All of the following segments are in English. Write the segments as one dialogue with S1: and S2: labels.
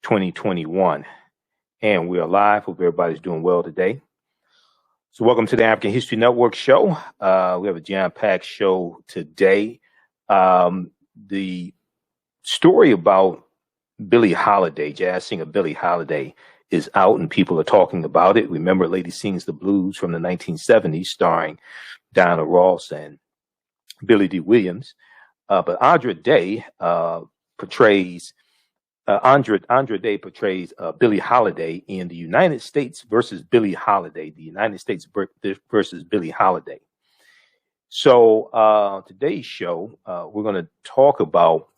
S1: 2021. And we are live. Hope everybody's doing well today. So welcome to the African History Network show. We have a jam-packed show today. The story about Billie Holiday, jazz singer Billie Holiday, is out and people are talking about it. Remember Lady Sings the Blues from the 1970s, starring Diana Ross and Billy D. Williams. But Andra Day portrays Billie Holiday in The United States versus Billie Holiday. The United States versus Billie Holiday. So today's show, we're going to talk about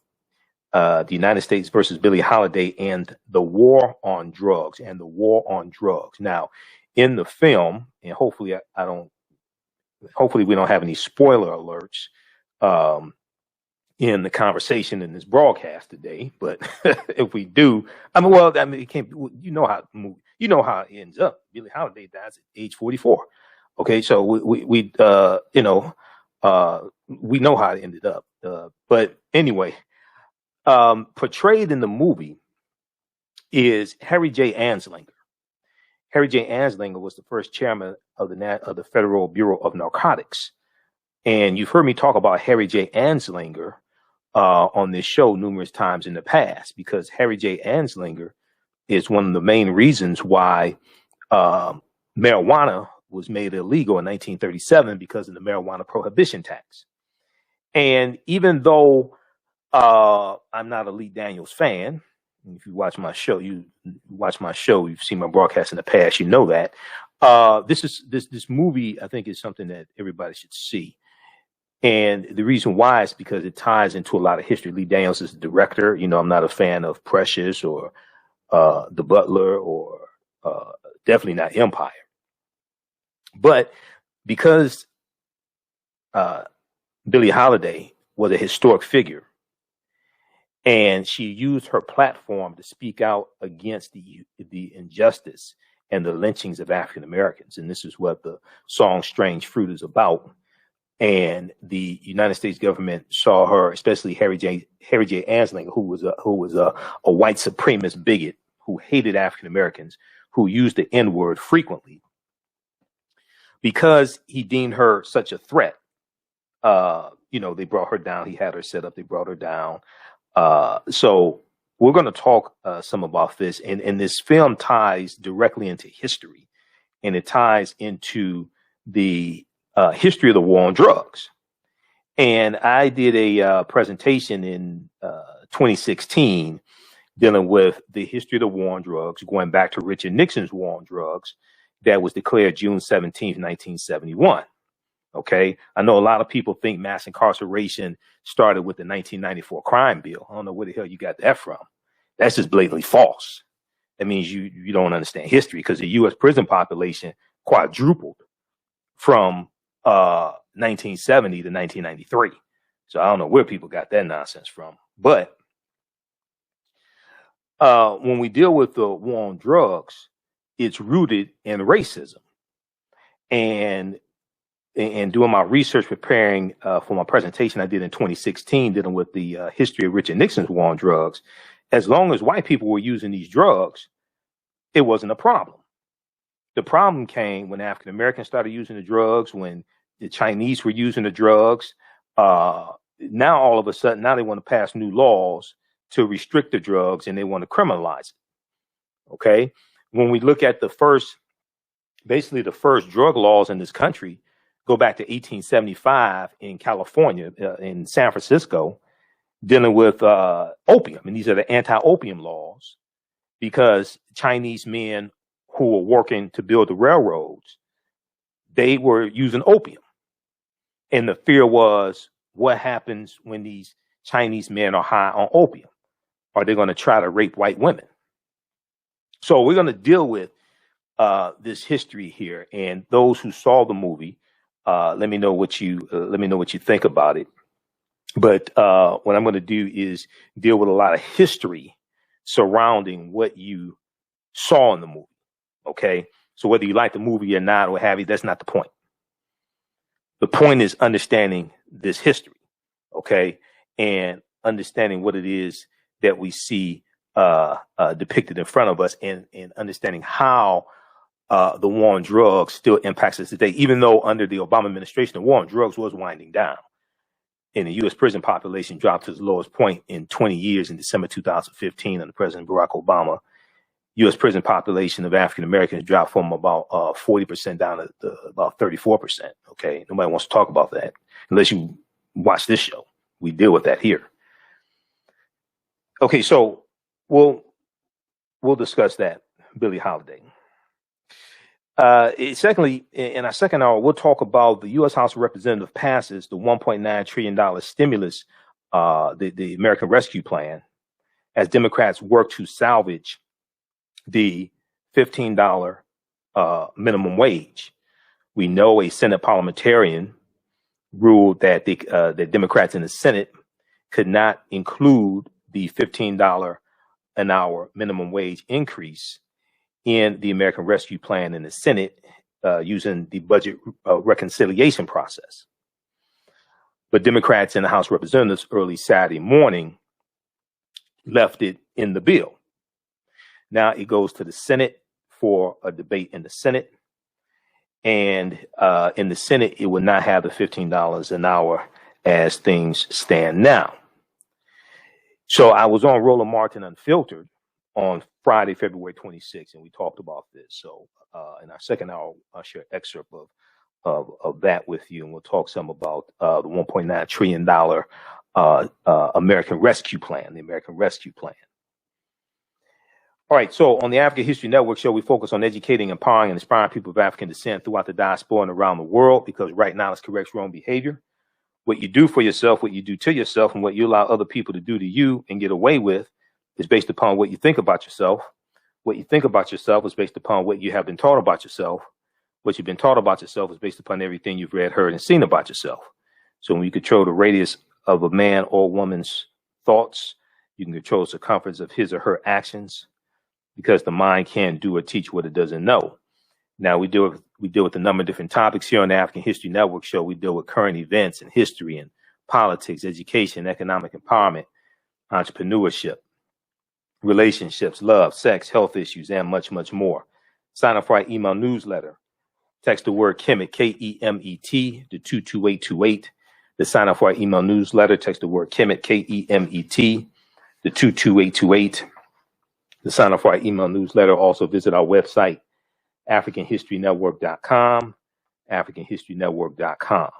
S1: the United States versus Billie Holiday and the war on drugs Now, in the film, and hopefully we don't have any spoiler alerts in the conversation in this broadcast today. But if we do, it can't be, you know how it ends up. Billie Holiday dies at age 44. Okay, so we know how it ended up. But anyway. Portrayed in the movie is Harry J. Anslinger. Harry J. Anslinger was the first chairman of the Federal Bureau of Narcotics. And you've heard me talk about Harry J. Anslinger on this show numerous times in the past, because Harry J. Anslinger is one of the main reasons why marijuana was made illegal in 1937, because of the marijuana prohibition tax. And even though I'm not a Lee Daniels fan, if you watch my show, you've seen my broadcast in the past, you know that. This movie, I think, is something that everybody should see. And the reason why is because it ties into a lot of history. Lee Daniels is the director. You know, I'm not a fan of Precious or The Butler or definitely not Empire. But because Billie Holiday was a historic figure, and she used her platform to speak out against the injustice and the lynchings of African Americans. And this is what the song Strange Fruit is about. And the United States government saw her, especially Harry J. Anslinger, who was a white supremacist bigot who hated African Americans, who used the N-word frequently, because he deemed her such a threat. They brought her down. He had her set up. They brought her down. So we're going to talk some about this, and this film ties directly into history, and it ties into the history of the war on drugs. And I did a presentation in 2016 dealing with the history of the war on drugs, going back to Richard Nixon's war on drugs that was declared June 17th, 1971. Okay, I know a lot of people think mass incarceration started with the 1994 crime bill. I don't know where the hell you got that from. That's just blatantly false. That means you don't understand history, because the U.S. prison population quadrupled from 1970 to 1993. So I don't know where people got that nonsense from. But when we deal with the war on drugs, it's rooted in racism. And doing my research, preparing for my presentation I did in 2016, dealing with the history of Richard Nixon's war on drugs, as long as white people were using these drugs, it wasn't a problem. The problem came when African Americans started using the drugs, when the Chinese were using the drugs. Now, all of a sudden, now they want to pass new laws to restrict the drugs, and they want to criminalize it. Okay? When we look at the first drug laws in this country, go back to 1875 in California, in San Francisco, dealing with opium. And these are the anti-opium laws, because Chinese men who were working to build the railroads, they were using opium. And the fear was, what happens when these Chinese men are high on opium? Are they going to try to rape white women? So we're going to deal with this history here. And those who saw the movie, let me know what you think about it. But what I'm going to do is deal with a lot of history surrounding what you saw in the movie. Okay, so whether you like the movie or not, or what have you, that's not the point. The point is understanding this history, okay, and understanding what it is that we see depicted in front of us, and understanding how the war on drugs still impacts us today, even though under the Obama administration, the war on drugs was winding down. And the U.S. prison population dropped to its lowest point in 20 years in December 2015 under President Barack Obama. U.S. prison population of African Americans dropped from about 40% down to about 34%. Okay, nobody wants to talk about that unless you watch this show. We deal with that here. Okay, so we'll discuss that, Billie Holiday. Secondly, in our second hour, we'll talk about the U.S. House of Representatives passes the $1.9 trillion stimulus, the American Rescue Plan, as Democrats work to salvage the $15 minimum wage. We know a Senate parliamentarian ruled that the Democrats in the Senate could not include the $15 an hour minimum wage increase in the American Rescue Plan in the Senate using the budget reconciliation process. But Democrats in the House of Representatives early Saturday morning left it in the bill. Now it goes to the Senate for a debate in the Senate. And in the Senate, it will not have the $15 an hour as things stand now. So I was on Roland Martin Unfiltered on Friday, February 26th, and we talked about this. So in our second hour, I'll share an excerpt of that with you, and we'll talk some about the $1.9 trillion American Rescue Plan, the American Rescue Plan. All right, so on the African History Network show, we focus on educating, empowering, and inspiring people of African descent throughout the diaspora and around the world, because right knowledge corrects wrong behavior. What you do for yourself, what you do to yourself, and what you allow other people to do to you and get away with is based upon what you think about yourself. What you think about yourself is based upon what you have been taught about yourself. What you've been taught about yourself is based upon everything you've read, heard, and seen about yourself. So when you control the radius of a man or woman's thoughts, you can control the circumference of his or her actions, because the mind can't do or teach what it doesn't know. Now we deal with a number of different topics here on the African History Network show. We deal with current events and history and politics, education, economic empowerment, entrepreneurship, relationships, love, sex, health issues, and much, much more. Sign up for our email newsletter. Text the word Kemet, Kemet, to 22828. To sign up for our email newsletter, text the word Kemet, Kemet, to 22828. To sign up for our email newsletter, also visit our website, AfricanHistoryNetwork.com, AfricanHistoryNetwork.com.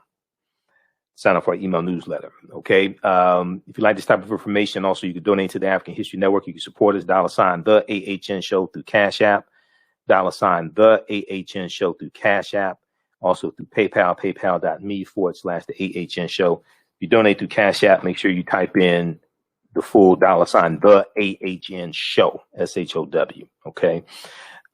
S1: Sign up for our email newsletter, okay? If you like this type of information, also you can donate to the African History Network. You can support us, $TheAHNShow through Cash App, $TheAHNShow through Cash App, also through PayPal, paypal.me/TheAHNShow. If you donate through Cash App, make sure you type in the full $TheAHNShow, SHOW, okay?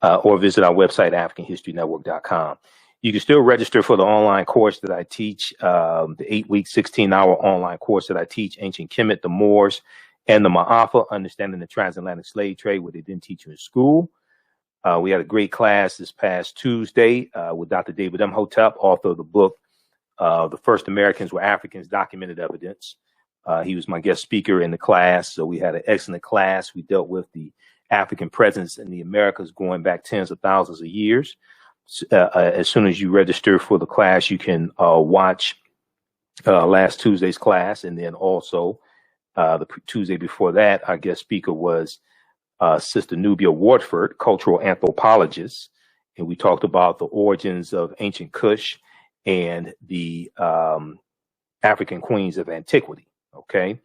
S1: Or visit our website, AfricanHistoryNetwork.com. You can still register for the online course that I teach, the 8-week, 16-hour online course that I teach, Ancient Kemet, the Moors, and the Maafa, Understanding the Transatlantic Slave Trade, what they didn't teach you in school. We had a great class this past Tuesday with Dr. David Imhotep, author of the book, The First Americans Were Africans, Documented Evidence. He was my guest speaker in the class, so we had an excellent class. We dealt with the African presence in the Americas going back tens of thousands of years. As soon as you register for the class, you can watch last Tuesday's class, and then also the Tuesday before that, our guest speaker was Sister Nubia Wardford, cultural anthropologist, and we talked about the origins of ancient Kush and the African queens of antiquity. Okay,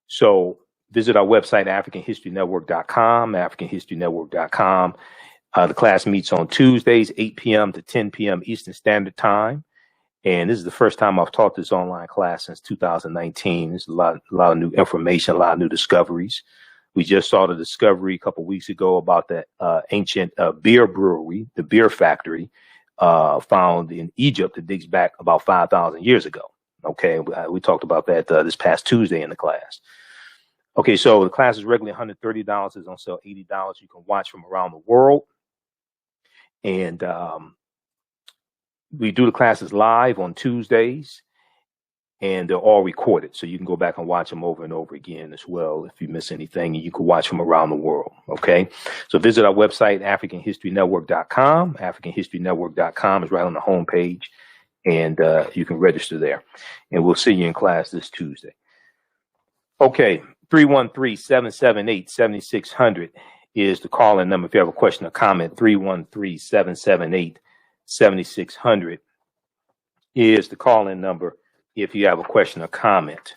S1: so visit our website, AfricanHistoryNetwork.com, AfricanHistoryNetwork.com. The class meets on Tuesdays, 8 p.m. to 10 p.m. Eastern Standard Time. And this is the first time I've taught this online class since 2019. There's a lot of new information, a lot of new discoveries. We just saw the discovery a couple of weeks ago about the ancient beer brewery, the beer factory, found in Egypt that dates back about 5,000 years ago. Okay, we talked about that this past Tuesday in the class. Okay, so the class is regularly $130. It's on sale $80. You can watch from around the world. And we do the classes live on Tuesdays. and they're all recorded. So you can go back and watch them over and over again as well. If you miss anything, and you can watch them around the world. Okay. So visit our website, AfricanHistoryNetwork.com. AfricanHistoryNetwork.com is right on the homepage, and you can register there. And we'll see you in class this Tuesday. Okay. 313-778-7600 is the call-in number. If you have a question or comment, 313-778-7600 is the call-in number if you have a question or comment.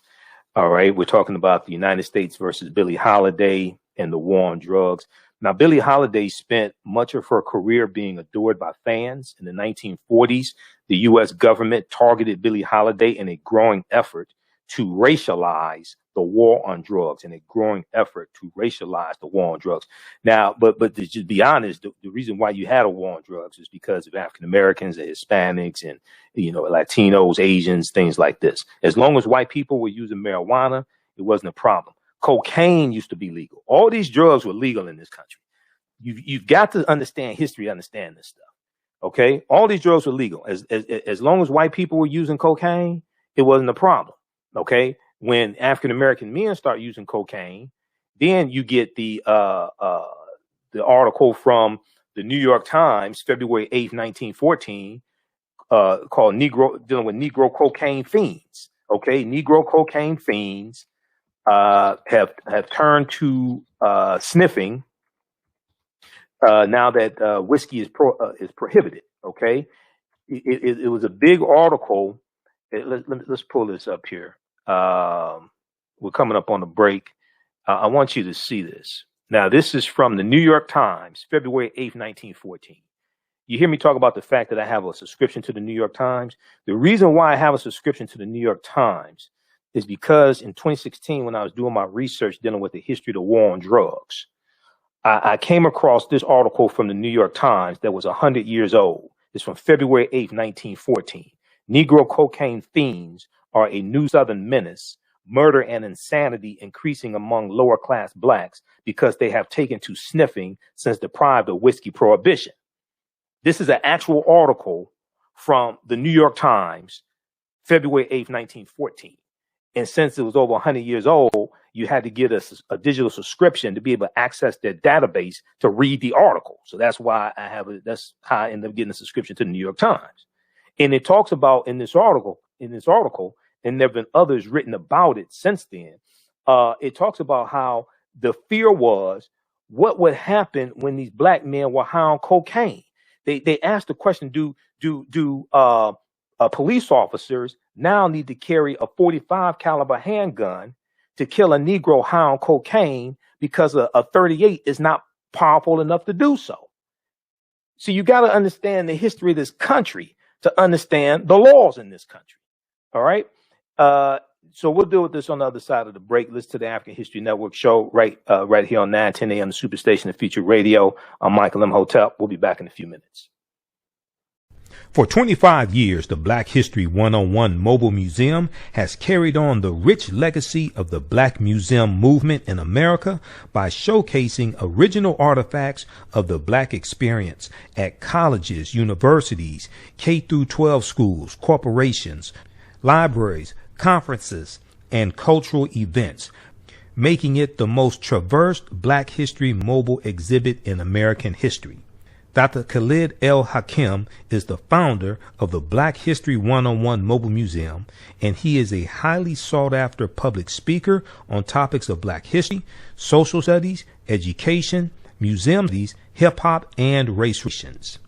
S1: All right. We're talking about the United States versus Billie Holiday and the war on drugs. Now, Billie Holiday spent much of her career being adored by fans. In the 1940s, the U.S. government targeted Billie Holiday in a growing effort to racialize the war on drugs, and a growing effort to racialize the war on drugs. Now, but to just be honest, the reason why you had a war on drugs is because of African Americans and Hispanics and, Latinos, Asians, things like this. As long as white people were using marijuana, it wasn't a problem. Cocaine used to be legal. All these drugs were legal in this country. You've got to understand history, understand this stuff. Okay. All these drugs were legal. As long as white people were using cocaine, it wasn't a problem. Okay. When African-American men start using cocaine, then you get the article from the New York Times, February 8th, 1914, called dealing with Negro cocaine fiends. Okay. Negro cocaine fiends, have turned to, sniffing, now that, whiskey is prohibited. Okay. It was a big article. Let's pull this up here. We're coming up on the break. I want you to see this. Now, this is from the New York Times, February 8th, 1914. You hear me talk about the fact that I have a subscription to the New York Times. The reason why I have a subscription to the New York Times is because in 2016, when I was doing my research dealing with the history of the war on drugs, I came across this article from the New York Times that was 100 years old. It's from February 8th, 1914. Negro cocaine fiends are a new Southern menace, murder and insanity increasing among lower class blacks because they have taken to sniffing since deprived of whiskey prohibition. This is an actual article from the New York Times, February 8th, 1914. And since it was over 100 years old, you had to get a digital subscription to be able to access their database to read the article. So that's why that's how I ended up getting a subscription to the New York Times. And it talks about in this article, and there have been others written about it since then. It talks about how the fear was what would happen when these black men were high on cocaine. They asked the question, do police officers now need to carry a .45 caliber handgun to kill a Negro high on cocaine because a 38 is not powerful enough to do so? So you got to understand the history of this country to understand the laws in this country. All right. So we'll deal with this on the other side of the break. Listen to the African History Network show right here on 910 a.m. the Superstation of Future Radio. I'm Michael Imhotep. We'll be back in a few minutes.
S2: For 25 years, the Black History 101 Mobile Museum has carried on the rich legacy of the Black Museum movement in America by showcasing original artifacts of the Black experience at colleges, universities, K-12 schools, corporations, libraries, conferences, and cultural events, making it the most traversed Black History mobile exhibit in American history. Dr. Khalid El Hakim is the founder of the Black History 101 Mobile Museum, and he is a highly sought-after public speaker on topics of Black history, social studies, education, museum studies, hip-hop, and race relations.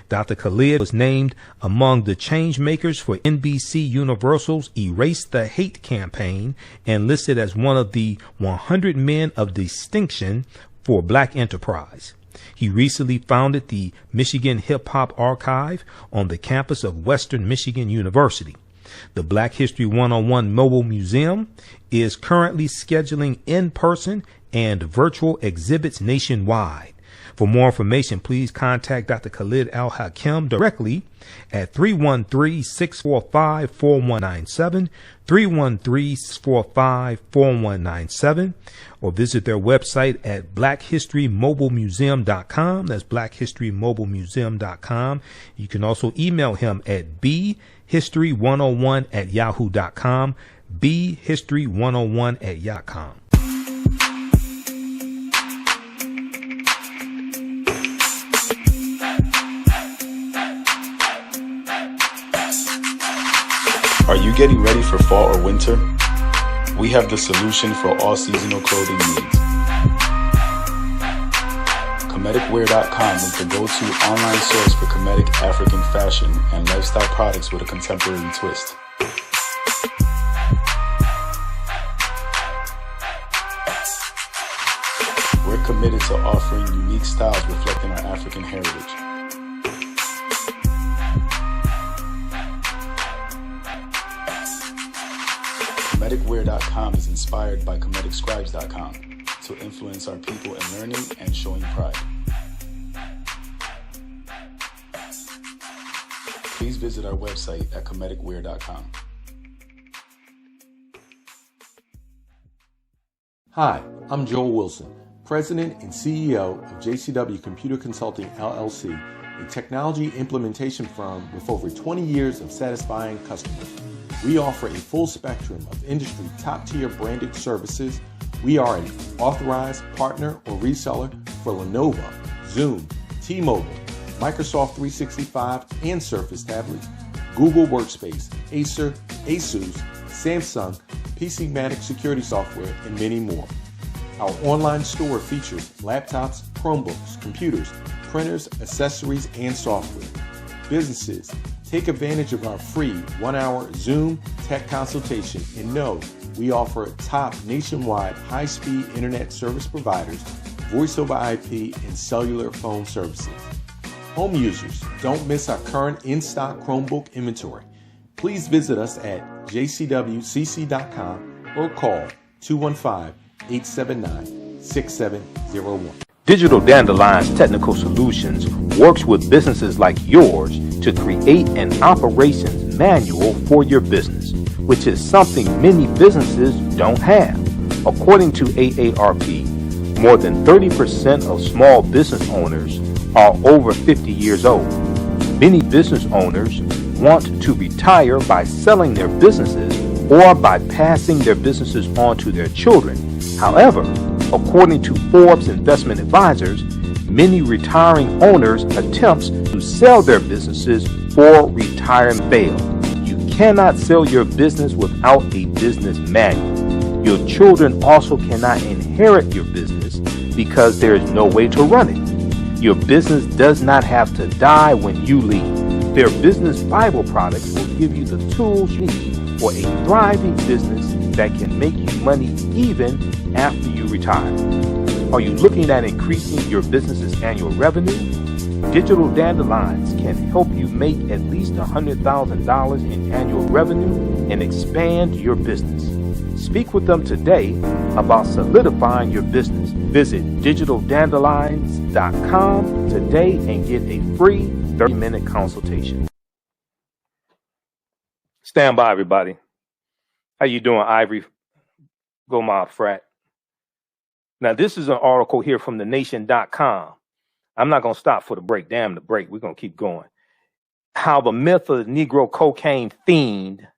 S2: Dr. Khalid was named among the change makers for NBC Universal's Erase the Hate campaign and listed as one of the 100 men of distinction for Black enterprise. He recently founded the Michigan Hip Hop Archive on the campus of Western Michigan University. The Black History 101 Mobile Museum is currently scheduling in-person and virtual exhibits nationwide. For more information, please contact Dr. Khalid Al-Hakim directly at 313-645-4197, 313-645-4197, or visit their website at blackhistorymobilemuseum.com. That's blackhistorymobilemuseum.com. You can also email him at bhistory101@yahoo.com, bhistory101@yahoo.com.
S3: Are you getting ready for fall or winter? We have the solution for all seasonal clothing needs. Kemeticwear.com is the go-to online source for Kemetic African fashion and lifestyle products with a contemporary twist. We're committed to offering unique styles reflecting our African heritage. Kemeticwear.com is inspired by KemeticScribes.com to influence our people in learning and showing pride. Please visit our website at Kemeticwear.com.
S4: Hi, I'm Joel Wilson, President and CEO of JCW Computer Consulting LLC, a technology implementation firm with over 20 years of satisfying customers. We offer a full spectrum of industry top-tier branded services. We are an authorized partner or reseller for Lenovo, Zoom, T-Mobile, Microsoft 365 and Surface tablets, Google Workspace, Acer, Asus, Samsung, PCmatic security software, and many more. Our online store features laptops, Chromebooks, computers, printers, accessories, and software. Businesses, take advantage of our free 1-hour Zoom tech consultation and know we offer top nationwide high-speed internet service providers, voice over IP, and cellular phone services. Home users, don't miss our current in-stock Chromebook inventory. Please visit us at jcwcc.com or call 215-879-6701.
S1: Digital Dandelion's Technical Solutions works with businesses like yours to create an operations manual for your business, which is something many businesses don't have. According to AARP, more than 30% of small business owners are over 50 years old. Many business owners want to retire by selling their businesses or by passing their businesses on to their children. However, according to Forbes Investment Advisors, many retiring owners' attempts to sell their businesses for retirement fail. You cannot sell your business without a business manual. Your children also cannot inherit your business because there is no way to run it. Your business does not have to die when you leave. Their business Bible products will give you the tools you need for a thriving business that can make you money even after you retire. Are you looking at increasing your business's annual revenue? Digital Dandelions can help you make at least $100,000 in annual revenue and expand your business. Speak with them today about solidifying your business. Visit digitaldandelions.com today and get a free 30-minute consultation. Stand by, everybody. How you doing, Ivory? Go my frat. Now, this is an article here from thenation.com. I'm not going to stop for the break. Damn the break. We're going to keep going. How the myth of the Negro cocaine fiend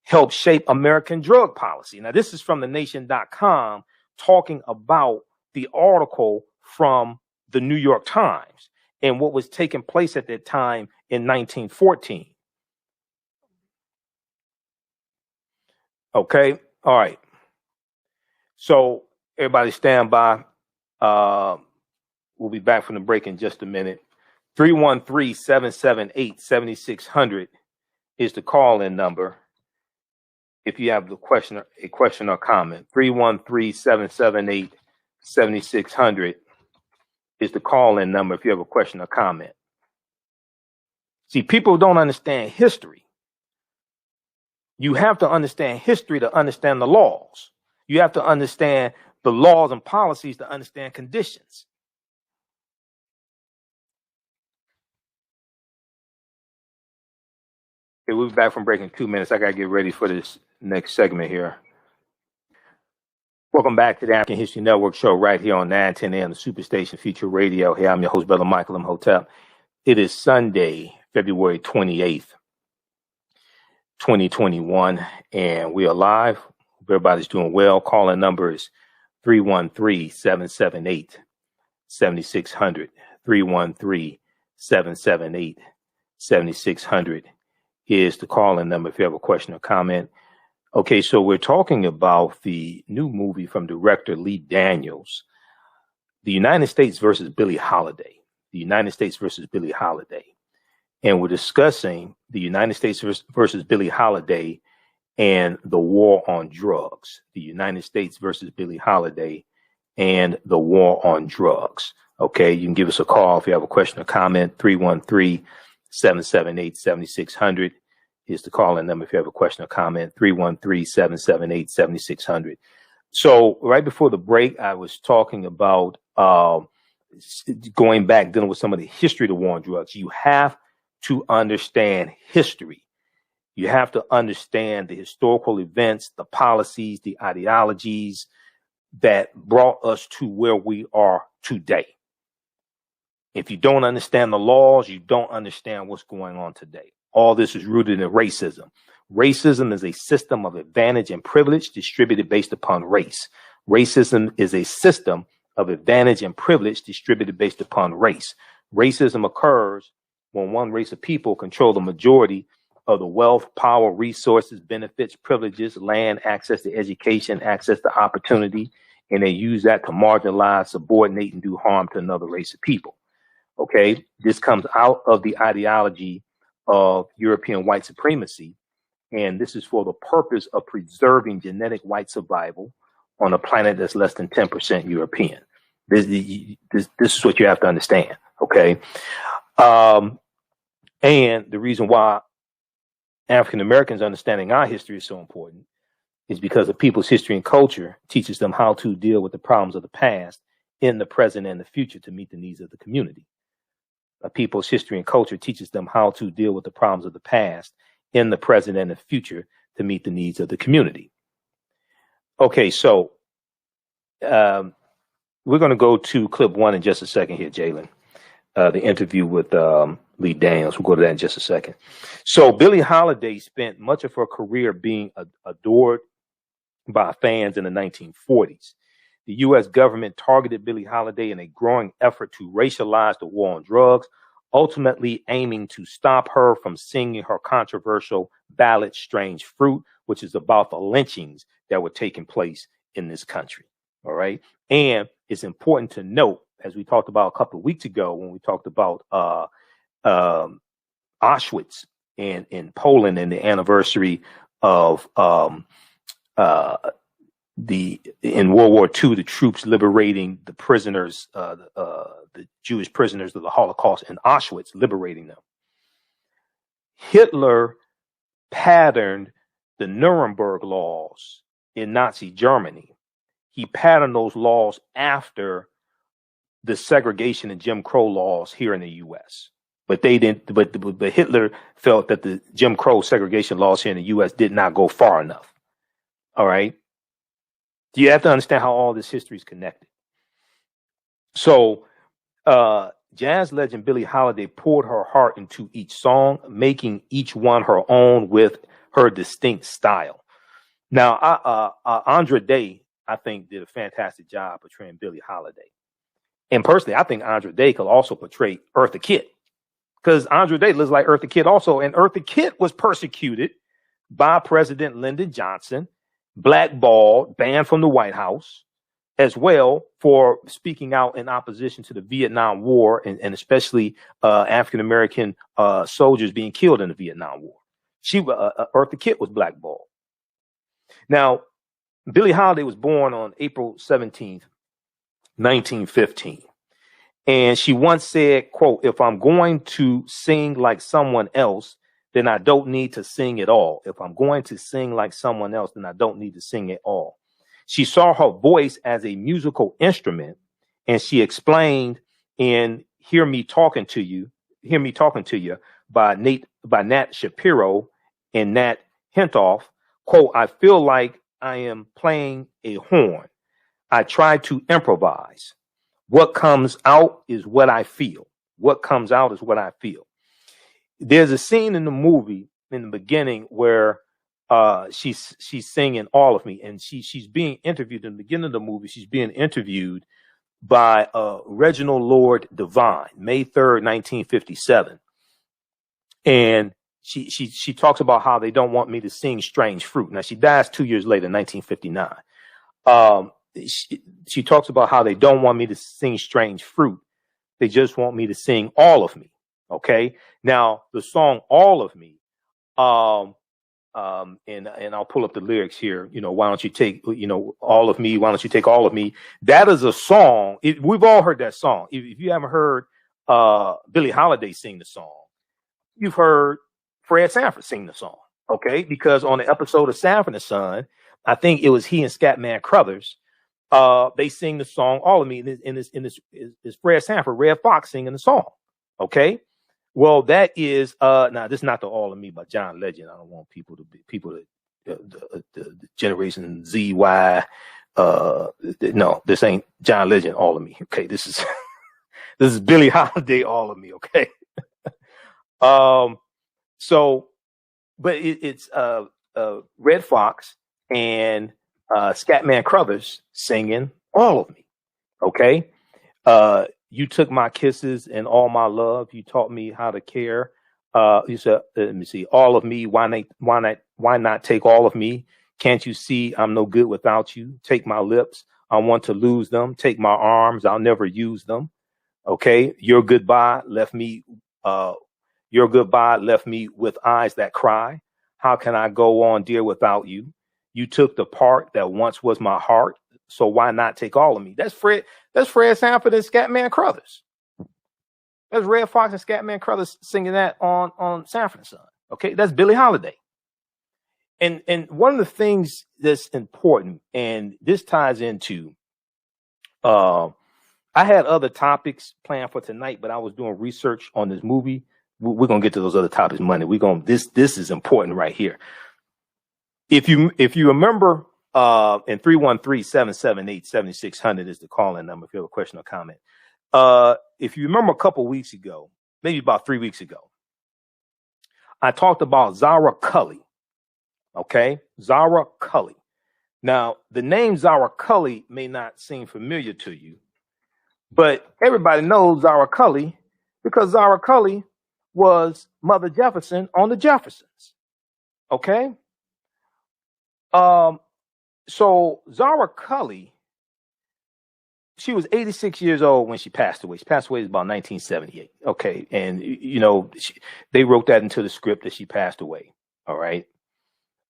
S1: helped shape American drug policy. Now, this is from thenation.com talking about the article from the New York Times and what was taking place at that time in 1914. Okay. All right. So everybody stand by. We'll be back from the break in just a minute. 313-778-7600 is the call-in number. If you have a question or comment, 313-778-7600 is the call-in number if you have a question or comment. See, people don't understand history. You have to understand history to understand the laws. You have to understand the laws and policies to understand conditions. Okay, we'll be back from break in 2 minutes. I got to get ready for this next segment here. Welcome back to the African History Network show right here on 910 AM, the Superstation Future Radio. Here, I'm your host, Brother Michael Imhotep. It is Sunday, February 28th, 2021, and we are live. Hope everybody's doing well. Calling number is 313-778-7600. 313-778-7600 is the calling number if you have a question or comment. Okay, so we're talking about the new movie from director Lee Daniels, The United States versus Billie Holiday. The United States versus Billie Holiday. And we're discussing the United States versus Billie Holiday and the war on drugs. The United States versus Billie Holiday and the war on drugs. Okay, you can give us a call if you have a question or comment. 313-778-7600 is the call-in number if you have a question or comment. 313-778-7600. So right before the break, I was talking about going back, dealing with some of the history of the war on drugs. You have to understand history. You have to understand the historical events, the policies, the ideologies that brought us to where we are today. If you don't understand the laws, you don't understand what's going on today. All this is rooted in racism. Racism is a system of advantage and privilege distributed based upon race. Racism is a system of advantage and privilege distributed based upon race. Racism occurs when one race of people control the majority of the wealth, power, resources, benefits, privileges, land, access to education, access to opportunity, and they use that to marginalize, subordinate, and do harm to another race of people. Okay, this comes out of the ideology of European white supremacy, and this is for the purpose of preserving genetic white survival on a planet that's less than 10% European. This is what you have to understand, okay? And the reason why African Americans understanding our history is so important is because of people's history and culture teaches them how to deal with the problems of the past in the present and the future to meet the needs of the community. A people's history and culture teaches them how to deal with the problems of the past in the present and the future to meet the needs of the community. Okay, so we're going to go to clip one in just a second here, Jalen. The interview with Lee Daniels. We'll go to that in just a second. So Billie Holiday spent much of her career being adored by fans in the 1940s. The U.S. government targeted Billie Holiday in a growing effort to racialize the war on drugs, ultimately aiming to stop her from singing her controversial ballad Strange Fruit, which is about the lynchings that were taking place in this country. All right. And it's important to note, as we talked about a couple of weeks ago when we talked about Auschwitz in Poland and the anniversary of in World War II, the troops liberating the prisoners, the Jewish prisoners of the Holocaust in Auschwitz, liberating them. Hitler patterned the Nuremberg laws in Nazi Germany. He patterned those laws after the segregation and Jim Crow laws here in the U.S. But they didn't. But Hitler felt that the Jim Crow segregation laws here in the U.S. did not go far enough. All right. You have to understand how all this history is connected. So, jazz legend Billie Holiday poured her heart into each song, making each one her own with her distinct style. Now, Andra Day, I think, did a fantastic job portraying Billie Holiday. And personally, I think Andra Day could also portray Eartha Kitt, because Andra Day looks like Eartha Kitt also. And Eartha Kitt was persecuted by President Lyndon Johnson, blackballed, banned from the White House, as well for speaking out in opposition to the Vietnam War and especially African-American soldiers being killed in the Vietnam War. Eartha Kitt was blackballed. Now, Billie Holiday was born on April 17th, 1915. And she once said, quote, "If I'm going to sing like someone else, then I don't need to sing at all. If I'm going to sing like someone else, then I don't need to sing at all." She saw her voice as a musical instrument, and she explained in Hear Me Talking to You by Nat Shapiro and Nat Hentoff, quote, I feel like I am playing a horn. I try to improvise. What comes out is what I feel. What comes out is what I feel. There's a scene in the movie in the beginning where she's singing All of Me, and she's being interviewed in the beginning of the movie. She's being interviewed by Reginald Lord Devine, May 3rd, 1957. And she talks about how they don't want me to sing Strange Fruit. Now, she dies 2 years later, 1959. She talks about how they don't want me to sing Strange Fruit. They just want me to sing All of Me. Okay. Now, the song All of Me, and I'll pull up the lyrics here. You know, why don't you take, all of me? Why don't you take all of me? That is a song. We've all heard that song. If you haven't heard Billie Holiday sing the song, you've heard Fred Sanford sing the song. Okay, because on the episode of Sanford and Son, I think it was he and Scatman Crothers. They sing the song All of Me, and this is Fred Sanford, Red Fox singing the song. Okay. Well, that is now this is not the All of Me by John Legend. I don't want the Generation Z, Y. No, this ain't John Legend All of Me. Okay, this is Billie Holiday All of Me. Okay. So, but it's Red Fox and Scatman Crothers singing All of Me. Okay. You took my kisses and all my love. You taught me how to care. You said, let me see, all of me. Why not take all of me? Can't you see I'm no good without you? Take my lips. I want to lose them. Take my arms. I'll never use them. Okay. Your goodbye left me with eyes that cry. How can I go on, dear, without you? You took the part that once was my heart. So why not take all of me? That's Fred Sanford and Scatman Crothers. That's Red Fox and Scatman Crothers singing that on Sanford and Son. Okay, that's Billie Holiday. And one of the things that's important, and this ties into, I had other topics planned for tonight, but I was doing research on this movie. We're gonna get to those other topics Monday. This is important right here. If you remember. And 313-778-7600 is the call-in number if you have a question or comment. If you remember a couple weeks ago, maybe about 3 weeks ago, I talked about Zara Cully. Okay, Zara Cully. Now, the name Zara Cully may not seem familiar to you, but everybody knows Zara Cully because Zara Cully was Mother Jefferson on the Jeffersons. Okay. So Zara Cully, she was 86 years old when she passed away. She passed away in about 1978. Okay. And, they wrote that into the script that she passed away. All right.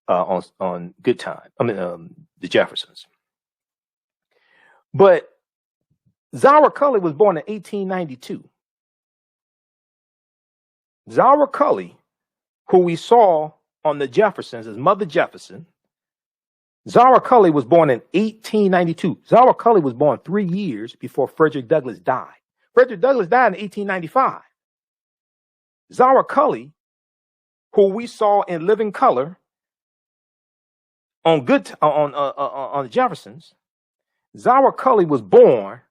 S1: On Good Time. The Jeffersons. But Zara Cully was born in 1892. Zara Cully, who we saw on the Jeffersons as Mother Jefferson, Zara Cully was born in 1892. Zara Cully was born 3 years before Frederick Douglass died. Frederick Douglass died in 1895. Zara Cully, who we saw in Living Color on the Jeffersons, Zara Cully was born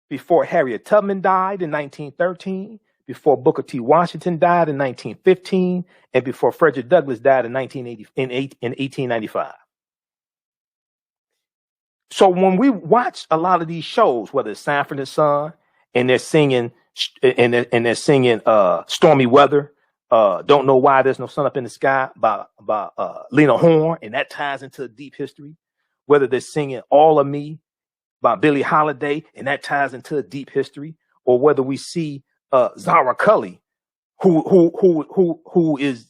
S1: before Harriet Tubman died in 1913, before Booker T. Washington died in 1915, and before Frederick Douglass died in 1895. So when we watch a lot of these shows, whether it's Sanford and Son, and they're singing Stormy Weather, Don't Know Why There's No Sun Up in the Sky by Lena Horne, and that ties into deep history. Whether they're singing All of Me by Billie Holiday, and that ties into a deep history, or whether we see Zara Cully, who is,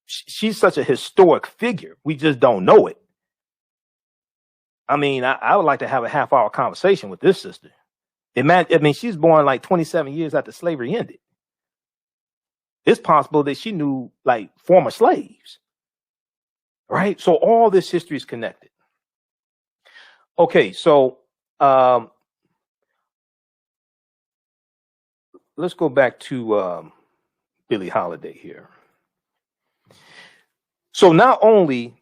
S1: she's such a historic figure. We just don't know it. I mean, I would like to have a half-hour conversation with this sister. She's born like 27 years after slavery ended. It's possible that she knew like former slaves, right? So all this history is connected. Okay, so let's go back to Billie Holiday here. So not only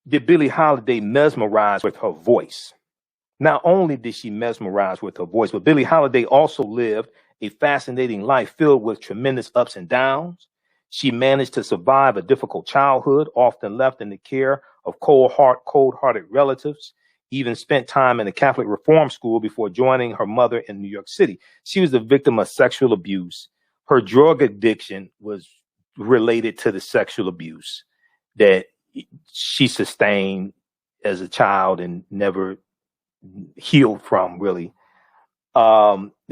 S1: did Billie Holiday mesmerize with her voice, not only did she mesmerize with her voice, but Billie Holiday also lived a fascinating life filled with tremendous ups and downs. She managed to survive a difficult childhood, often left in the care of cold-hearted relatives, even spent time in a Catholic reform school before joining her mother in New York City. She was the victim of sexual abuse. Her drug addiction was related to the sexual abuse that she sustained as a child and never healed from, really.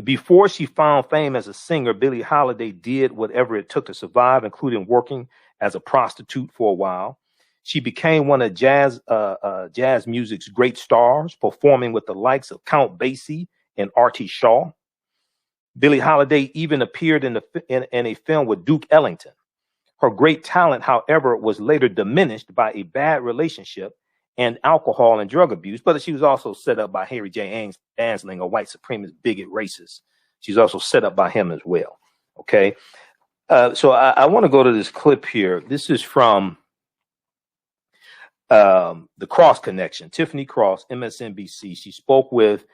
S1: Before she found fame as a singer, Billie Holiday did whatever it took to survive, including working as a prostitute for a while. She became one of jazz music's great stars, performing with the likes of Count Basie and Artie Shaw. Billie Holiday even appeared in a film with Duke Ellington. Her great talent, however, was later diminished by a bad relationship and alcohol and drug abuse, but she was also set up by Harry J. Ansling, a white supremacist bigot racist. She's also set up by him as well. Okay. So I want to go to this clip here. This is from the Cross Connection, Tiffany Cross, MSNBC. She spoke with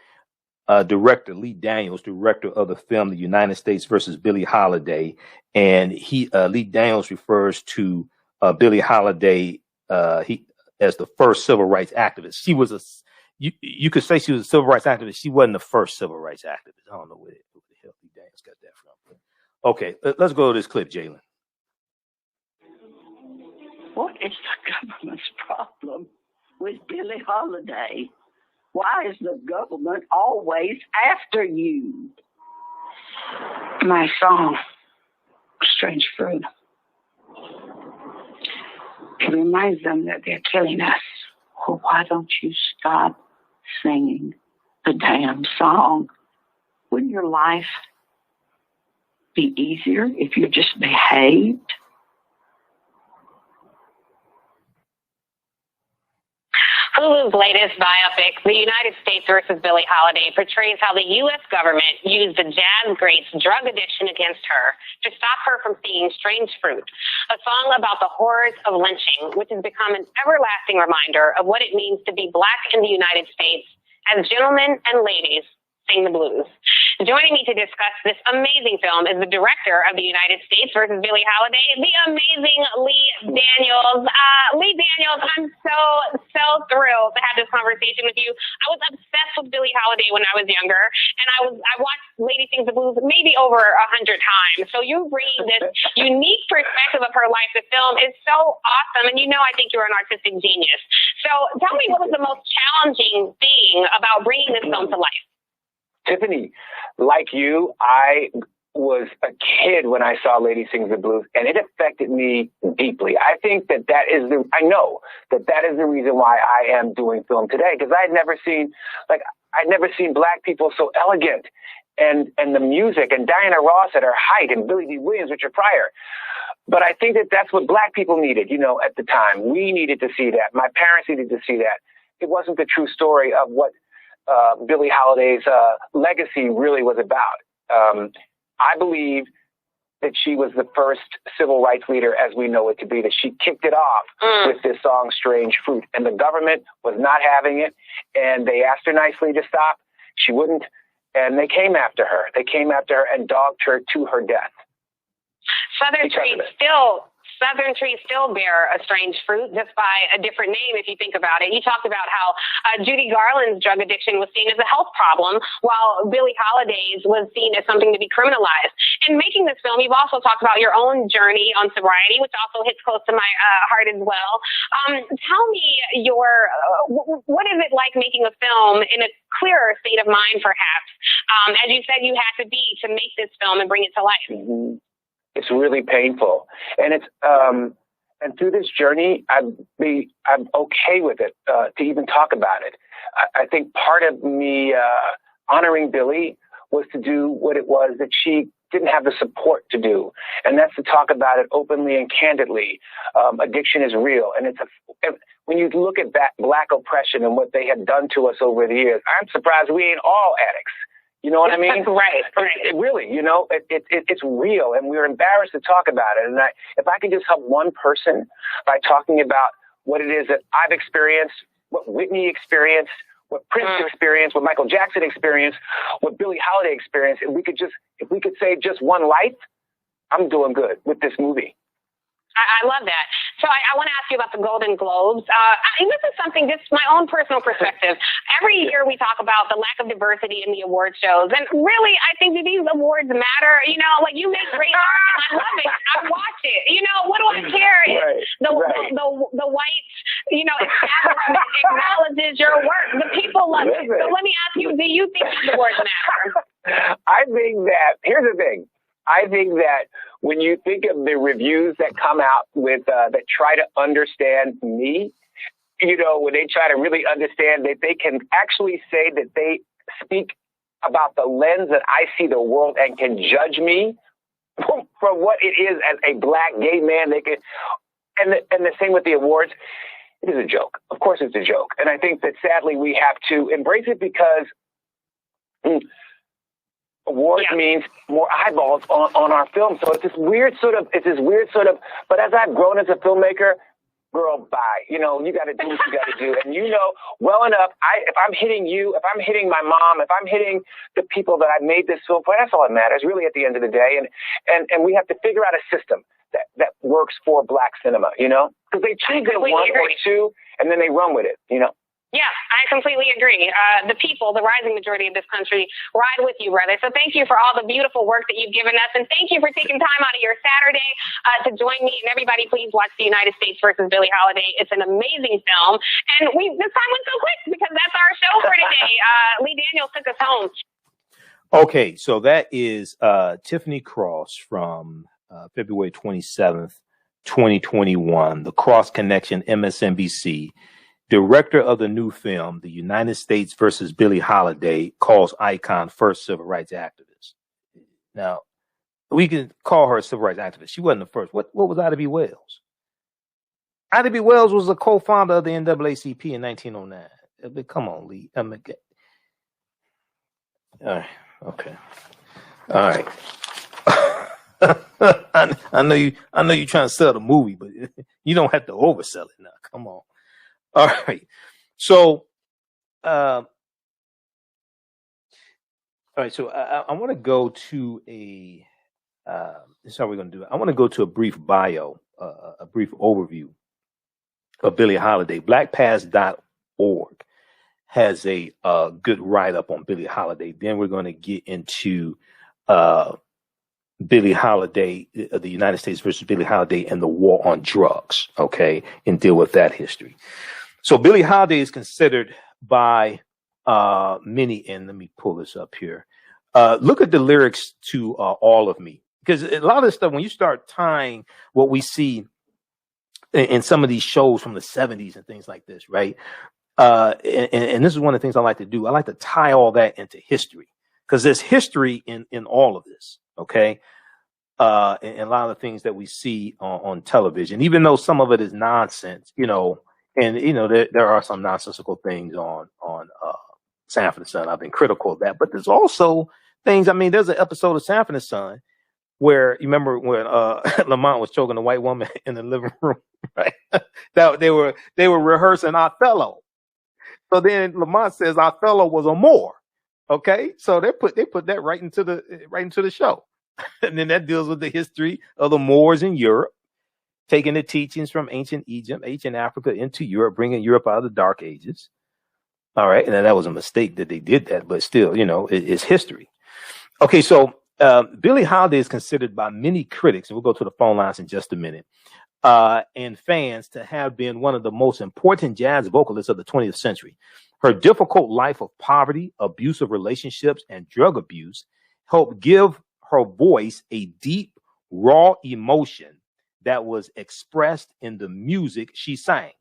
S1: director Lee Daniels, director of the film The United States versus Billie Holiday. And Lee Daniels refers to Billie Holiday as the first civil rights activist. She was you could say she was a civil rights activist. She wasn't the first civil rights activist. I don't know where the hell Lee Daniels got that from. Okay, let's go to this clip, Jalen.
S5: What is the government's problem with Billie Holiday? Why is the government always after you? My song, Strange Fruit. It reminds them that they're killing us. Well, why don't you stop singing the damn song? Wouldn't your life be easier if you just behaved?
S6: Hulu's latest biopic, The United States versus Billie Holiday, portrays how the U.S. government used the jazz great's drug addiction against her to stop her from singing Strange Fruit, a song about the horrors of lynching, which has become an everlasting reminder of what it means to be Black in the United States as gentlemen and ladies sing the blues. Joining me to discuss this amazing film is the director of The United States versus Billie Holiday, the amazing Lee Daniels. Lee Daniels, I'm so thrilled to have this conversation with you. I was obsessed with Billie Holiday when I was younger, and I watched Lady Sings the Blues maybe over 100 times. So you bringing this unique perspective of her life to film is so awesome, and I think you're an artistic genius. So tell me, what was the most challenging thing about bringing this film to life?
S7: Tiffany, like you, I was a kid when I saw Lady Sings the Blues, and it affected me deeply. I think I know that is the reason why I am doing film today, because I'd never seen Black people so elegant, and the music, and Diana Ross at her height, and Billy Dee Williams, Richard Pryor. But I think that that's what Black people needed, at the time. We needed to see that. My parents needed to see that. It wasn't the true story of what Billie Holiday's legacy really was about. I believe that she was the first civil rights leader as we know it to be, that she kicked it off with this song, Strange Fruit. And the government was not having it, and they asked her nicely to stop. She wouldn't, and they came after her. They came after her and dogged her to her death.
S6: Southern trees still bear a strange fruit, just by a different name if you think about it. You talked about how Judy Garland's drug addiction was seen as a health problem, while Billie Holiday's was seen as something to be criminalized. In making this film, you've also talked about your own journey on sobriety, which also hits close to my heart as well. Tell me what is it like making a film in a clearer state of mind, perhaps? As you said, you had to be to make this film and bring it to life.
S7: Mm-hmm. It's really painful, and it's and through this journey, I'm okay with it to even talk about it. I think part of me honoring Billie was to do what it was that she didn't have the support to do, and that's to talk about it openly and candidly. Addiction is real, and when you look at Black oppression and what they have done to us over the years, I'm surprised we ain't all addicts. You know what I mean?
S6: Right.
S7: It really, it's real, and we're embarrassed to talk about it. And if I can just help one person by talking about what it is that I've experienced, what Whitney experienced, what Prince experienced, what Michael Jackson experienced, what Billie Holiday experienced, if we could save just one life, I'm doing good with this movie.
S6: I love that. So I want to ask you about the Golden Globes. This is something, just my own personal perspective. Every year we talk about the lack of diversity in the award shows. And really, I think that these awards matter. Like, you make great art, and I love it. I watch it. What do I care if the white, establishment acknowledges your work? The people love it. So let me ask you, do you think these awards matter?
S7: I think that, here's the thing. I think that when you think of the reviews that come out with that try to understand me, when they try to really understand that they can actually say that they speak about the lens that I see the world and can judge me from what it is as a black gay man, they can, and the same with the awards. It is a joke. Of course it's a joke. And I think that sadly we have to embrace it because awards means more eyeballs on our film. So it's this weird sort of, but as I've grown as a filmmaker, girl, bye. You got to do what you got to do. And well enough, if I'm hitting you, if I'm hitting my mom, if I'm hitting the people that I made this film for, that's all that matters really at the end of the day. And we have to figure out a system that works for black cinema, because they choose one or two and then they run with it,
S6: Yeah, I completely agree. The people, the rising majority of this country, ride with you, brother. So thank you for all the beautiful work that you've given us. And thank you for taking time out of your Saturday to join me. And everybody, please watch The United States versus Billie Holiday. It's an amazing film. And this time went so quick because that's our show for today. Lee Daniels took us home.
S1: Okay, so that is Tiffany Cross from February 27th, 2021, The Cross Connection, MSNBC. Director of the new film, The United States versus Billie Holiday, calls icon first civil rights activist. Now, we can call her a civil rights activist. She wasn't the first. What was Ida B. Wells? Ida B. Wells was a co-founder of the NAACP in 1909. Come on, Lee. All right. Okay. All right. I know you're trying to sell the movie, but you don't have to oversell it now. Come on. All right. So, I want to go to this is how we're going to do it. I want to go to a brief bio, a brief overview of Billie Holiday. BlackPass.org has a good write-up on Billie Holiday. Then we're going to get into Billie Holiday, the United States versus Billie Holiday and the war on drugs, okay, and deal with that history. So Billie Holiday is considered by many, and let me pull this up here. Look at the lyrics to All of Me, because a lot of this stuff, when you start tying what we see in some of these shows from the 70s and things like this, right? And this is one of the things I like to do. I like to tie all that into history, because there's history in all of this, okay? And a lot of the things that we see on television, even though some of it is nonsense, and there are some nonsensical things on Sanford and Son. I've been critical of that, but there's also things. I mean, there's an episode of Sanford and Son where you remember when Lamont was choking a white woman in the living room, right? That they were rehearsing Othello. So then Lamont says Othello was a Moor. Okay, so they put that right into the show, and then that deals with the history of the Moors in Europe, taking the teachings from ancient Egypt, ancient Africa into Europe, bringing Europe out of the Dark Ages. All right. And that was a mistake that they did that, but still, it's history. Okay. So Billie Holiday is considered by many critics, and we'll go to the phone lines in just a minute, and fans to have been one of the most important jazz vocalists of the 20th century. Her difficult life of poverty, abusive relationships, and drug abuse helped give her voice a deep, raw emotion that was expressed in the music she sang.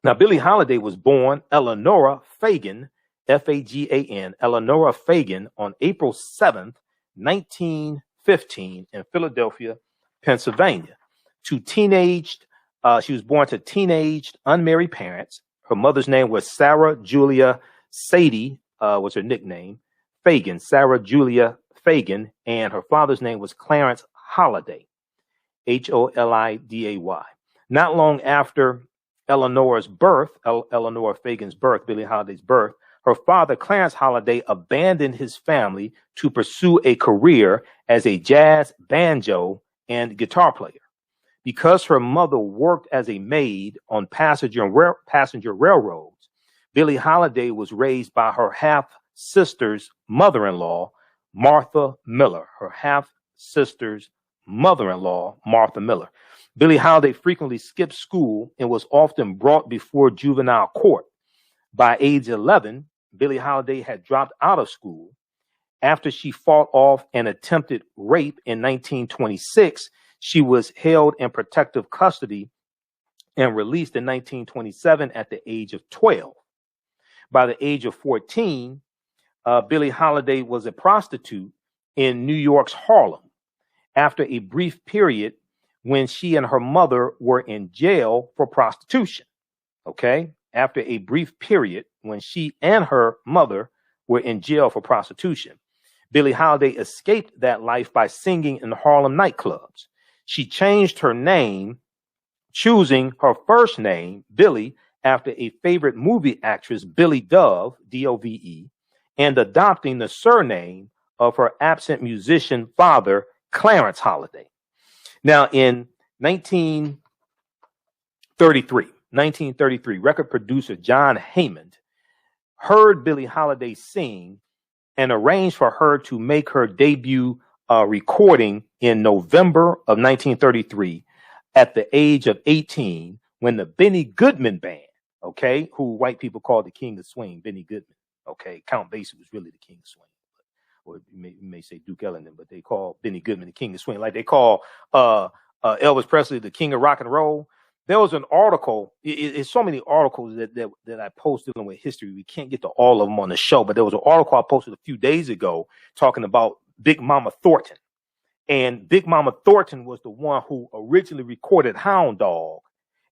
S1: Now, Billie Holiday was born Eleanora Fagan, Fagan, Eleanora Fagan, on April 7th, 1915 in Philadelphia, Pennsylvania. She was born to teenaged, unmarried parents. Her mother's name was Sarah Julia Sadie, was her nickname. Fagan, Sarah Julia Fagan, and her father's name was Clarence Holiday, Holiday. Not long after Eleanor Fagan's birth, Billie Holiday's birth, her father, Clarence Holiday, abandoned his family to pursue a career as a jazz, banjo, and guitar player. Because her mother worked as a maid on passenger railroads, Billie Holiday was raised by her half-sister's mother-in-law, Martha Miller. Billie Holiday frequently skipped school and was often brought before juvenile court. By age 11, Billie Holiday had dropped out of school. After she fought off an attempted rape in 1926, she was held in protective custody and released in 1927 at the age of 12. By the age of 14, Billie Holiday was a prostitute in New York's Harlem. After a brief period when she and her mother were in jail for prostitution. Okay? After a brief period when she and her mother were in jail for prostitution, Billie Holiday escaped that life by singing in Harlem nightclubs. She changed her name, choosing her first name, Billie, after a favorite movie actress, Billie Dove, Dove, and adopting the surname of her absent musician father, Clarence Holiday. Now, in 1933, record producer John Hammond heard Billie Holiday sing and arranged for her to make her debut recording in November of 1933 at the age of 18 when the Benny Goodman Band, okay, who white people call the King of Swing, Benny Goodman, okay, Count Basie was really the King of Swing. Or you may say Duke Ellington, but they call Benny Goodman the King of Swing, like they call Elvis Presley the King of Rock and Roll. There was an article. It's so many articles that I posted dealing with history. We can't get to all of them on the show, but there was an article I posted a few days ago talking about Big Mama Thornton. And Big Mama Thornton was the one who originally recorded Hound Dog.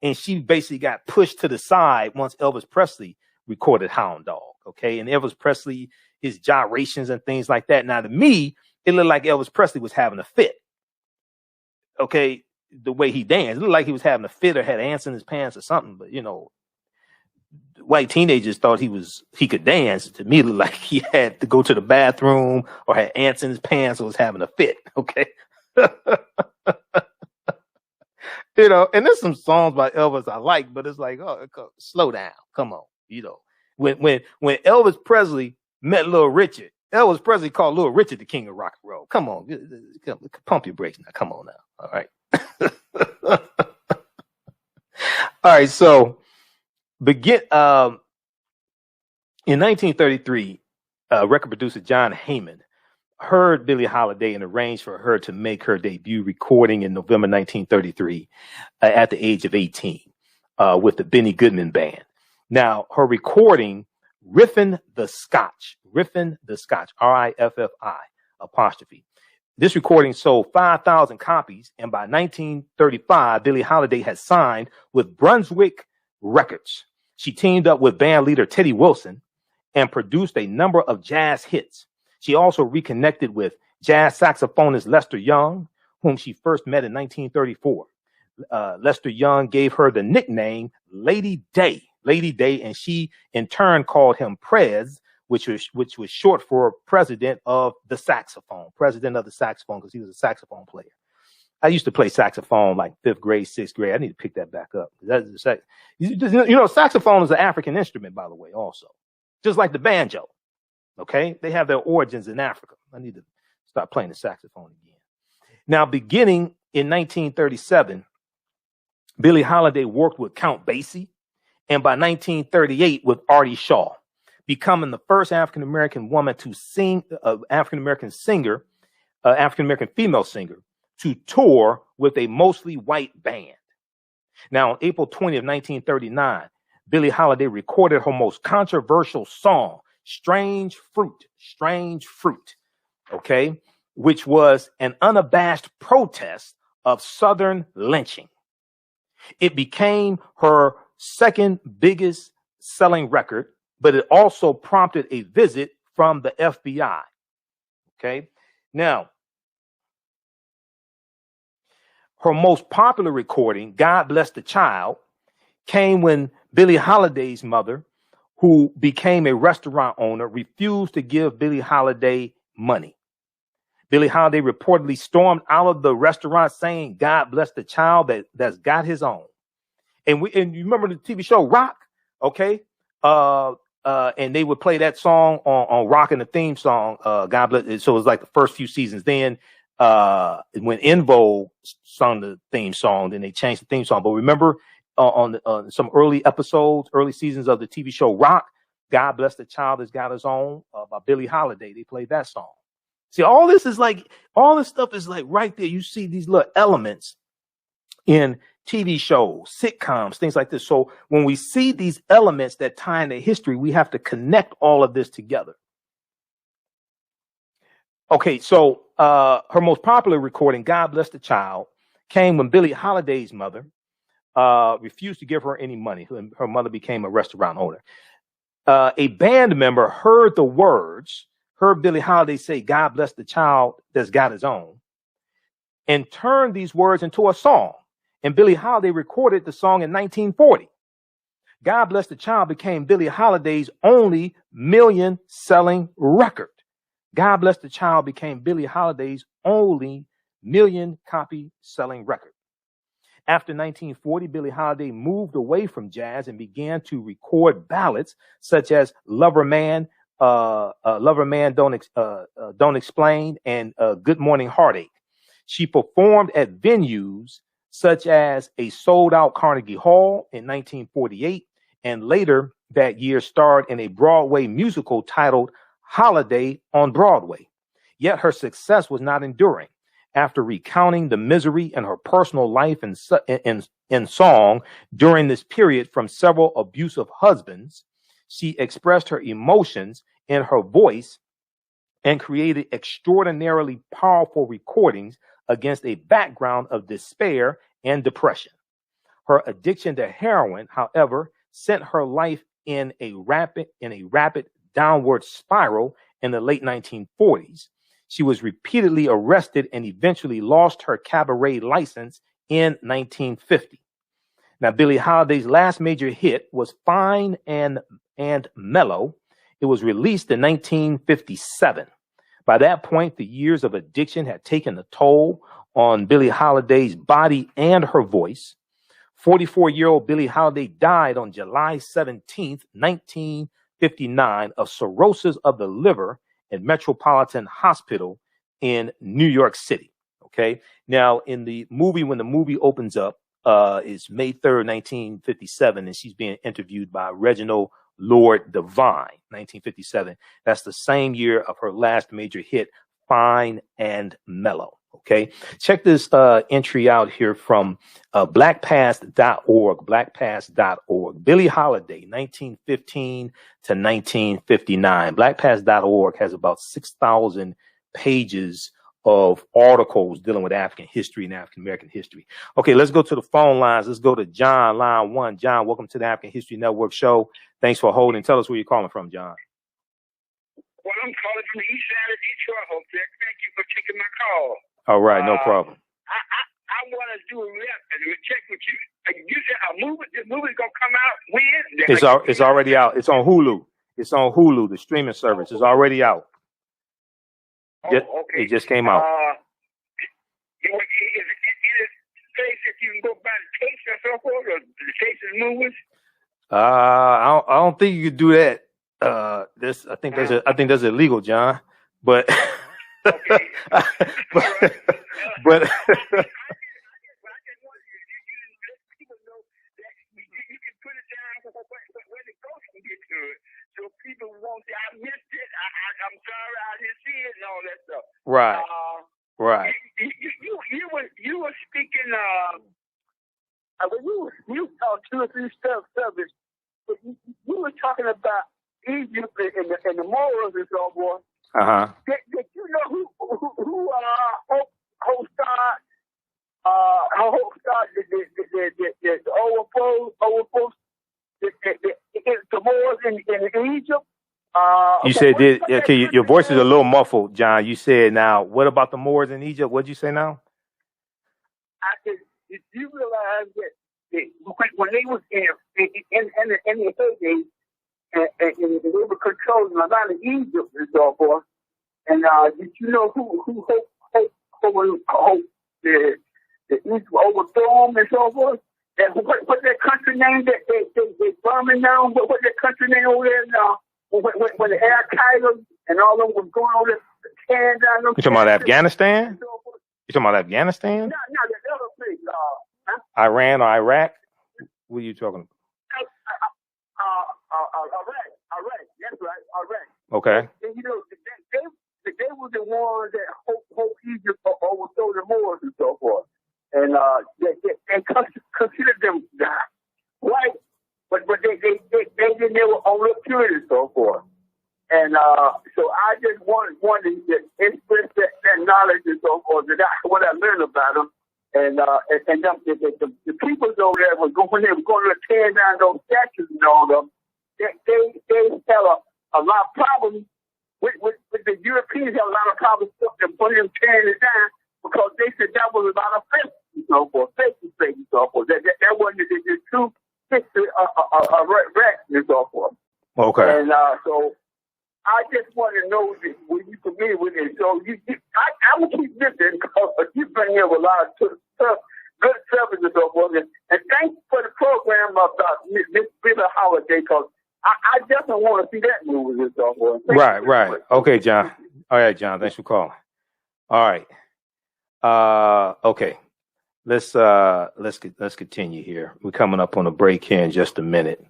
S1: And she basically got pushed to the side once Elvis Presley recorded Hound Dog. Okay. And Elvis Presley, his gyrations and things like that. Now, to me, it looked like Elvis Presley was having a fit. Okay. The way he danced, it looked like he was having a fit or had ants in his pants or something. But, you know, white teenagers thought he could dance. To me, it looked like he had to go to the bathroom or had ants in his pants or was having a fit. Okay. You know, and there's some songs by Elvis I like, but it's like, oh, slow down. Come on. You know, when Elvis Presley met Little Richard, Elvis Presley called Little Richard the King of Rock and Roll. Come on. Pump your brakes now. Come on now. All right. All right. So in 1933, record producer John Hammond heard Billie Holiday and arranged for her to make her debut recording in November 1933 at the age of 18 with the Benny Goodman Band. Now, her recording, Riffin' the Scotch, R-I-F-F-I apostrophe. This recording sold 5,000 copies, and by 1935, Billie Holiday had signed with Brunswick Records. She teamed up with band leader Teddy Wilson and produced a number of jazz hits. She also reconnected with jazz saxophonist Lester Young, whom she first met in 1934. Lester Young gave her the nickname Lady Day, and she in turn called him Prez, which was short for president of the saxophone, because he was a saxophone player. I used to play saxophone like 5th grade, 6th grade. I need to pick that back up. Saxophone is an African instrument, by the way, also, just like the banjo. Okay, they have their origins in Africa. I need to start playing the saxophone again. Now, beginning in 1937, Billie Holiday worked with Count Basie, and by 1938 with Artie Shaw, becoming the first African-American woman to sing, African-American female singer to tour with a mostly white band. Now, on April 20 of 1939, Billie Holiday recorded her most controversial song, Strange Fruit, okay, which was an unabashed protest of Southern lynching. It became her second biggest selling record, but it also prompted a visit from the FBI. Okay. Now, her most popular recording, God Bless the Child, came when Billie Holiday's mother, who became a restaurant owner, refused to give Billie Holiday money. Billie Holiday reportedly stormed out of the restaurant saying, God bless the child that's got his own. And you remember the TV show Rock, okay? And they would play that song on Rock, and the theme song, God bless. So it was like the first few seasons. Then when En Vogue sung the theme song, then they changed the theme song. But remember on some early episodes, early seasons of the TV show Rock, God Bless the Child That's Got His Own by Billie Holiday. They played that song. See, all this stuff is like right there. You see these little elements in TV shows, sitcoms, things like this. So when we see these elements that tie into history, we have to connect all of this together. Okay, so her most popular recording, God Bless the Child, came when Billie Holiday's mother refused to give her any money. Her mother became a restaurant owner. A band member heard the words, heard Billie Holiday say, God bless the child that's got his own, and turned these words into a song. And Billie Holiday recorded the song in 1940. God Bless the Child became Billie Holiday's only million-selling record. God Bless the Child became Billie Holiday's only million-copy selling record. After 1940, Billie Holiday moved away from jazz and began to record ballads such as Lover Man, Don't Explain, and Good Morning Heartache. She performed at venues such as a sold-out Carnegie Hall in 1948, and later that year starred in a Broadway musical titled Holiday on Broadway. Yet her success was not enduring. After recounting the misery in her personal life in song during this period from several abusive husbands, she expressed her emotions in her voice and created extraordinarily powerful recordings against a background of despair and depression. Her addiction to heroin, however, sent her life in a rapid downward spiral in the late 1940s. She was repeatedly arrested and eventually lost her cabaret license in 1950. Now, Billie Holiday's last major hit was Fine and Mellow. It was released in 1957. By that point, the years of addiction had taken a toll on Billie Holiday's body and her voice. 44-year-old Billie Holiday died on July 17th, 1959 of cirrhosis of the liver at Metropolitan Hospital in New York City. Okay. Now, in the movie, when the movie opens up, is May 3rd, 1957, and she's being interviewed by Reginald Lord Devine, 1957. That's the same year of her last major hit, Fine and Mellow. Okay. Check this entry out here from blackpast.org, blackpast.org. Billie Holiday, 1915 to 1959. Blackpast.org has about 6,000 pages of articles dealing with African history and African American history. Okay, let's go to the phone lines. Let's go to John, line 1. John, welcome to the African History Network show. Thanks for holding. Tell us where you're calling from, John.
S8: Well, I'm calling from the east side of Detroit, Hopefully. Thank you for taking my call.
S1: All right, no problem.
S8: I want to do a rep and check with you. You said this movie's going to come out when?
S1: It's already out. It's on Hulu. It's on Hulu, the streaming service. It's already out.
S8: Okay.
S1: It just came out.
S8: Is it in a place that you can go buy the tapes or so forth, or the tapes and movies?
S1: I don't think you could do that. I think that's illegal, John. But
S8: Okay.
S1: but
S8: so people won't say, I missed it. I'm sorry, I didn't see it and all that stuff.
S1: Right. Right.
S8: You were speaking, you talked 2 or 3 subjects, but you were talking about Egypt and the Moors and so forth.
S1: Uh-huh.
S8: Did you know who the overflows, the Moors in Egypt,
S1: You said did okay. Your voice is a little muffled, John. You said now. What about the Moors in Egypt? What'd you say now?
S8: I said, did you realize that when they was in the heyday, and they were controlling a lot of Egypt and so forth, and did you know who the East overthrow them and so forth? And what that country name that they bombing down? What that country name over there now? When the Al Qaeda and all of them was going over there tearing down them.
S1: You talking about Afghanistan? You talking about Afghanistan?
S8: No, the other place.
S1: Iran or Iraq? What are you talking about?
S8: Iraq. That's right, Iraq.
S1: Okay.
S8: And you know, they were the ones that hope Egypt overthrow the Moors and so forth. And they considered them white, but they didn't never on the purity and so forth. And so I just wanted to express that knowledge and so forth, what I learned about them. And the people over there when they were going to tear down those statues and all them, they had a lot of problems with the Europeans. Had a lot of problems with them tearing it down because they said that was a lot of fake and so forth, fake and so forth. That wasn't the true history of rats and so forth.
S1: Okay.
S8: And so I just want to know that when you familiar with it. So I will keep listening because you bring up a lot of stuff, good service and so forth. And thanks for the program about Miss Billie Holiday because I definitely want to see that movie and so forth.
S1: Right. Okay, John. All right, John. Thanks for calling. All right. Okay. Let's continue here. We're coming up on a break here in just a minute.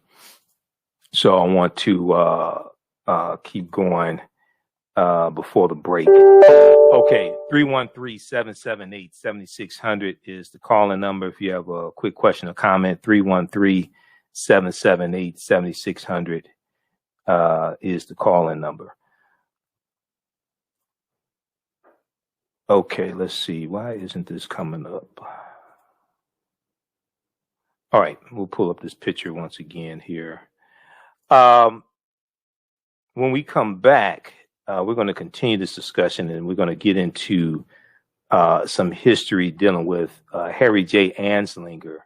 S1: So I want to keep going before the break. Okay, 313-778-7600 is the calling number. If you have a quick question or comment, 313-778-7600 is the calling number. Okay, let's see. Why isn't this coming up? All right, we'll pull up this picture once again here. When we come back, we're going to continue this discussion and we're going to get into some history dealing with Harry J. Anslinger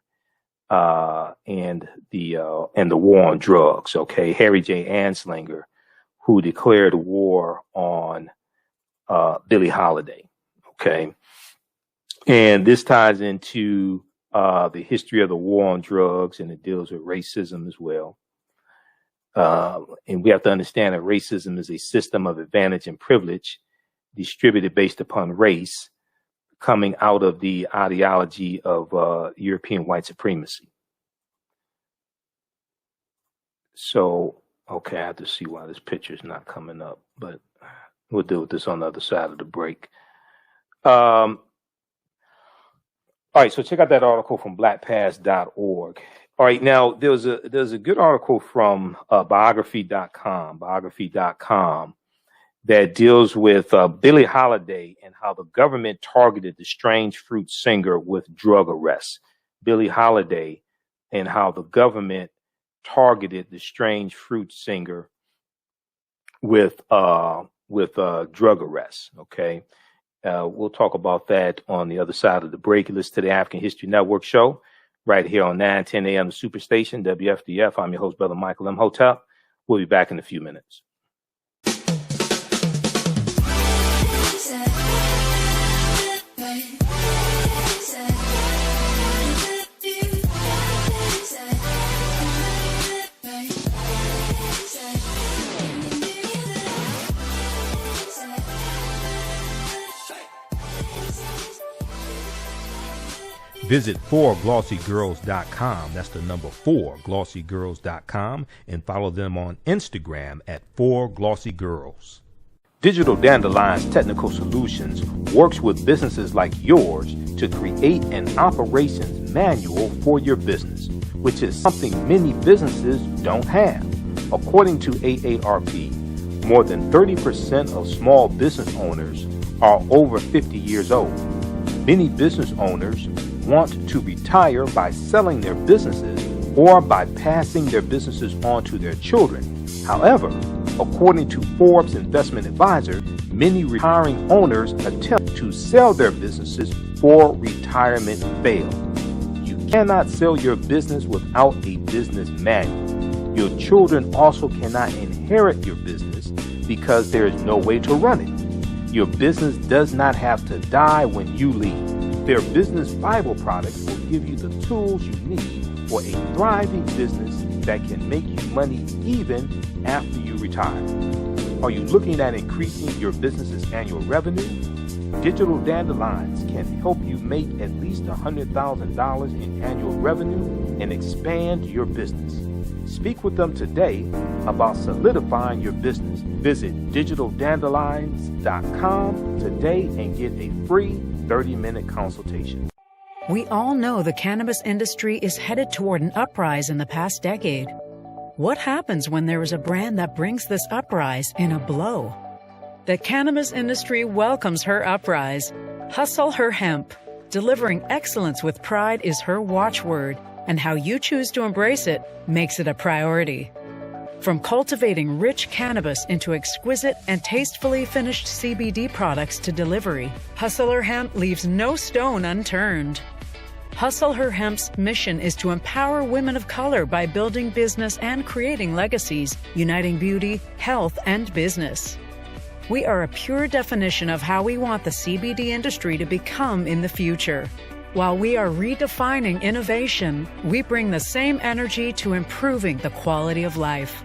S1: and the war on drugs. Okay, Harry J. Anslinger, who declared war on Billie Holiday. Okay, and this ties into the history of the war on drugs, and it deals with racism as well. And we have to understand that racism is a system of advantage and privilege distributed based upon race, coming out of the ideology of European white supremacy. So, okay, I have to see why this picture is not coming up, but we'll deal with this on the other side of the break. All right, so check out that article from blackpast.org. All right, now there's a good article from biography.com that deals with Billie Holiday and how the government targeted the Strange Fruit singer with drug arrests. Billie Holiday and how the government targeted the Strange Fruit singer with drug arrests. Okay. We'll talk about that on the other side of the break. Listen to the African History Network show right here on 9:10 a.m. Superstation, WFDF. I'm your host, Brother Michael Imhotep. We'll be back in a few minutes.
S2: Visit 4glossygirls.com. That's the number 4glossygirls.com, and follow them on Instagram at 4glossygirls.
S1: Digital Dandelion's Technical Solutions works with businesses like yours to create an operations manual for your business, which is something many businesses don't have. According to AARP, more than 30% of small business owners are over 50 years old. Many business owners want to retire by selling their businesses or by passing their businesses on to their children. However, According to Forbes Investment Advisor, many retiring owners attempt to sell their businesses for retirement fail. You cannot sell your business without a business manual. Your children also cannot inherit your business because there is no way to run it. Your business does not have to die when you leave. Their business Bible products will give you the tools you need for a thriving business that can make you money even after you retire. Are you looking at increasing your business's annual revenue? Digital Dandelions can help you make at least $100,000 in annual revenue and expand your business. Speak with them today about solidifying your business. Visit digitaldandelions.com today and get a free 30-minute consultation.
S9: We all know the cannabis industry is headed toward an uprise in the past decade. What happens when there is a brand that brings this uprise in a blow? The cannabis industry welcomes her uprise. Hustle her hemp. Delivering excellence with pride is her watchword, and how you choose to embrace it makes it a priority. From cultivating rich cannabis into exquisite and tastefully finished CBD products to delivery, Hustle Her Hemp leaves no stone unturned. Hustle Her Hemp's mission is to empower women of color by building business and creating legacies, uniting beauty, health, and business. We are a pure definition of how we want the CBD industry to become in the future. While we are redefining innovation, we bring the same energy to improving the quality of life.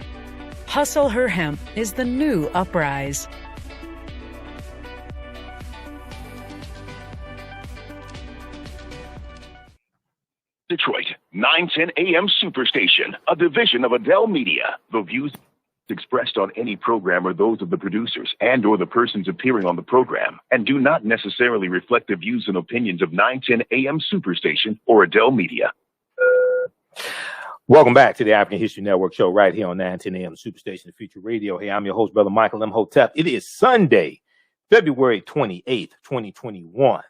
S9: Hustle Her Hemp is the new uprise.
S10: Detroit, 910 AM Superstation, a division of Adele Media. The views expressed on any program are those of the producers and or the persons appearing on the program and do not necessarily reflect the views and opinions of 910 AM Superstation or Adele Media.
S1: Welcome back to the African History Network show right here on 910 AM Superstation, the Future Radio. Hey, I'm your host, Brother Michael Imhotep. It is Sunday, February 28th, 2021.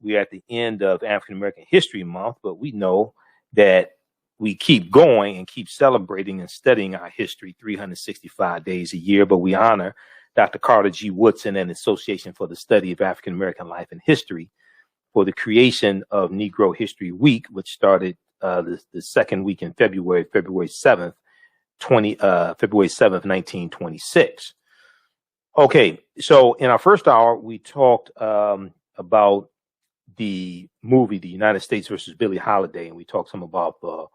S1: We're at the end of African American History Month, but we know that we keep going and keep celebrating and studying our history 365 days a year. But we honor Dr. Carter G. Woodson and the Association for the Study of African American Life and History for the creation of Negro History Week, which started the second week in February 7th, 1926. Okay, so in our first hour, we talked about the movie, The United States versus Billie Holiday, and we talked some about the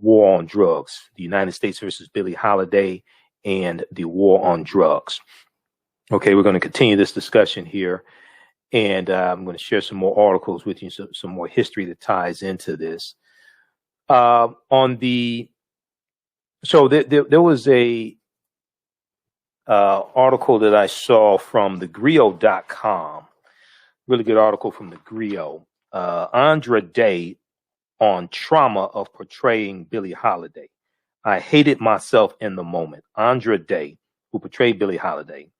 S1: war on drugs, the United States versus Billie Holiday and the war on drugs. Okay, we're going to continue this discussion here, and I'm going to share some more articles with you, some more history that ties into this. There was a article that I saw from thegrio.com. Really good article from the Griot. Andra Day on trauma of portraying Billie Holiday. I hated myself in the moment. Andra Day, who portrayed Billie Holiday.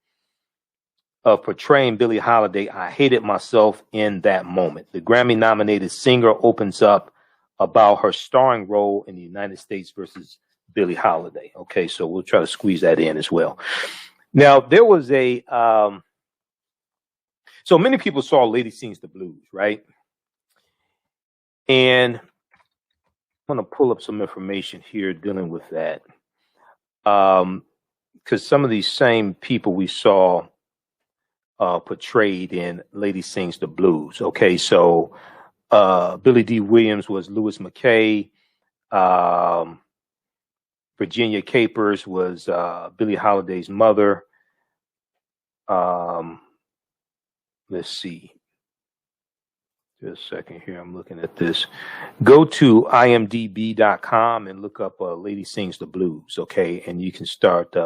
S1: Of portraying Billie Holiday, I hated myself in that moment. The Grammy-nominated singer opens up about her starring role in the United States versus Billie Holiday. Okay, so we'll try to squeeze that in as well. Now, there was a... So many people saw Lady Sings the Blues, right? And I'm going to pull up some information here dealing with that. Because some of these same people we saw portrayed in Lady Sings the Blues. Okay, so Billy D. Williams was Louis McKay. Virginia Capers was Billie Holiday's mother. Let's see. Just a second here. I'm looking at this. Go to imdb.com and look up Lady Sings the Blues, okay? And you can start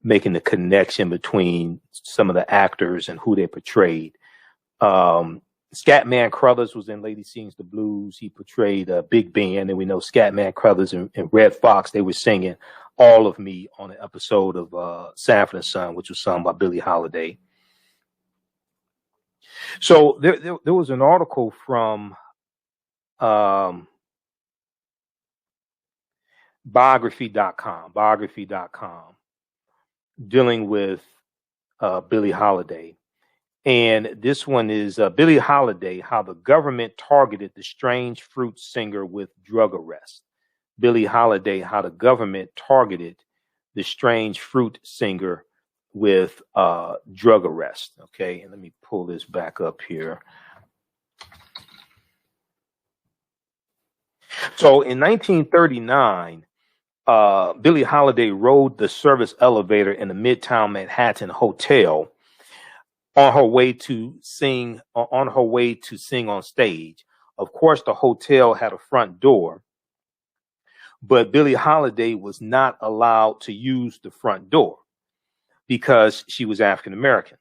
S1: making the connection between some of the actors and who they portrayed. Scatman Crothers was in Lady Sings the Blues. He portrayed Big Ben, and we know Scatman Crothers and Red Fox, they were singing All of Me on an episode of Sanford and Son, which was sung by Billie Holiday. So there was an article from biography.com, dealing with Billie Holiday. And this one is Billie Holiday, how the government targeted the strange fruit singer with drug arrest. Billie Holiday, how the government targeted the strange fruit singer with drug arrest. Okay, and let me pull this back up here. So in 1939, Billie Holiday rode the service elevator in the Midtown Manhattan hotel on her way to sing on stage. Of course, the hotel had a front door, but Billie Holiday was not allowed to use the front door because she was African American.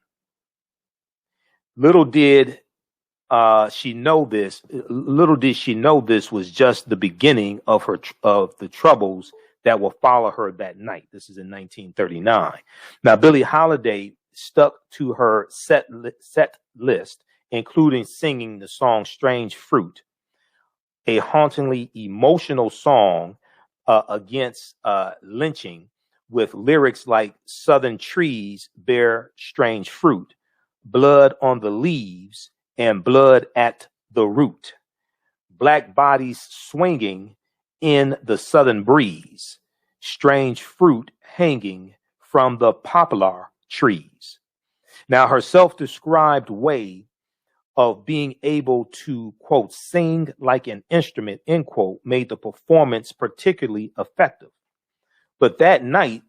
S1: Little did she know this. Little did she know this was just the beginning of the troubles that will follow her that night. This is in 1939. Now, Billie Holiday stuck to her set list, including singing the song "Strange Fruit," a hauntingly emotional song against lynching, with lyrics like "Southern trees bear strange fruit, blood on the leaves and blood at the root, black bodies swinging in the southern breeze, strange fruit hanging from the poplar trees." Now, her self-described way of being able to, quote, sing like an instrument, end quote, made the performance particularly effective. But that night,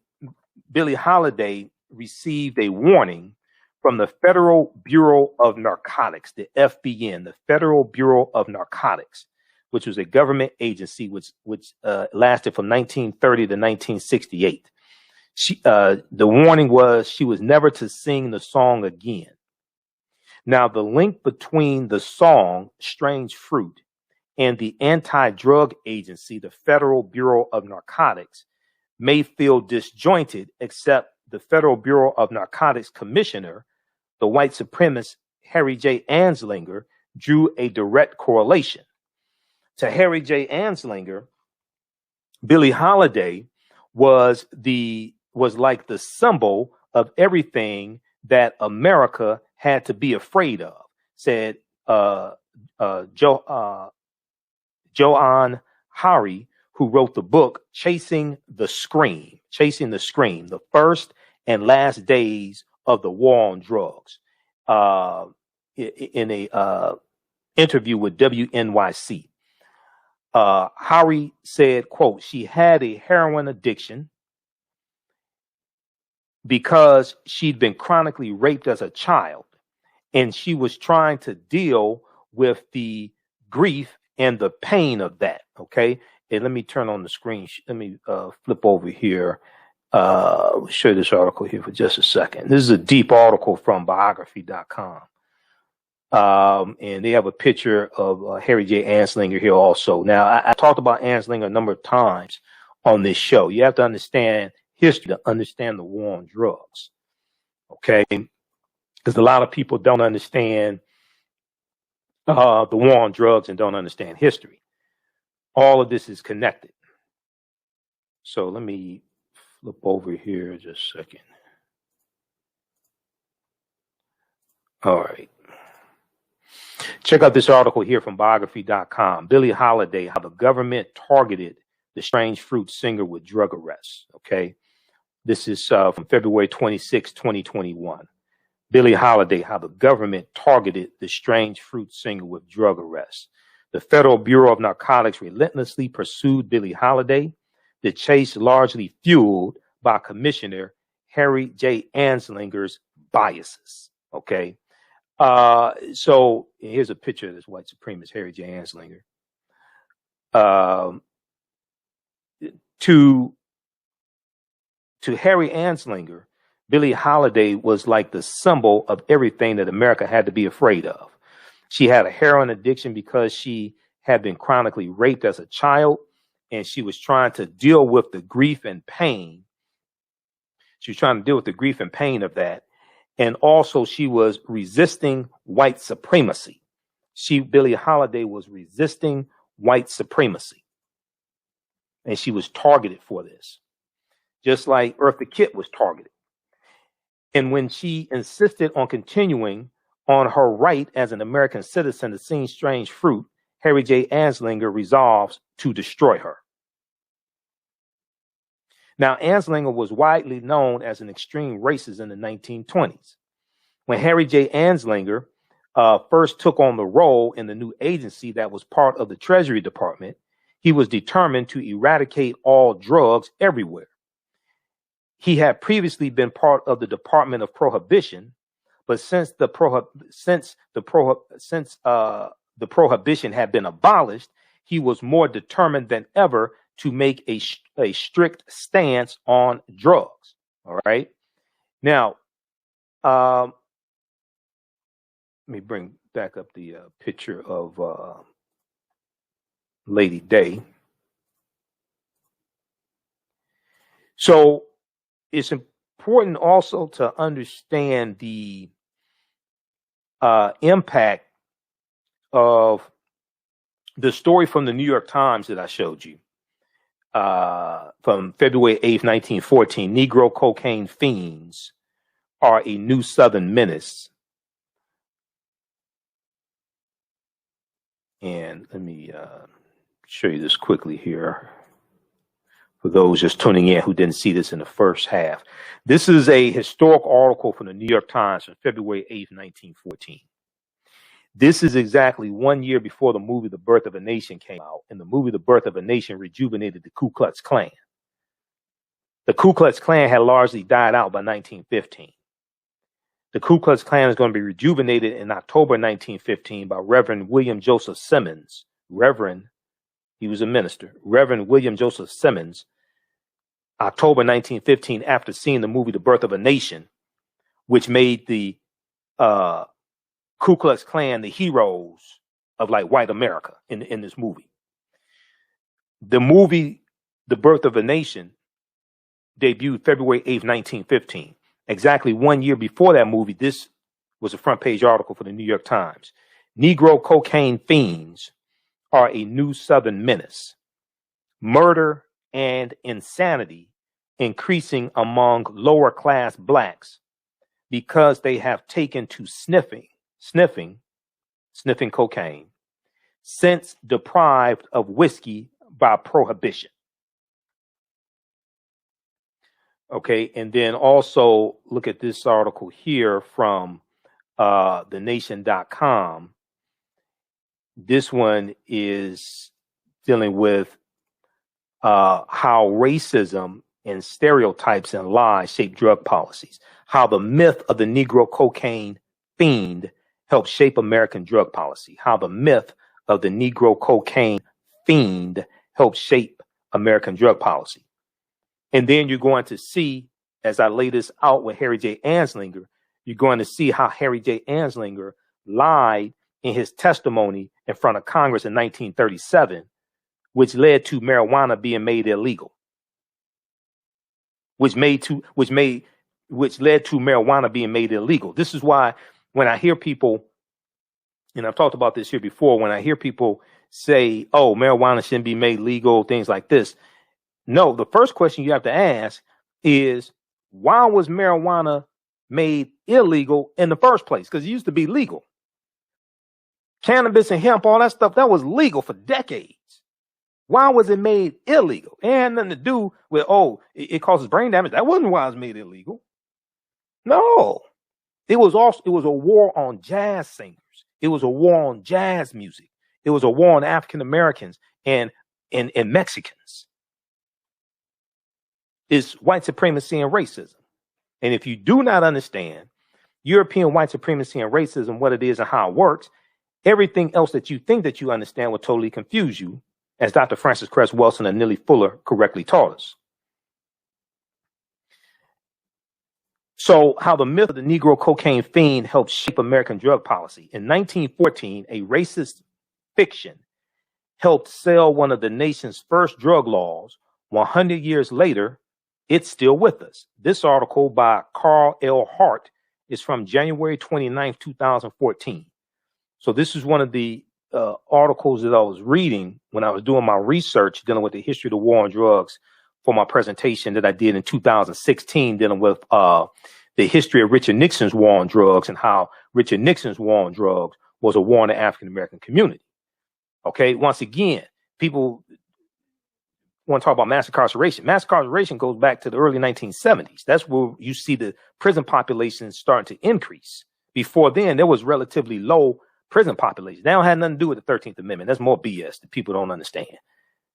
S1: Billie Holiday received a warning from the Federal Bureau of Narcotics, the FBN, the Federal Bureau of Narcotics, which was a government agency which lasted from 1930 to 1968. The warning was she was never to sing the song again. Now, the link between the song "Strange Fruit" and the anti-drug agency, the Federal Bureau of Narcotics, may feel disjointed, except the Federal Bureau of Narcotics commissioner, the white supremacist Harry J. Anslinger, drew a direct correlation. To Harry J. Anslinger, Billie Holiday was like the symbol of everything that America had to be afraid of, said Joanne Hari, who wrote the book Chasing the Scream, the first and last days of the war on drugs, in a interview with WNYC. Hari said, quote, "She had a heroin addiction because she'd been chronically raped as a child, and she was trying to deal with the grief and the pain of that." Okay. And let me turn on the screen. Let me flip over here. Show you this article here for just a second. This is a deep article from biography.com. And they have a picture of Harry J. Anslinger here also. Now, I talked about Anslinger a number of times on this show. You have to understand history to understand the war on drugs. Okay? Because a lot of people don't understand the war on drugs and don't understand history. All of this is connected. So let me flip over here just a second. All right. Check out this article here from biography.com. Billie Holiday, how the government targeted the strange fruit singer with drug arrests. Okay. This is from February 26, 2021. Billie Holiday, how the government targeted the strange fruit singer with drug arrests. The Federal Bureau of Narcotics relentlessly pursued Billie Holiday, the chase largely fueled by Commissioner Harry J. Anslinger's biases. Okay. So here's a picture of this white supremacist Harry J. Anslinger. To Harry Anslinger, Billie Holiday was like the symbol of everything that America had to be afraid of. She had a heroin addiction because she had been chronically raped as a child, and she was trying to deal with the grief and pain. She was trying to deal with the grief and pain of that. And also she was resisting white supremacy. Billie Holiday was resisting white supremacy. And she was targeted for this. Just like Eartha Kitt was targeted. And when she insisted on continuing on her right as an American citizen to sing strange fruit, Harry J. Anslinger resolves to destroy her. Now, Anslinger was widely known as an extreme racist in the 1920s. When Harry J. Anslinger first took on the role in the new agency that was part of the Treasury Department, he was determined to eradicate all drugs everywhere. He had previously been part of the Department of Prohibition, but since the prohibition had been abolished, he was more determined than ever to make a strict stance on drugs. All right. Now, let me bring back up the picture of Lady Day. So it's important also to understand the impact of the story from the New York Times that I showed you from February 8th, 1914. Negro cocaine fiends are a new Southern menace. And let me show you this quickly here for those just tuning in who didn't see this in the first half. This is a historical article from the New York Times from February 8th, 1914. This is exactly 1 year before the movie The Birth of a Nation came out, and the movie The Birth of a Nation rejuvenated the Ku Klux Klan. The Ku Klux Klan had largely died out by 1915. The Ku Klux Klan is going to be rejuvenated in October 1915 by Reverend William Joseph Simmons. He was a minister. Reverend William Joseph Simmons, October 1915, after seeing the movie The Birth of a Nation, which made the Ku Klux Klan the heroes of like white America in this movie. The movie The Birth of a Nation debuted February 8th, 1915. Exactly 1 year before that movie, this was a front page article for the New York Times. Negro cocaine fiends are a new Southern menace. Murder and insanity increasing among lower class blacks because they have taken to sniffing cocaine since deprived of whiskey by prohibition. Okay, and then also look at this article here from thenation.com. This one is dealing with how racism and stereotypes and lies shape drug policies, how the myth of the Negro cocaine fiend helped shape American drug policy, how the myth of the Negro cocaine fiend helped shape American drug policy. And then you're going to see, as I lay this out with Harry J. Anslinger, you're going to see how Harry J. Anslinger lied in his testimony in front of Congress in 1937, which led to marijuana being made illegal, which led to marijuana being made illegal. This is why when I hear people, and I've talked about this here before, when I hear people say, oh, marijuana shouldn't be made legal, things like this. No, the first question you have to ask is, why was marijuana made illegal in the first place? Because it used to be legal. Cannabis and hemp, all that stuff, that was legal for decades. Why was it made illegal? It had nothing to do with, it causes brain damage. That wasn't why it was made illegal. No. It was a war on jazz singers. It was a war on jazz music. It was a war on African Americans and Mexicans. It's white supremacy and racism. And if you do not understand European white supremacy and racism, what it is and how it works, everything else that you think that you understand will totally confuse you, as Dr. Francis Cress Welsing and Neely Fuller correctly taught us. So how the myth of the Negro cocaine fiend helped shape American drug policy. In 1914, a racist fiction helped sell one of the nation's first drug laws. 100 years later, it's still with us. This article by Carl L. Hart is from January 29th, 2014. So this is one of the articles that I was reading when I was doing my research dealing with the history of the war on drugs for my presentation that I did in 2016 dealing with the history of Richard Nixon's war on drugs and how Richard Nixon's war on drugs was a war on the African American community. Okay, once again, people want to talk about mass incarceration. Mass incarceration goes back to the early 1970s. That's where you see the prison population starting to increase. Before then, there was relatively low prison population. That don't have nothing to do with the 13th Amendment. That's more BS that people don't understand.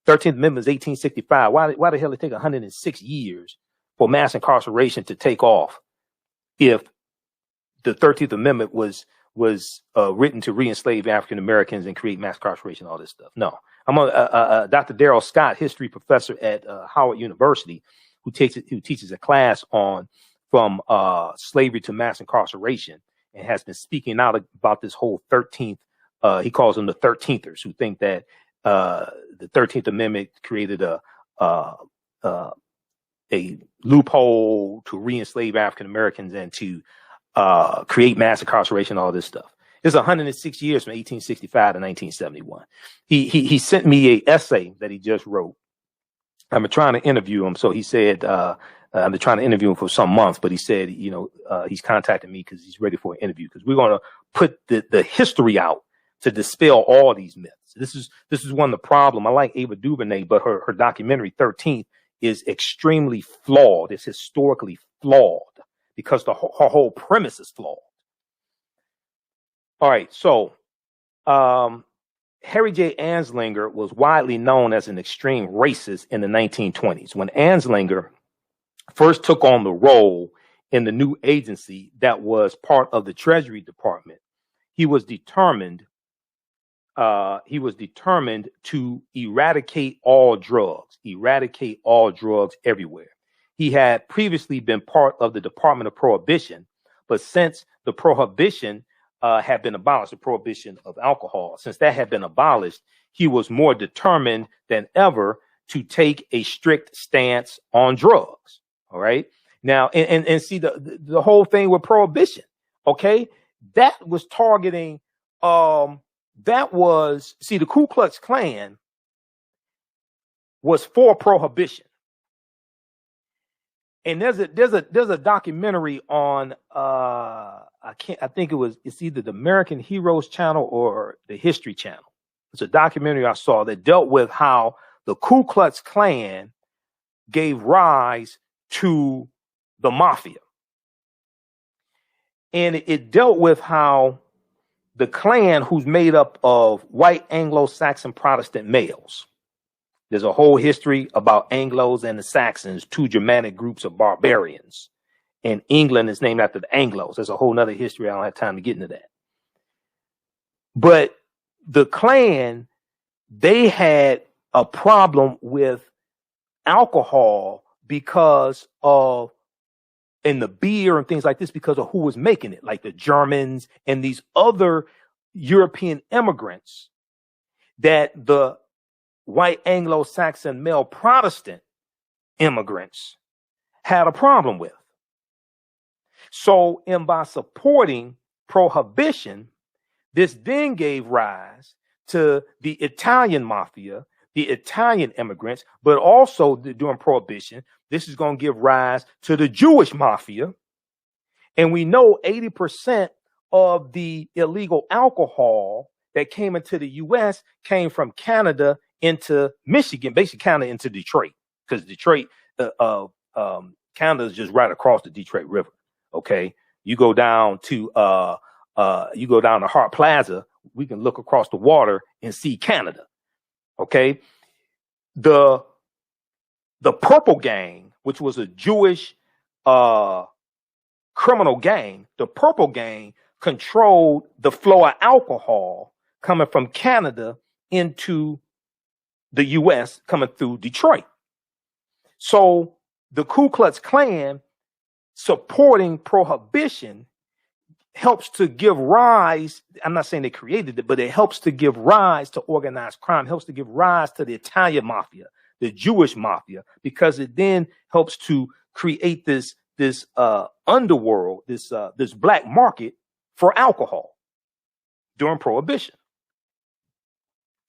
S1: 13th Amendment is 1865. Why the hell did it take 106 years for mass incarceration to take off if the 13th Amendment was written to re-enslave African Americans and create mass incarceration, all this stuff? No. I'm Dr. Darrell Scott, history professor at Howard University, who teaches a class on from slavery to mass incarceration, and has been speaking out about this whole 13th. He calls them the 13thers, who think that the 13th Amendment created a loophole to re-enslave African Americans and to create mass incarceration, all this stuff. It's 106 years from 1865 to 1971. He sent me an essay that he just wrote. I've been trying to interview him. So he said, I've been trying to interview him for some months, but he said, he's contacting me because he's ready for an interview, because we're going to put the history out to dispel all these myths. This is one of the problem. I like Ava DuVernay, but her documentary 13th is extremely flawed. It's historically flawed because her whole premise is flawed. All right, so Harry J. Anslinger was widely known as an extreme racist in the 1920s. When Anslinger first took on the role in the new agency that was part of the Treasury Department, he was determined to eradicate all drugs everywhere. He had previously been part of the Department of Prohibition, but since the prohibition had been abolished, the prohibition of alcohol, since that had been abolished, he was more determined than ever to take a strict stance on drugs. All right. Now, and see the whole thing with prohibition. Okay. That was targeting, the Ku Klux Klan was for prohibition. And there's a documentary on it's either the American Heroes Channel or the History Channel. It's a documentary I saw that dealt with how the Ku Klux Klan gave rise to the mafia. And it dealt with how the Klan, who's made up of white Anglo-Saxon Protestant males. There's a whole history about Anglos and the Saxons, two Germanic groups of barbarians. And England is named after the Anglos. There's a whole nother history. I don't have time to get into that. But the Klan, they had a problem with alcohol because of, and the beer and things like this, because of who was making it, like the Germans and these other European immigrants that the white Anglo-Saxon male Protestant immigrants had a problem with. So, and by supporting prohibition, this then gave rise to the Italian mafia, the Italian immigrants, but also during prohibition, this is going to give rise to the Jewish mafia. And we know 80% of the illegal alcohol that came into the U.S. came from Canada into Michigan, basically Canada into Detroit, because Detroit, Canada is just right across the Detroit River. Okay, you go down to Hart Plaza, we can look across the water and see Canada. Okay, the Purple Gang, which was a Jewish criminal gang, the Purple Gang controlled the flow of alcohol coming from Canada into the U.S. coming through Detroit. So the Ku Klux Klan supporting prohibition helps to give rise, I'm not saying they created it, but it helps to give rise to organized crime, helps to give rise to the Italian mafia, the Jewish mafia, because it then helps to create this underworld, this black market for alcohol during prohibition.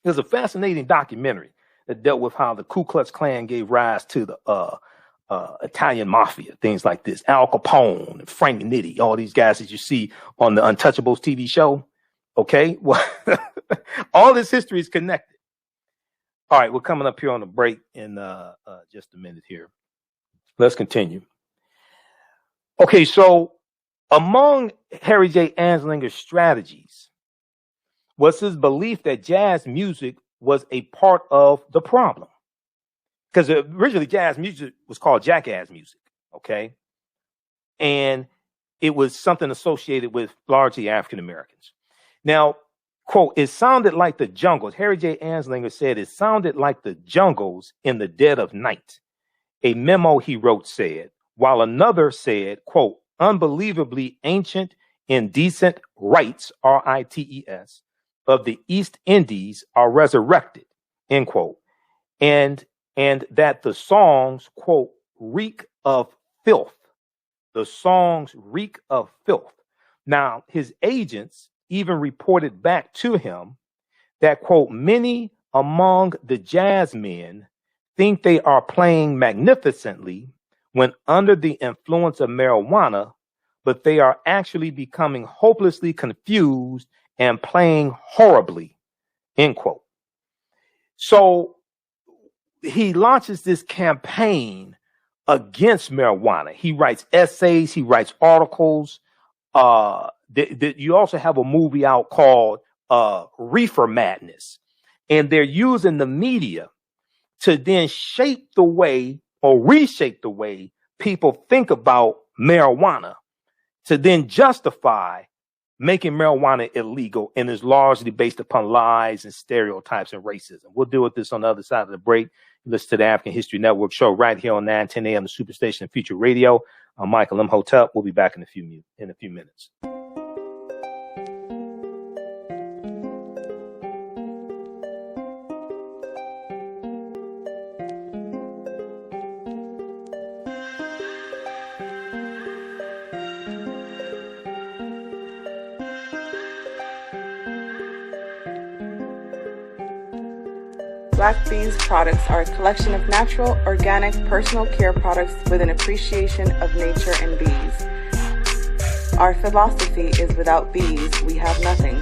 S1: There's a fascinating documentary that dealt with how the Ku Klux Klan gave rise to the Italian mafia, things like this. Al Capone and Frank Nitti, all these guys that you see on the Untouchables TV show. Okay, well, all this history is connected. All right, we're coming up here on a break in just a minute here. Let's continue. Okay, so among Harry J. Anslinger's strategies was his belief that jazz music was a part of the problem. Because originally jazz music was called jackass music, okay? And it was something associated with largely African Americans. Now, quote, it sounded like the jungles. Harry J. Anslinger said it sounded like the jungles in the dead of night. A memo he wrote said, while another said, quote, unbelievably ancient, indecent rites, R-I-T-E-S, of the East Indies are resurrected, end quote. And that the songs, quote, reek of filth. The songs reek of filth. Now, his agents even reported back to him that, quote, many among the jazz men think they are playing magnificently when under the influence of marijuana, but they are actually becoming hopelessly confused and playing horribly, end quote. So he launches this campaign against marijuana. He writes essays, he writes articles. You also have a movie out called Reefer Madness, and they're using the media to then shape the way or reshape the way people think about marijuana to then justify making marijuana illegal, and is largely based upon lies and stereotypes and racism. We'll deal with this on the other side of the break. Listen to the African History Network show right here on 910 a.m. the Superstation and Future Radio. I'm Michael Imhotep. We'll be back in a few minutes.
S11: Black Bees products are a collection of natural, organic, personal care products with an appreciation of nature and bees. Our philosophy is without bees, we have nothing.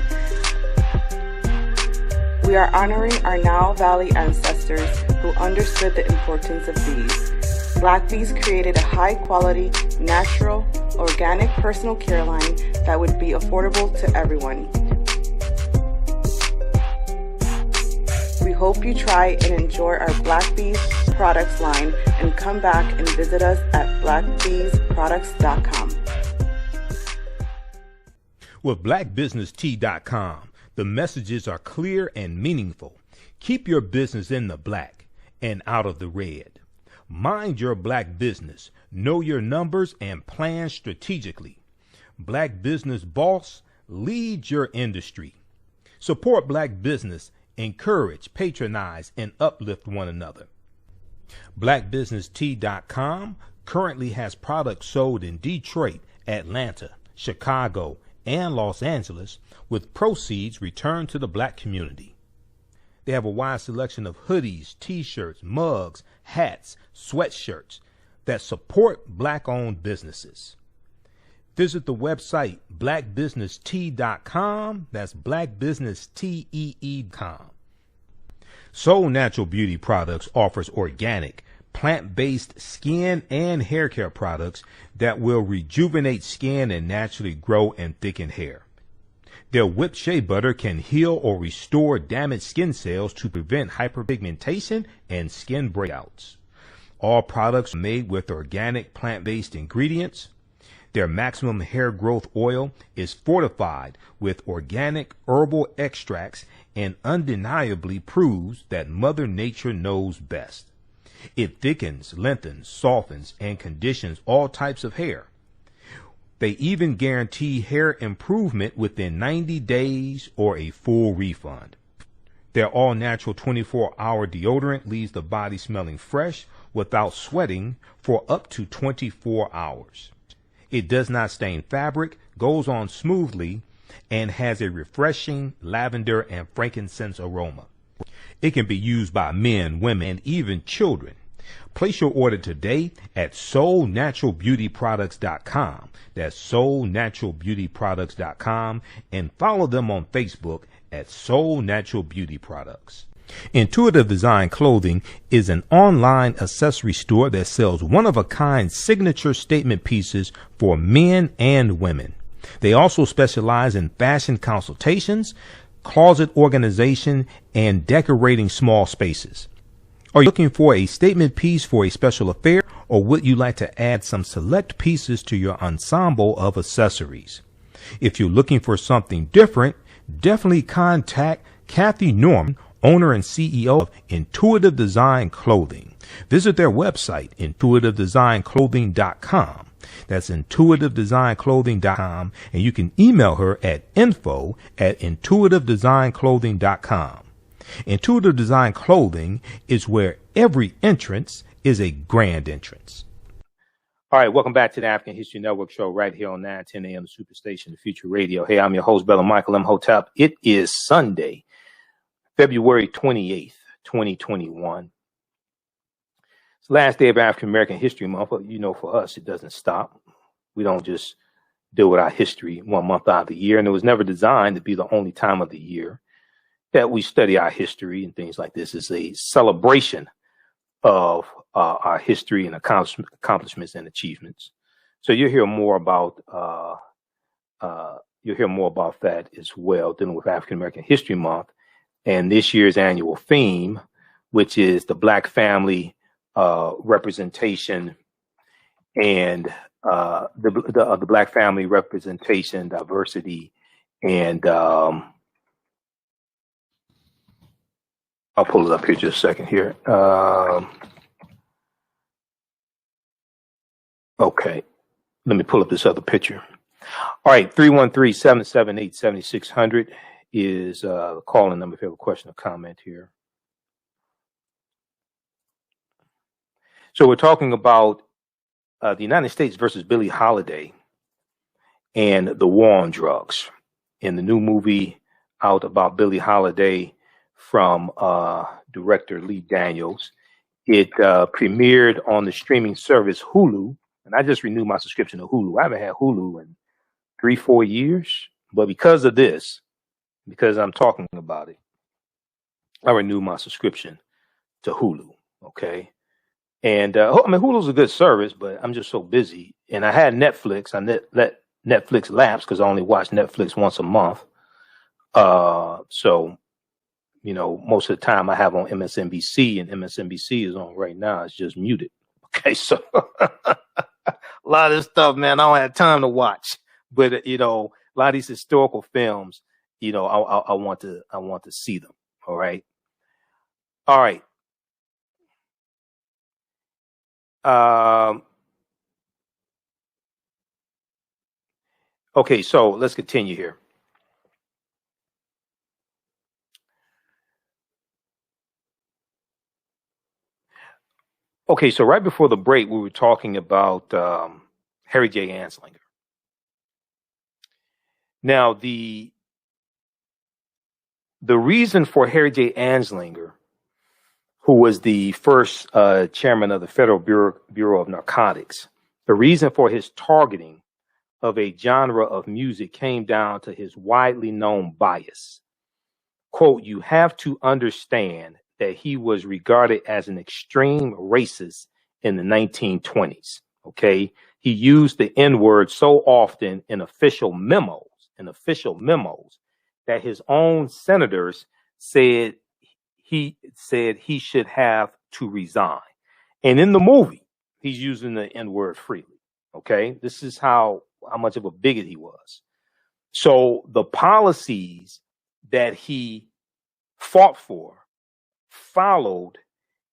S11: We are honoring our Nile Valley ancestors who understood the importance of bees. Black Bees created a high-quality, natural, organic personal care line that would be affordable to everyone. We hope you try and enjoy our Black Bees products line and come back and visit us at blackbeesproducts.com.
S2: With blackbusinesstee.com, the messages are clear and meaningful. Keep your business in the black and out of the red. Mind your black business, know your numbers, and plan strategically. Black Business Boss, lead your industry. Support black business. Encourage, patronize, and uplift one another. BlackBusinessTea.com currently has products sold in Detroit, Atlanta, Chicago, and Los Angeles, with proceeds returned to the black community. They have a wide selection of hoodies, t-shirts, mugs, hats, sweatshirts that support black-owned businesses. Visit the website blackbusinesstee.com. That's blackbusinesstee.com. Soul Natural Beauty Products offers organic, plant-based skin and hair care products that will rejuvenate skin and naturally grow and thicken hair. Their whipped shea butter can heal or restore damaged skin cells to prevent hyperpigmentation and skin breakouts. All products are made with organic plant-based ingredients. Their maximum hair growth oil is fortified with organic herbal extracts and undeniably proves that Mother Nature knows best. It thickens, lengthens, softens, and conditions all types of hair. They even guarantee hair improvement within 90 days or a full refund. Their all-natural 24-hour deodorant leaves the body smelling fresh without sweating for up to 24 hours. It does not stain fabric, goes on smoothly, and has a refreshing lavender and frankincense aroma. It can be used by men, women, and even children. Place your order today at soulnaturalbeautyproducts.com. That's soulnaturalbeautyproducts.com, and follow them on Facebook at Soul Natural Beauty Products. Intuitive Design Clothing is an online accessory store that sells one-of-a-kind signature statement pieces for men and women. They also specialize in fashion consultations, closet organization, and decorating small spaces. Are you looking for a statement piece for a special affair, or would you like to add some select pieces to your ensemble of accessories? If you're looking for something different, definitely contact Kathy Norman, owner and CEO of Intuitive Design Clothing. Visit their website, intuitivedesignClothing.com. That's intuitivedesignClothing.com, and you can email her at info@intuitivedesignClothing.com. Intuitive Design Clothing is where every entrance is a grand entrance.
S1: All right, welcome back to the African History Network show right here on 910 AM Superstation, the Future Radio. Hey, I'm your host, Michael Imhotep. It is Sunday, February 28th, 2021. It's the last day of African American History Month, but you know, for us, it doesn't stop. We don't just deal with our history 1 month out of the year, and it was never designed to be the only time of the year that we study our history and things like this. Is a celebration of our history and accomplishments and achievements. So you'll hear more about that as well, dealing with African American History Month and this year's annual theme, which is the Black family representation and the Black family representation, diversity, and I'll pull it up here just a second here. Okay, let me pull up this other picture. All right, 313-778-7600 is the calling number if you have a question or comment here. So we're talking about the United States versus Billie Holiday and the war on drugs. In the new movie out about Billie Holiday from director Lee Daniels. It premiered on the streaming service Hulu, and I just renewed my subscription to Hulu. I haven't had Hulu in 3-4 years, but because of this, because I'm talking about it, I renewed my subscription to Hulu. Okay, and Hulu's a good service, but I'm just so busy. And I had Netflix. I let Netflix lapse because I only watch Netflix once a month. So, you know, most of the time I have on MSNBC, and MSNBC is on right now. It's just muted. Okay, so a lot of this stuff, man, I don't have time to watch. But you know, a lot of these historical films, you know, I want to see them. All right. Okay, so let's continue here. Okay, so right before the break, we were talking about Harry J. Anslinger. Now, the reason for Harry J. Anslinger, who was the first chairman of the Federal Bureau of Narcotics, the reason for his targeting of a genre of music came down to his widely known bias. Quote, you have to understand that he was regarded as an extreme racist in the 1920s. Okay. He used the N-word so often in official memos that his own senators said he should have to resign. And in the movie, he's using the N-word freely. Okay. This is how much of a bigot he was. So the policies that he fought for followed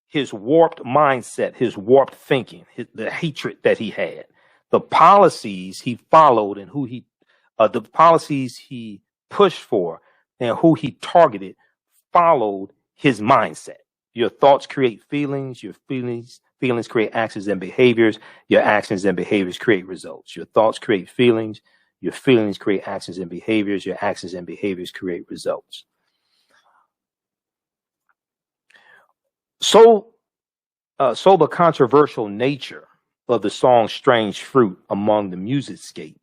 S1: his warped mindset, his warped thinking, the hatred that he had. The policies he followed and the policies he pushed for and who he targeted followed his mindset. Your thoughts create feelings, your feelings create actions and behaviors, your actions and behaviors create results. Your thoughts create feelings, your feelings create actions and behaviors, your actions and behaviors create results. So So the controversial nature of the song Strange Fruit among the musicscape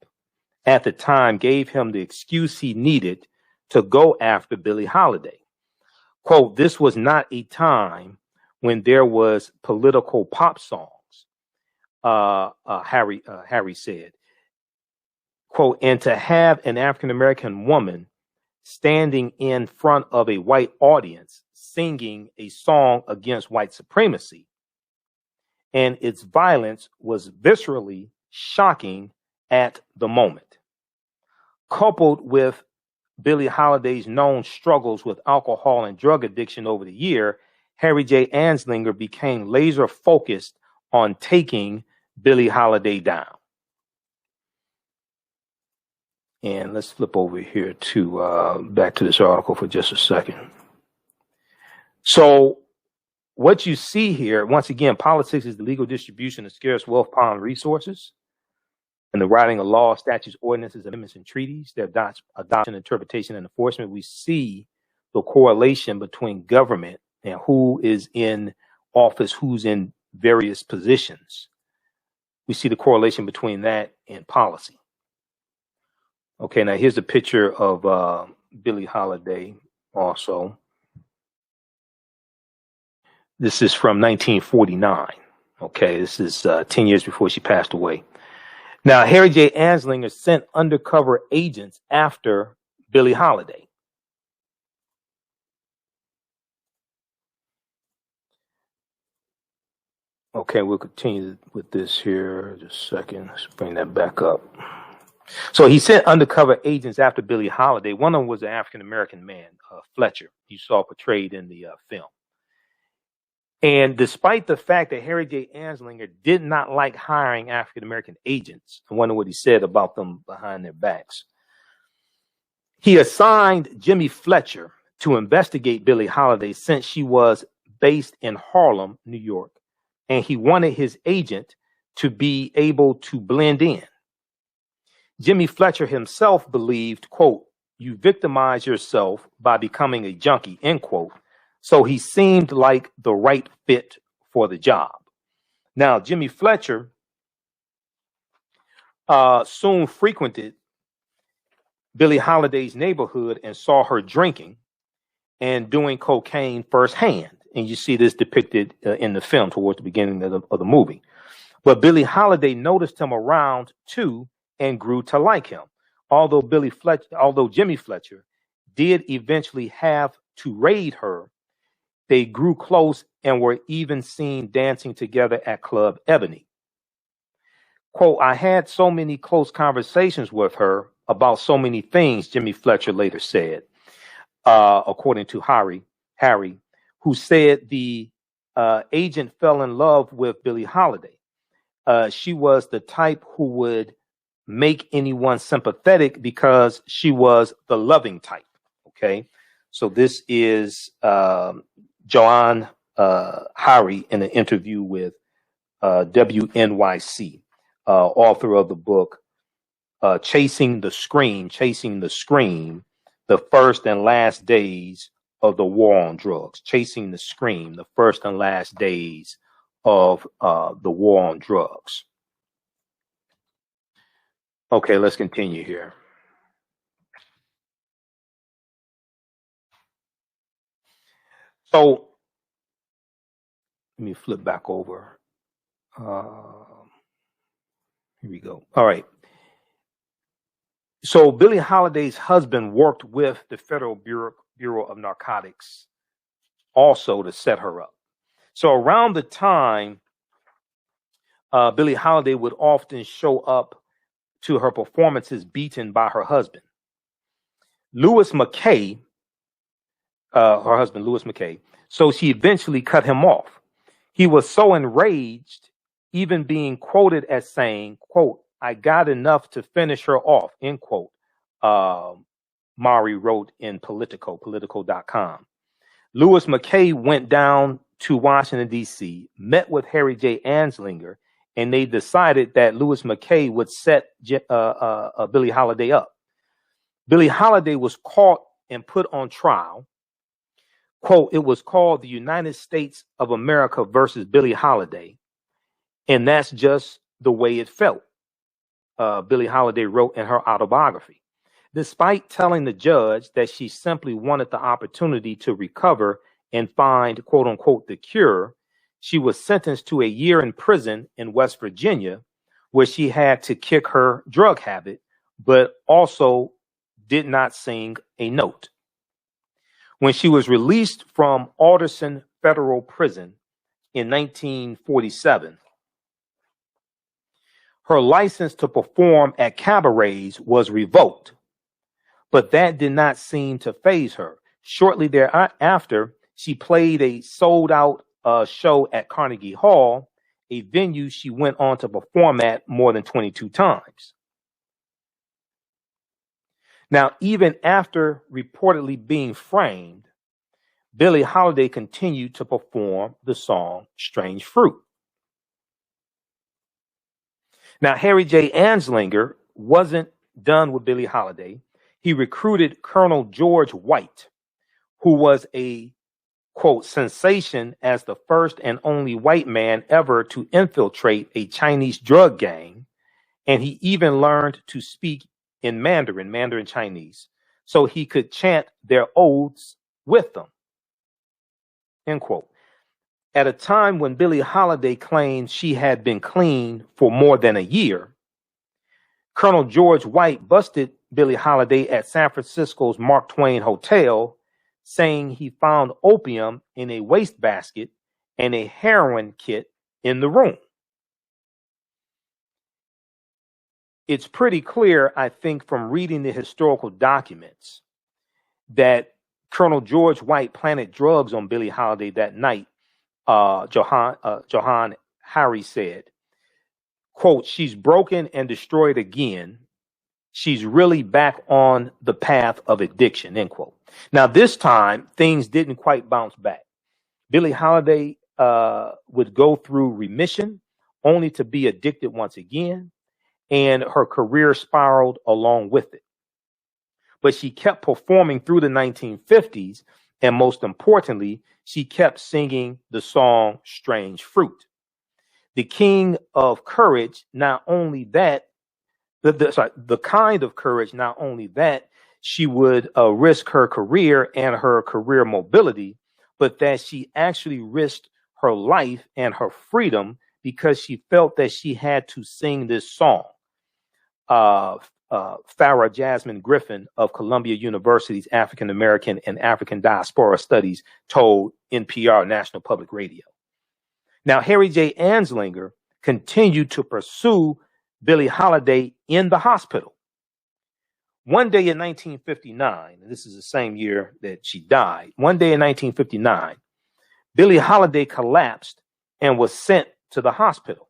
S1: at the time gave him the excuse he needed to go after Billie Holiday. Quote, this was not a time when there was political pop songs, Harry said. Quote, and to have an African-American woman standing in front of a white audience singing a song against white supremacy and its violence was viscerally shocking at the moment. Coupled with Billie Holiday's known struggles with alcohol and drug addiction over the year, Harry J. Anslinger became laser focused on taking Billie Holiday down. And let's flip over here to back to this article for just a second. So what you see here, once again, politics is the legal distribution of scarce wealth, power, and resources, and the writing of laws, statutes, ordinances, amendments, and treaties, their adoption, interpretation, and enforcement. We see the correlation between government and who is in office, who's in various positions. We see the correlation between that and policy. Okay, now here's a picture of Billie Holiday also. This is from 1949. Okay, this is 10 years before she passed away. Now, Harry J. Anslinger sent undercover agents after Billie Holiday. Okay, we'll continue with this here. Just a second. Let's bring that back up. So he sent undercover agents after Billie Holiday. One of them was an African-American man, Fletcher, you saw portrayed in the film. And despite the fact that Harry J. Anslinger did not like hiring African-American agents, I wonder what he said about them behind their backs, he assigned Jimmy Fletcher to investigate Billie Holiday since she was based in Harlem, New York, and he wanted his agent to be able to blend in. Jimmy Fletcher himself believed, quote, you victimize yourself by becoming a junkie, end quote. So he seemed like the right fit for the job. Now, Jimmy Fletcher soon frequented Billie Holiday's neighborhood and saw her drinking and doing cocaine firsthand. And you see this depicted in the film towards the beginning of the movie. But Billie Holiday noticed him around too and grew to like him. Although Jimmy Fletcher did eventually have to raid her, they grew close and were even seen dancing together at Club Ebony. Quote, I had so many close conversations with her about so many things, Jimmy Fletcher later said, according to Harry, who said the agent fell in love with Billie Holiday. She was the type who would make anyone sympathetic because she was the loving type. Okay, so this is Joanne Hari in an interview with WNYC, author of the book Chasing the Scream, the First and Last Days of the War on Drugs. Chasing the Scream, the First and Last Days of the War on Drugs. Okay, let's continue here. So let me flip back over. Here we go. All right. So Billie Holiday's husband worked with the Federal Bureau of Narcotics also to set her up. So around the time, Billie Holiday would often show up to her performances beaten by her husband. Louis McKay, her husband, Louis McKay, so she eventually cut him off. He was so enraged, even being quoted as saying, quote, I got enough to finish her off, end quote, Mari wrote in Politico.com. Louis McKay went down to Washington, D.C., met with Harry J. Anslinger, and they decided that Louis McKay would set Billie Holiday up. Billie Holiday was caught and put on trial. quote, it was called the United States of America versus Billie Holiday. And that's just the way it felt, Billie Holiday wrote in her autobiography. Despite telling the judge that she simply wanted the opportunity to recover and find, quote unquote, the cure, she was sentenced to a year in prison in West Virginia, where she had to kick her drug habit, but also did not sing a note. When she was released from Alderson Federal Prison in 1947, her license to perform at cabarets was revoked, but that did not seem to faze her. Shortly thereafter, she played a sold-out show at Carnegie Hall, a venue she went on to perform at more than 22 times. Now, even after reportedly being framed, Billie Holiday continued to perform the song Strange Fruit. Now, Harry J. Anslinger wasn't done with Billie Holiday. He recruited Colonel George White, who was a, quote, sensation as the first and only white man ever to infiltrate a Chinese drug gang. And he even learned to speak in Mandarin Chinese, so he could chant their oaths with them, end quote. At a time when Billie Holiday claimed she had been clean for more than a year, Colonel George White busted Billie Holiday at San Francisco's Mark Twain Hotel, saying he found opium in a wastebasket and a heroin kit in the room. It's pretty clear, I think, from reading the historical documents that Colonel George White planted drugs on Billie Holiday that night. Johann Hari said, quote, she's broken and destroyed again. She's really back on the path of addiction, end quote. Now, this time, things didn't quite bounce back. Billie Holiday would go through remission only to be addicted once again, and her career spiraled along with it. But she kept performing through the 1950s, and most importantly, she kept singing the song Strange Fruit. The king of courage, not only that, the kind of courage, not only that she would risk her career and her career mobility, but that she actually risked her life and her freedom because she felt that she had to sing this song. Farah Jasmine Griffin of Columbia University's African American and African Diaspora Studies told NPR, National Public Radio. Now, Harry J. Anslinger continued to pursue Billie Holiday in the hospital. One day in 1959, and this is the same year that she died, one day in 1959, Billie Holiday collapsed and was sent to the hospital.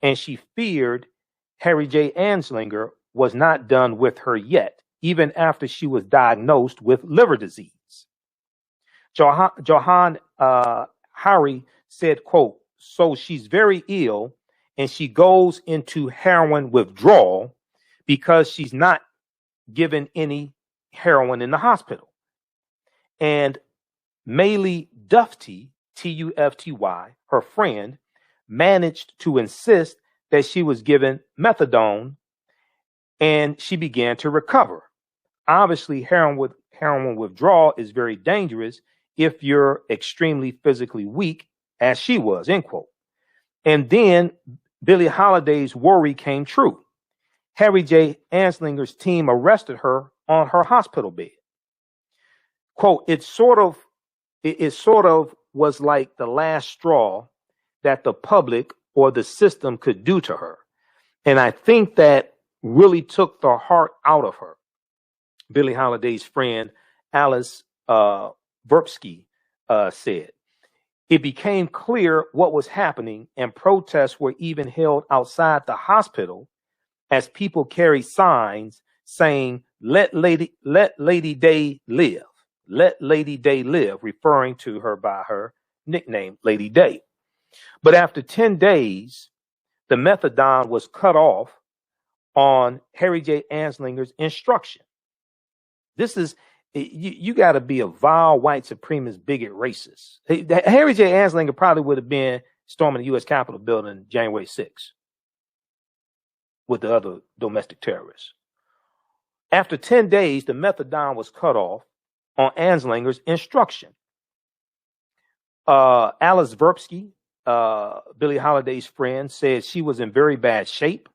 S1: And she feared Harry J. Anslinger was not done with her yet, even after she was diagnosed with liver disease. Johann Hari said, quote, so she's very ill and she goes into heroin withdrawal because she's not given any heroin in the hospital. And Maylie Dufty, Tufty, her friend, managed to insist that she was given methadone, and she began to recover. Obviously, heroin withdrawal is very dangerous if you're extremely physically weak, as she was, end quote. And then Billie Holiday's worry came true. Harry J. Anslinger's team arrested her on her hospital bed. Quote, it sort of was like the last straw that the public or the system could do to her. And I think that really took the heart out of her. Billie Holiday's friend, Alice Verbsky, said, it became clear what was happening, and protests were even held outside the hospital as people carried signs saying, let Lady Day live. Let Lady Day live, referring to her by her nickname, Lady Day. But after 10 days, the methadone was cut off on Harry J. Anslinger's instruction. This is you got to be a vile white supremacist, bigot, racist. Harry J. Anslinger probably would have been storming the U.S. Capitol building January 6th with the other domestic terrorists. After 10 days, the methadone was cut off on Anslinger's instruction. Alice Verbsky, Billie Holiday's friend, said she was in very bad shape.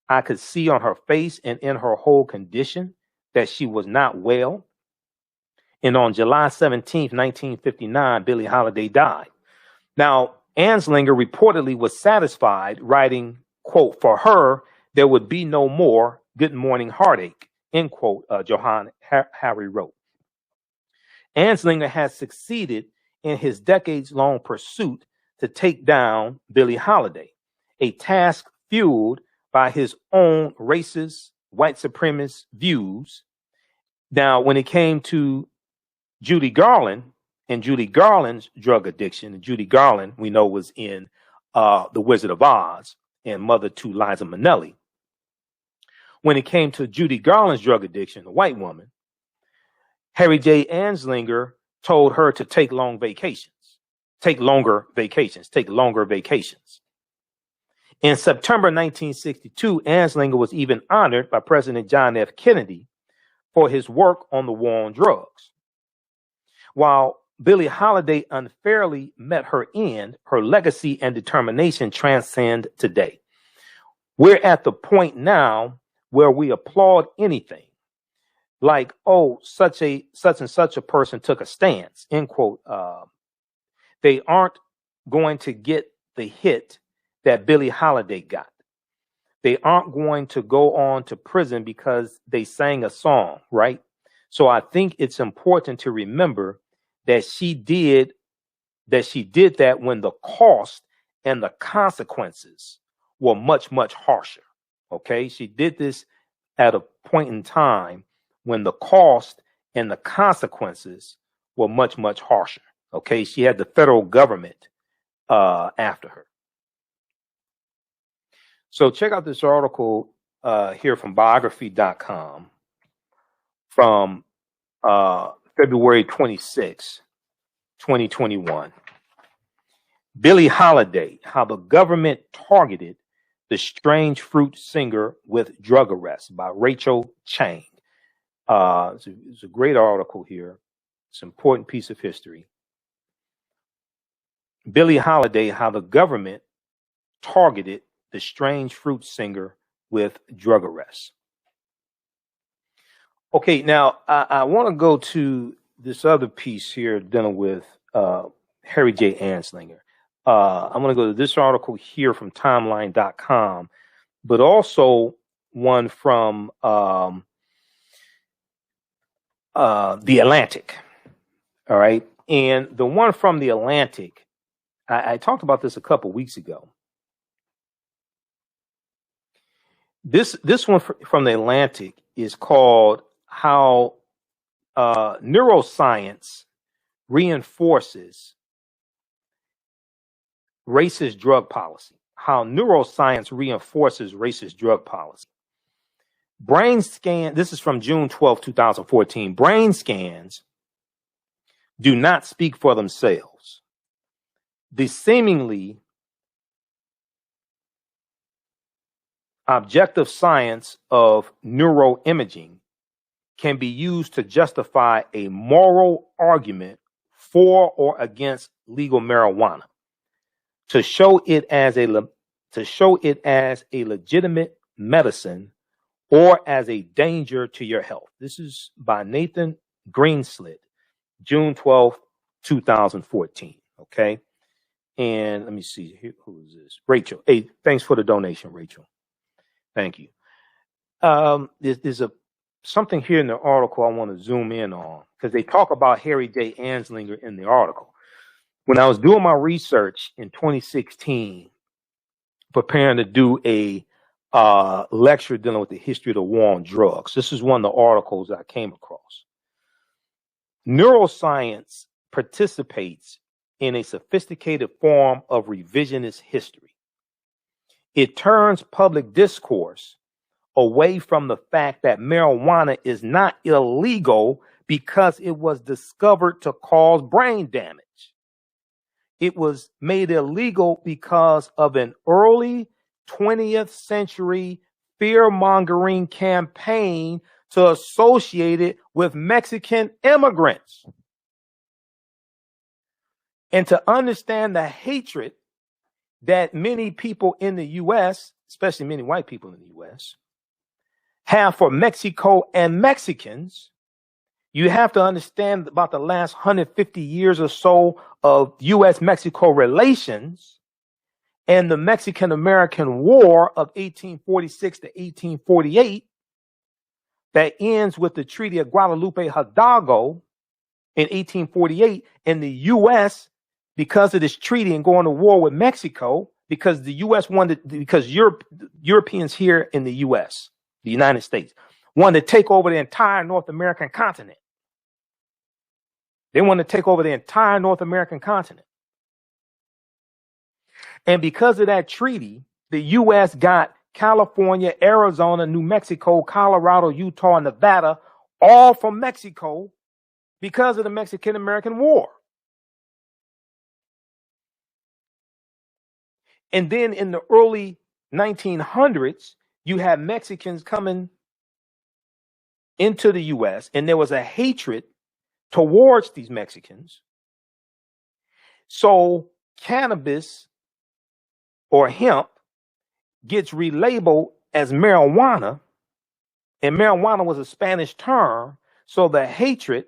S1: I could see on her face and in her whole condition that she was not well. And on July 17th, 1959, Billie Holiday died. Now, Anslinger reportedly was satisfied, writing, quote, "For her, there would be no more good morning heartache," end quote, Johann Hari wrote. Anslinger has succeeded in his decades-long pursuit to take down Billie Holiday, a task fueled by his own racist, white supremacist views. Now, when it came to Judy Garland and Judy Garland's drug addiction, and Judy Garland, we know, was in The Wizard of Oz and mother to Liza Minnelli. When it came to Judy Garland's drug addiction, a white woman, Harry J. Anslinger told her to take longer vacations. In September 1962, Anslinger was even honored by President John F. Kennedy for his work on the war on drugs. While Billie Holiday unfairly met her end, her legacy and determination transcend today. We're at the point now where we applaud anything like, oh, such and such a person took a stance, end quote. They aren't going to get the hit that Billie Holiday got. They aren't going to go on to prison because they sang a song, right? So I think it's important to remember that she did that when the cost and the consequences were much, much harsher. Okay, she did this at a point in time when the cost and the consequences were much, much harsher. Okay, she had the federal government after her. So check out this article here from biography.com from February 26, 2021. Billie Holiday, how the government targeted the strange fruit singer with drug arrest, by Rachel Chang. It's a great article here. It's an important piece of history. Billie Holiday, how the government targeted the strange fruit singer with drug arrest. Okay, now I want to go to this other piece here dealing with Harry J. Anslinger. I'm going to go to this article here from timeline.com, but also one from The Atlantic. All right. And the one from The Atlantic, I talked about this a couple weeks ago. This one from The Atlantic is called How Neuroscience Reinforces Racist Drug Policy. How neuroscience reinforces racist drug policy. Brain scan, this is from June 12, 2014. Brain scans do not speak for themselves. The seemingly objective science of neuroimaging can be used to justify a moral argument for or against legal marijuana, to show it as a legitimate medicine or as a danger to your health. This is by Nathan Greenslit, June 12, 2014. Okay. And let me see, who is this? Rachel. Hey, thanks for the donation, Rachel. Thank you. There's something here in the article I want to zoom in on, because they talk about Harry J. Anslinger in the article. When I was doing my research in 2016, preparing to do a lecture dealing with the history of the war on drugs, this is one of the articles I came across. Neuroscience participates in a sophisticated form of revisionist history. It turns public discourse away from the fact that marijuana is not illegal because it was discovered to cause brain damage. It was made illegal because of an early 20th century fear-mongering campaign to associate it with Mexican immigrants. And to understand the hatred that many people in the U.S., especially many white people in the U.S., have for Mexico and Mexicans, you have to understand about the last 150 years or so of U.S.-Mexico relations and the Mexican-American War of 1846 to 1848 that ends with the Treaty of Guadalupe Hidalgo in 1848. And the U.S., because of this treaty and going to war with Mexico, because the U.S. wanted, because Europeans here in the U.S., the United States, wanted to take over the entire North American continent. They wanted to take over the entire North American continent. And because of that treaty, the U.S. got California, Arizona, New Mexico, Colorado, Utah, and Nevada, all from Mexico because of the Mexican-American War. And then in the early 1900s, you had Mexicans coming into the U.S., and there was a hatred towards these Mexicans. So cannabis or hemp gets relabeled as marijuana, and marijuana was a Spanish term. So the hatred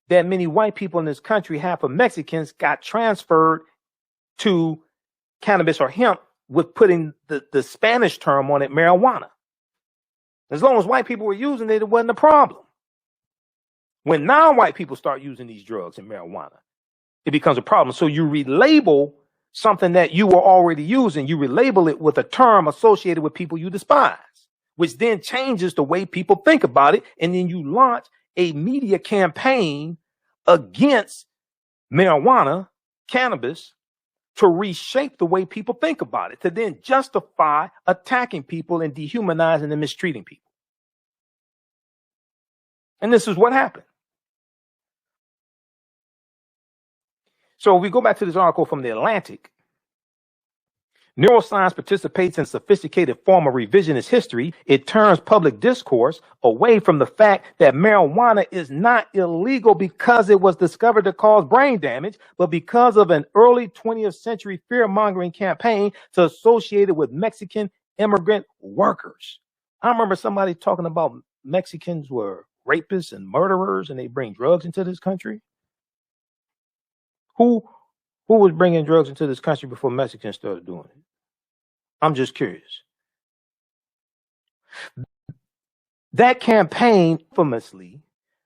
S1: that many white people in this country have for Mexicans got transferred to cannabis or hemp with putting the Spanish term on it, marijuana. As long as white people were using it, it wasn't a problem. When non-white people start using these drugs and marijuana, it becomes a problem. So you relabel something that you were already using, you relabel it with a term associated with people you despise, which then changes the way people think about it. And then you launch a media campaign against marijuana, cannabis, to reshape the way people think about it, to then justify attacking people and dehumanizing and mistreating people. And this is what happened. So we go back to this article from The Atlantic. Neuroscience participates in a sophisticated form of revisionist history. It turns public discourse away from the fact that marijuana is not illegal because it was discovered to cause brain damage, but because of an early 20th century fear-mongering campaign to associate it with Mexican immigrant workers. I remember somebody talking about Mexicans were rapists and murderers and they bring drugs into this country. Who was bringing drugs into this country before Mexicans started doing it? I'm just curious. That campaign, infamously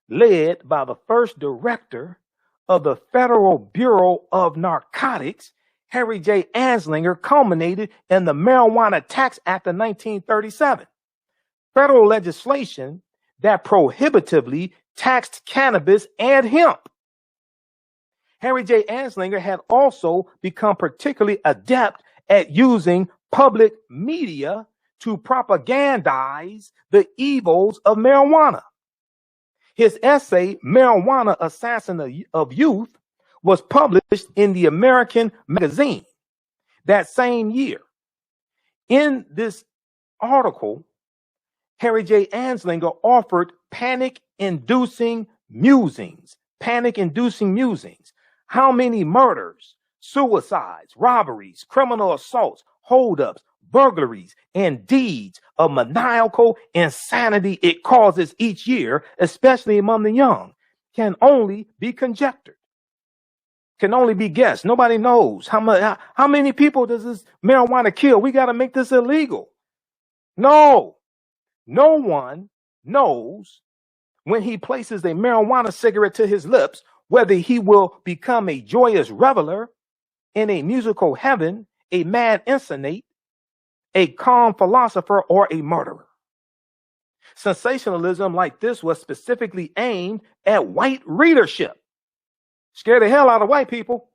S1: led by the first director of the Federal Bureau of Narcotics, Harry J. Anslinger, culminated in the Marijuana Tax Act of 1937, federal legislation that prohibitively taxed cannabis and hemp. Harry J. Anslinger had also become particularly adept at using public media to propagandize the evils of marijuana. His essay, Marijuana Assassin of Youth, was published in the American Magazine that same year. In this article, Harry J. Anslinger offered panic-inducing musings. How many murders, suicides, robberies, criminal assaults, holdups, burglaries, and deeds of maniacal insanity it causes each year, especially among the young, can only be conjectured, can only be guessed. Nobody knows how many people does this marijuana kill. We got to make this illegal. No one knows when he places a marijuana cigarette to his lips whether he will become a joyous reveler in a musical heaven, a mad insensate, a calm philosopher, or a murderer. Sensationalism like this was specifically aimed at white readership. Scare the hell out of white people.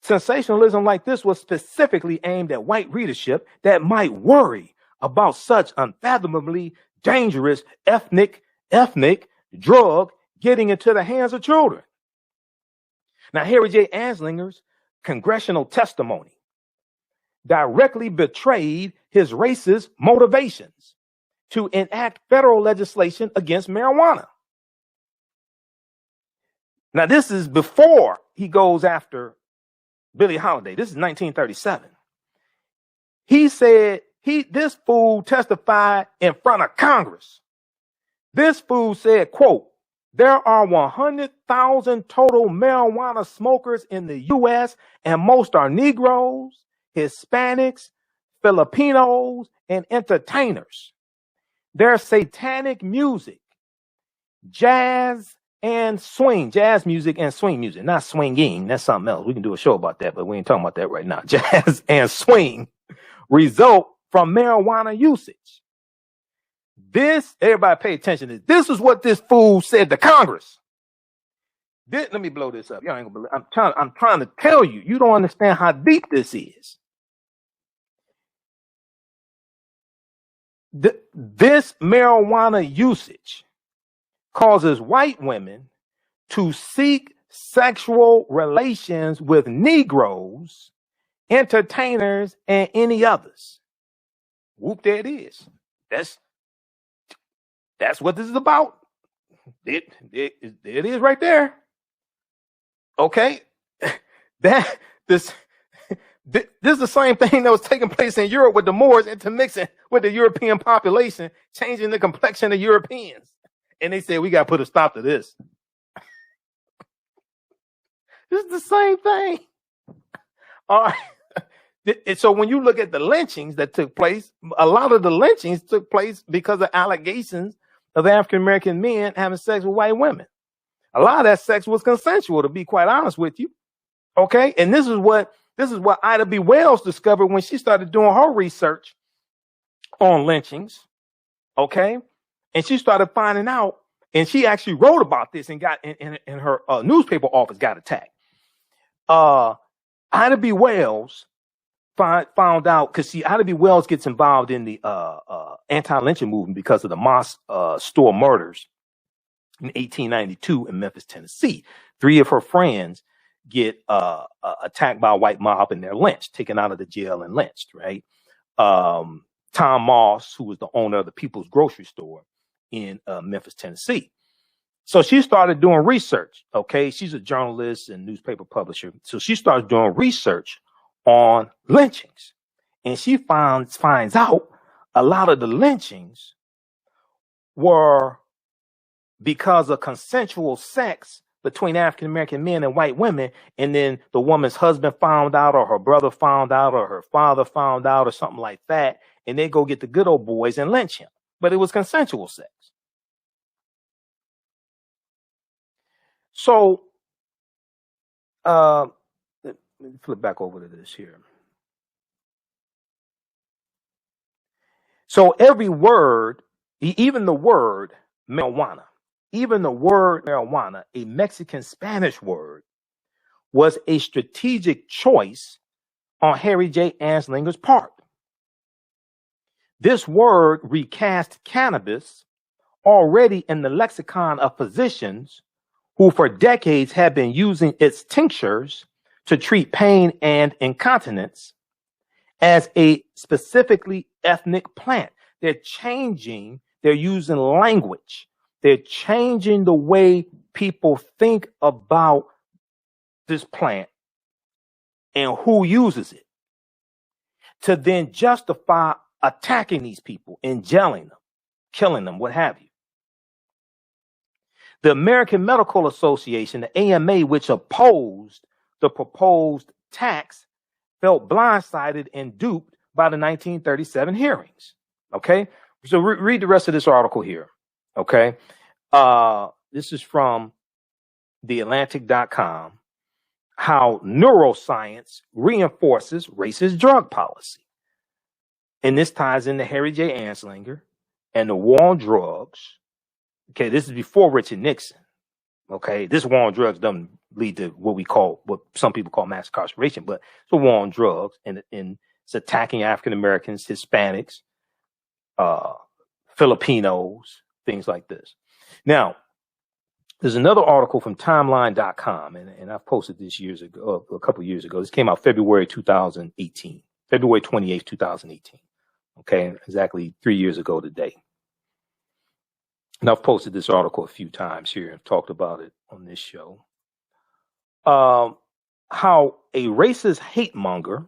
S1: Sensationalism like this was specifically aimed at white readership that might worry about such unfathomably dangerous ethnic, drug getting into the hands of children. Now, Harry J. Anslinger's congressional testimony directly betrayed his racist motivations to enact federal legislation against marijuana. Now, this is before he goes after Billie Holiday. This is 1937. He said this fool testified in front of Congress. This fool said, quote, there are 100,000 total marijuana smokers in the U.S., and most are Negroes, Hispanics, Filipinos, and entertainers. Their satanic music, jazz music and swing music, not swinging, that's something else. We can do a show about that, but we ain't talking about that right now. Jazz and swing result from marijuana usage. This, everybody pay attention to this. This is what this fool said to Congress. Let me blow this up. Y'all ain't gonna believe. I'm trying to tell you, you don't understand how deep this is. This marijuana usage causes white women to seek sexual relations with Negroes, entertainers, and any others. Whoop, there it is. That's what this is about. It is right there. Okay, this is the same thing that was taking place in Europe with the Moors intermixing with the European population, changing the complexion of Europeans. And they said, we got to put a stop to this. This is the same thing. All right. So when you look at the lynchings that took place, a lot of the lynchings took place because of allegations of African-American men having sex with white women. A lot of that sex was consensual, to be quite honest with you. Okay. And this is what Ida B. Wells discovered when she started doing her research on lynchings. Okay. And she started finding out, and she actually wrote about this and got in her newspaper office got attacked. Ida B. Wells found out, because Ida B. Wells gets involved in the anti-lynching movement because of the Moss store murders in 1892 in Memphis, Tennessee. 3 of her friends get attacked by a white mob and they're lynched, taken out of the jail and lynched, right? Tom Moss, who was the owner of the People's Grocery Store in Memphis, Tennessee. So she started doing research, okay? She's a journalist and newspaper publisher. So she starts doing research on lynchings. And she finds out a lot of the lynchings were because of consensual sex between African-American men and white women. And then the woman's husband found out, or her brother found out, or her father found out, or something like that. And they go get the good old boys and lynch him. But it was consensual sex. So, let me flip back over to this here. So every word, even the word marijuana, a Mexican Spanish word, was a strategic choice on Harry J. Anslinger's part. This word recast cannabis already in the lexicon of physicians who for decades have been using its tinctures to treat pain and incontinence as a specifically ethnic plant. They're using language. They're changing the way people think about this plant and who uses it to then justify attacking these people and jailing them, killing them, what have you. The American Medical Association, the AMA, which opposed the proposed tax, felt blindsided and duped by the 1937 hearings. Okay, so read the rest of this article here. Okay, this is from TheAtlantic.com. How neuroscience reinforces racist drug policy. And this ties into Harry J. Anslinger and the war on drugs. Okay, this is before Richard Nixon. Okay, this war on drugs doesn't lead to what some people call mass incarceration, but it's a war on drugs, and it's attacking African Americans, Hispanics, Filipinos, things like this. Now, There's another article from timeline.com, and I posted this years ago, a couple of years ago. This came out February 2018, February 28th, 2018. Okay, exactly 3 years ago today. And I've posted this article a few times here and talked about it on this show. How a racist hate monger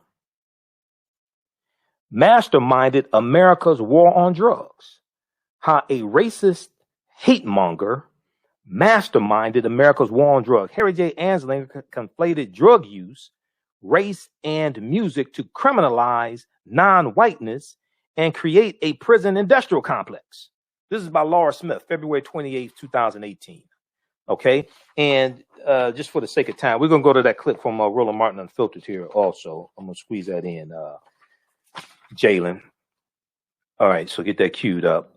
S1: masterminded America's war on drugs. How a racist hate monger masterminded America's war on drugs. Harry J. Anslinger conflated drug use, race, and music to criminalize non-whiteness and create a prison industrial complex. This is by Laura Smith, February 28th, 2018. Okay, and just for the sake of time, we're going to go to that clip from Roland Martin Unfiltered here also. I'm going to squeeze that in, Jalen. All right, so get that queued up.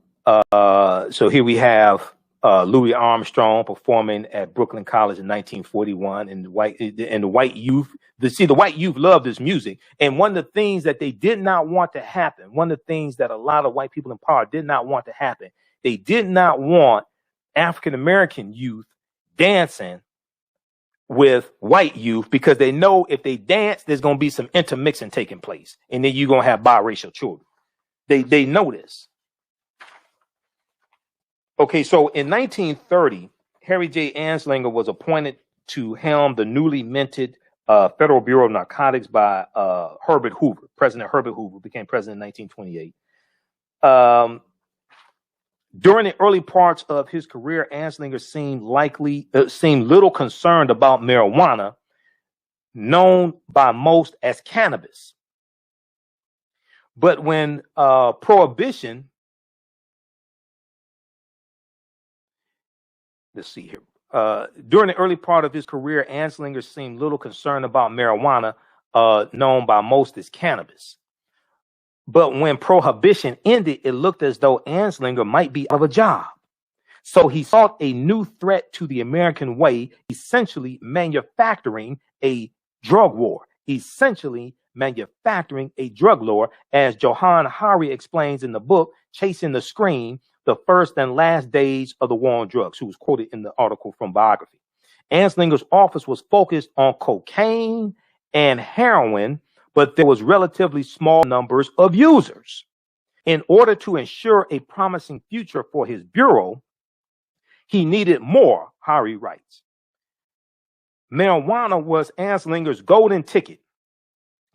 S1: So here we have Louis Armstrong performing at Brooklyn College in 1941, and the white youth. The white youth loved this music, and one of the things that they did not want to happen, one of the things that a lot of white people in power did not want to happen, they did not want African American youth dancing with white youth, because they know if they dance, there's going to be some intermixing taking place, and then you're going to have biracial children. They know this. Okay, so in 1930, Harry J. Anslinger was appointed to helm the newly minted Federal Bureau of Narcotics by Herbert Hoover. President Herbert Hoover became president in 1928. During the early parts of his career, Anslinger seemed little concerned about marijuana, known by most as cannabis. But when prohibition, let's see here. During the early part of his career, Anslinger seemed little concerned about marijuana, known by most as cannabis. But when prohibition ended, it looked as though Anslinger might be out of a job. So he sought a new threat to the American way, essentially manufacturing a drug war. As Johann Hari explains in the book, Chasing the Scream, The First and Last Days of the War on Drugs, who was quoted in the article from Biography. Anslinger's office was focused on cocaine and heroin, but there was relatively small numbers of users. In order to ensure a promising future for his bureau, he needed more, Hari writes. Marijuana was Anslinger's golden ticket.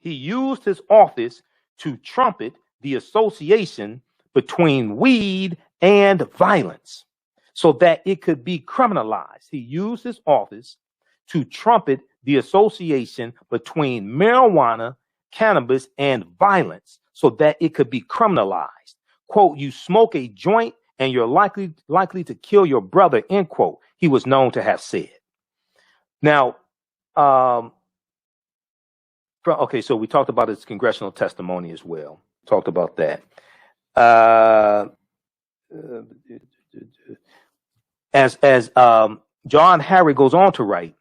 S1: He used his office to trumpet the association between weed and violence so that it could be criminalized. He used his office to trumpet the association between marijuana, cannabis, and violence so that it could be criminalized. Quote, you smoke a joint and you're likely to kill your brother, end quote, he was known to have said. Now, okay, so we talked about his congressional testimony as well. Talked about that. As John Harry goes on to write,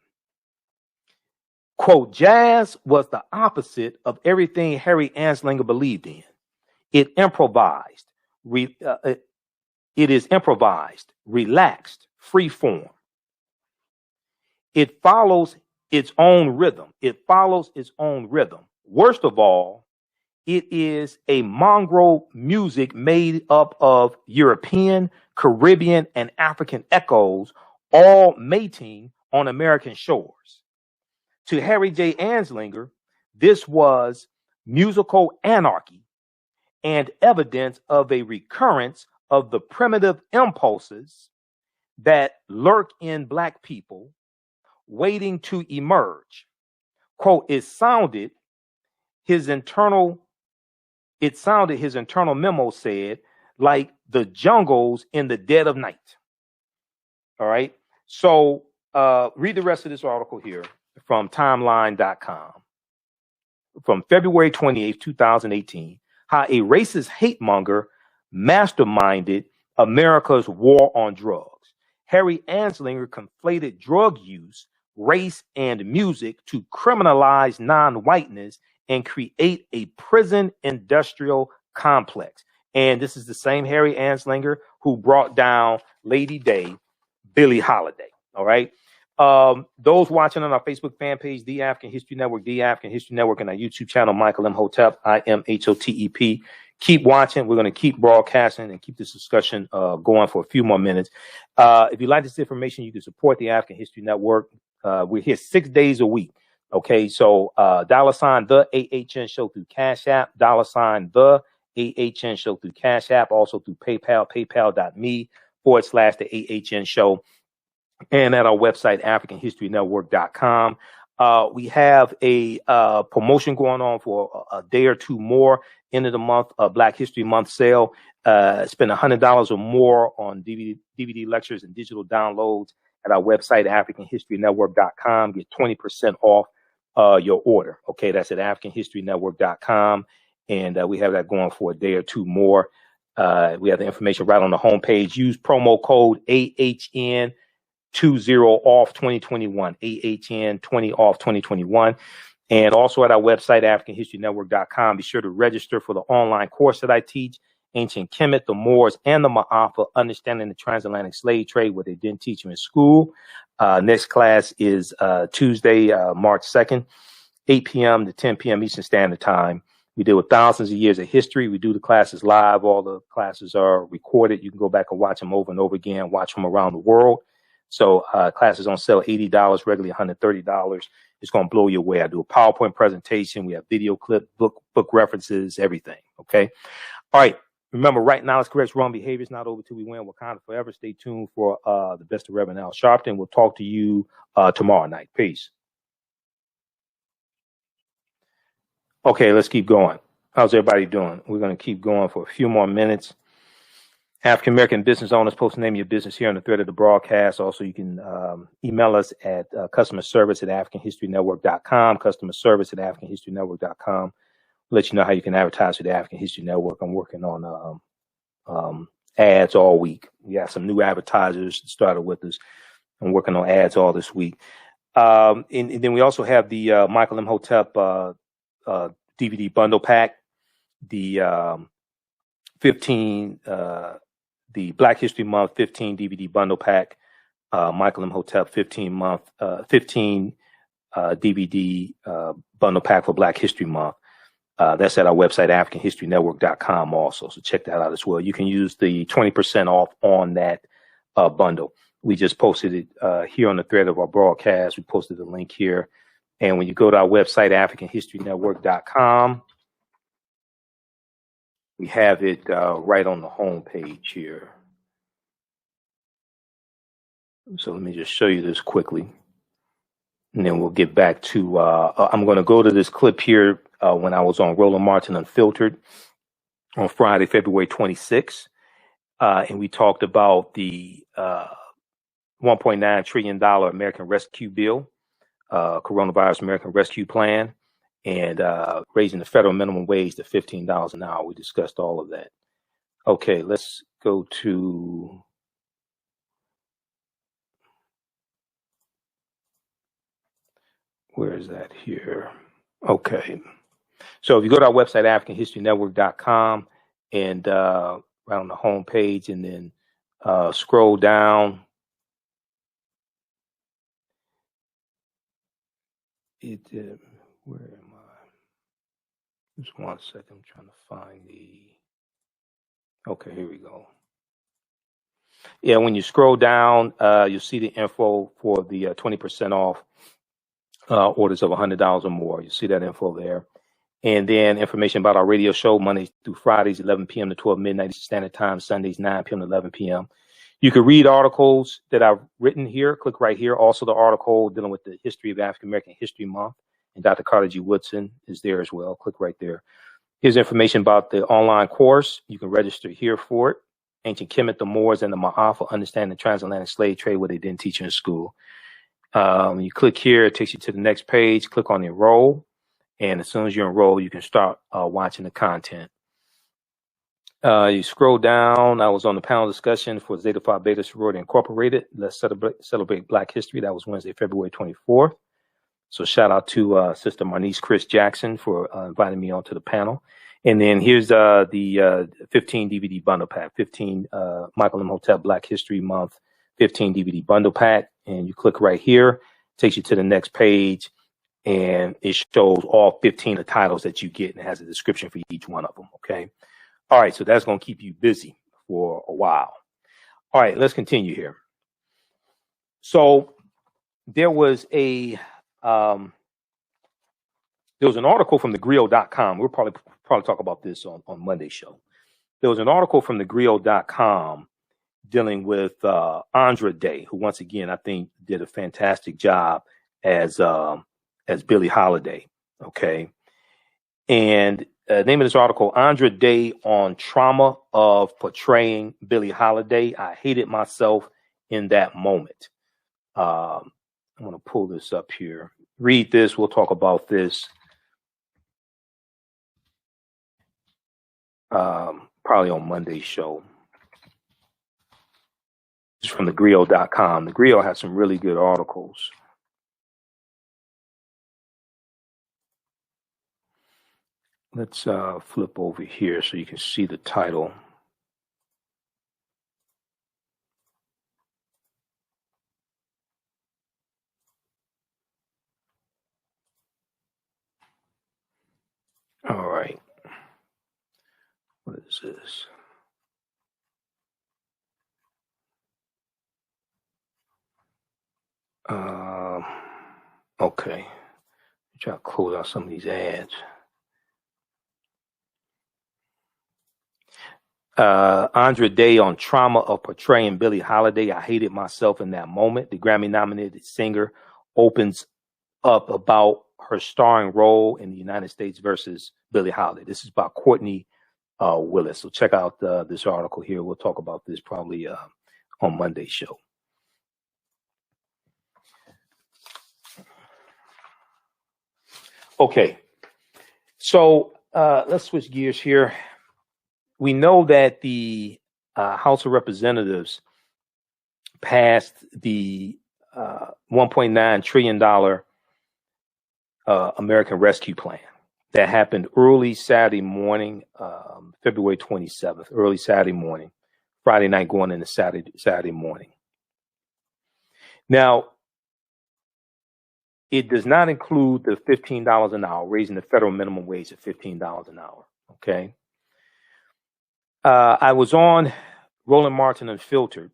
S1: quote, jazz was the opposite of everything Harry Anslinger believed in. It is improvised, relaxed, free form. It follows its own rhythm. Worst of all, it is a mongrel music made up of European, Caribbean, and African echoes, all mating on American shores. To Harry J. Anslinger, this was musical anarchy and evidence of a recurrence of the primitive impulses that lurk in Black people waiting to emerge. Quote, it sounded his internal memo said, like the jungles in the dead of night. All right. So read the rest of this article here from timeline.com from February 28th, 2018, how a racist hate monger masterminded America's war on drugs. Harry Anslinger conflated drug use, race, and music to criminalize non-whiteness and create a prison industrial complex. And this is the same Harry Anslinger who brought down Lady Day, Billie Holiday. All right. Those watching on our Facebook fan page, The African History Network, The African History Network, and our YouTube channel, Michael Imhotep, IMHOTEP. Keep watching. We're going to keep broadcasting and keep this discussion going for a few more minutes. If you like this information, you can support the African History Network. We're here 6 days a week. Okay, so $, the AHN Show through Cash App, $, the AHN Show through Cash App, also through PayPal, paypal.me/the AHN Show, and at our website, AfricanHistoryNetwork.com. We have a promotion going on for a day or two more. End of the month, Black History Month sale. Spend $100 or more on DVD lectures and digital downloads at our website, AfricanHistoryNetwork.com. Get 20% off your order. Okay, that's at AfricanHistoryNetwork.com. And we have that going for a day or two more. We have the information right on the homepage. Use promo code AHN20 off 2021, AHN 20 off 2021. And also at our website, AfricanHistoryNetwork.com. Be sure to register for the online course that I teach, Ancient Kemet, the Moors, and the Maafa, Understanding the Transatlantic Slave Trade, what they didn't teach you in school. Next class is Tuesday, March 2nd, 8 p.m. to 10 p.m. Eastern Standard Time. We deal with thousands of years of history. We do the classes live. All the classes are recorded. You can go back and watch them over and over again, watch them around the world. So classes on sale, $80, regularly $130. It's going to blow you away. I do a PowerPoint presentation. We have video clip, book references, everything. Okay. All right. Remember, right now, it's correct. Wrong behavior is not over till we win. Wakanda forever. Stay tuned for the best of Reverend Al Sharpton. We'll talk to you tomorrow night. Peace. Okay, let's keep going. How's everybody doing? We're going to keep going for a few more minutes. African American business owners, post the name of your business here on the thread of the broadcast. Also, you can email us at customer service at AfricanHistoryNetwork.com, customer service at AfricanHistoryNetwork.com. Let you know how you can advertise with the African History Network. I'm working on ads all week. We got some new advertisers that started with us. I'm working on ads all this week. And then we also have the Michael Imhotep DVD bundle pack, the 15 the Black History Month 15 DVD bundle pack, Michael Imhotep 15 DVD bundle pack for Black History Month. That's at our website, AfricanHistoryNetwork.com also. So check that out as well. You can use the 20% off on that bundle. We just posted it here on the thread of our broadcast. We posted the link here. And when you go to our website, AfricanHistoryNetwork.com, we have it right on the home page here. So let me just show you this quickly. And then we'll get back to, I'm going to go to this clip here when I was on Roland Martin Unfiltered on Friday, February 26th. And we talked about the $1.9 trillion American Rescue Bill, Coronavirus American Rescue Plan, and raising the federal minimum wage to $15 an hour. We discussed all of that. Okay, let's go to where is that here? Okay. So if you go to our website, AfricanHistoryNetwork.com, and right on the home page, and then scroll down. Where am I? Just 1 second. I'm trying to find the. Okay, here we go. Yeah, when you scroll down, you'll see the info for the 20% off orders of $100 or more. You see that info there. And then information about our radio show, Mondays through Fridays, 11 p.m. to 12 midnight Standard Time, Sundays, 9 p.m. to 11 p.m. You can read articles that I've written here. Click right here. Also, the article dealing with the history of African American History Month. And Dr. Carter G. Woodson is there as well. Click right there. Here's information about the online course. You can register here for it. Ancient Kemet, the Moors, and the Maafa, Understanding the Transatlantic Slave Trade, what they didn't teach you in school. You click here, it takes you to the next page. Click on Enroll. And as soon as you enroll, you can start watching the content. You scroll down. I was on the panel discussion for Zeta Phi Beta Sorority Incorporated. Let's celebrate Black History. That was Wednesday, February 24th. So shout out to Sister Marnice Chris Jackson for inviting me onto the panel. And then here's the 15 DVD bundle pack, 15 Michael Imhotep Black History Month, 15 DVD bundle pack. and you click right here, takes you to the next page, and it shows all 15 of the titles that you get, and it has a description for each one of them. Okay. All right. So that's going to keep you busy for a while. All right. Let's continue here. So there was an article from thegrio.com. We'll probably talk about this on Monday's show. There was an article from thegrio.com dealing with Andra Day, who once again I think did a fantastic job as Billie Holiday. Okay. And the name of this article, Andra Day on trauma of portraying Billie Holiday. I hated myself in that moment. I'm going to pull this up here. Read this. We'll talk about this. Probably on Monday's show. It's from thegrio.com. The Grio has some really good articles. Let's flip over here so you can see the title. All right. What is this? Okay. Try to close out some of these ads. Andra Day on trauma of portraying Billie Holiday. I hated myself in that moment. The Grammy-nominated singer opens up about her starring role in the United States versus Billie Holiday. This is by Courtney Willis. So check out this article here. We'll talk about this probably on Monday's show. Okay, so let's switch gears here. We know that the House of Representatives passed the $1.9 trillion American Rescue Plan. That happened early Saturday morning, February 27th, early Saturday morning, Friday night going into Saturday morning. Now, it does not include the $15 an hour, raising the federal minimum wage to $15 an hour. Okay. I was on Roland Martin Unfiltered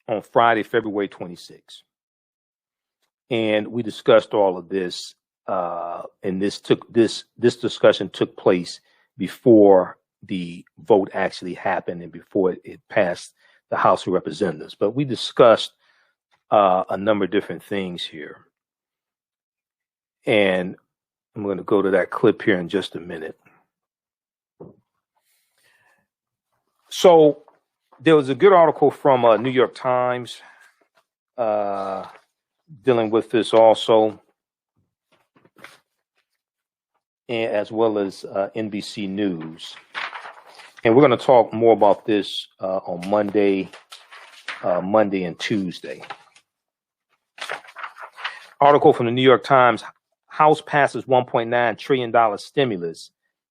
S1: on Friday, February 26th. And we discussed all of this. And this discussion took place before the vote actually happened and before it passed the House of Representatives. But we discussed a number of different things here. And I'm going to go to that clip here in just a minute. So there was a good article from New York Times dealing with this also, and as well as NBC News. And we're going to talk more about this on Monday and Tuesday. Article from the New York Times: House passes $1.9 trillion stimulus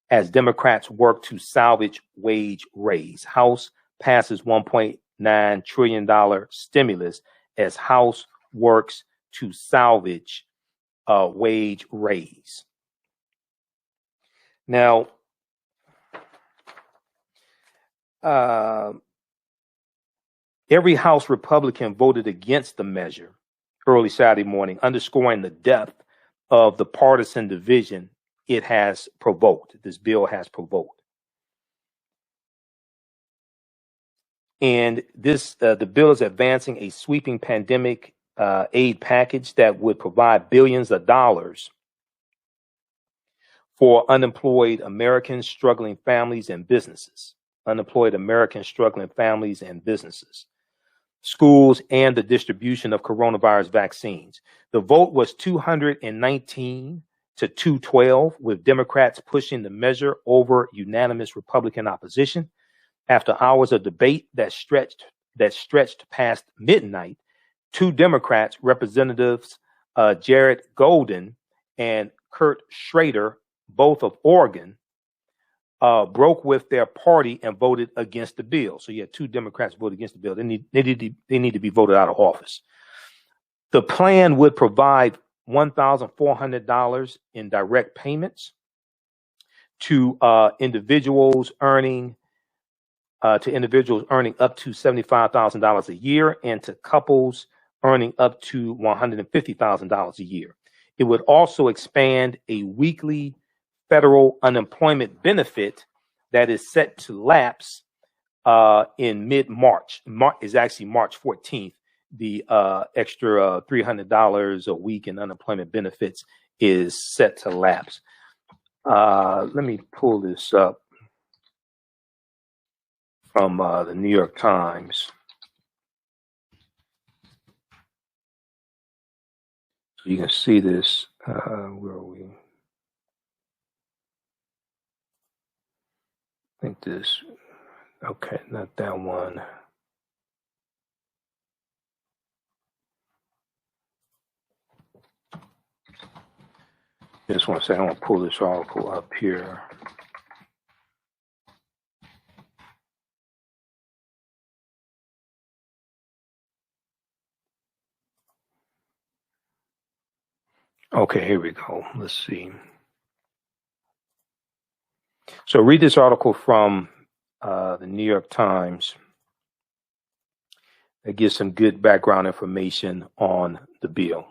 S1: as Democrats work to salvage wage raise. House passes $1.9 trillion stimulus as House works to salvage wage raise. Now, every House Republican voted against the measure early Saturday morning, underscoring the depth of the partisan division it has provoked. This bill has provoked. And this, the bill is advancing a sweeping pandemic aid package that would provide billions of dollars for unemployed Americans, struggling families, and businesses. Unemployed Americans, struggling families, and businesses. Schools, and the distribution of coronavirus vaccines. The vote was 219 to 212, with Democrats pushing the measure over unanimous Republican opposition. After hours of debate that stretched past midnight, two Democrats, Representatives Jared Golden and Kurt Schrader, both of Oregon, broke with their party and voted against the bill. So you had 2 Democrats vote against the bill. They need to be voted out of office. The plan would provide $1,400 in direct payments to individuals earning up to $75,000 a year, and to couples earning up to $150,000 a year. It would also expand a weekly federal unemployment benefit that is set to lapse in mid-March. Is actually March 14th. The extra $300 a week in unemployment benefits is set to lapse. Let me pull this up from the New York Times. So you can see this. Where are we? I think this. Okay, not that one. Just one second. I want to pull this article up here. Okay, here we go. Let's see. So read this article from the New York Times. It gives some good background information on the bill.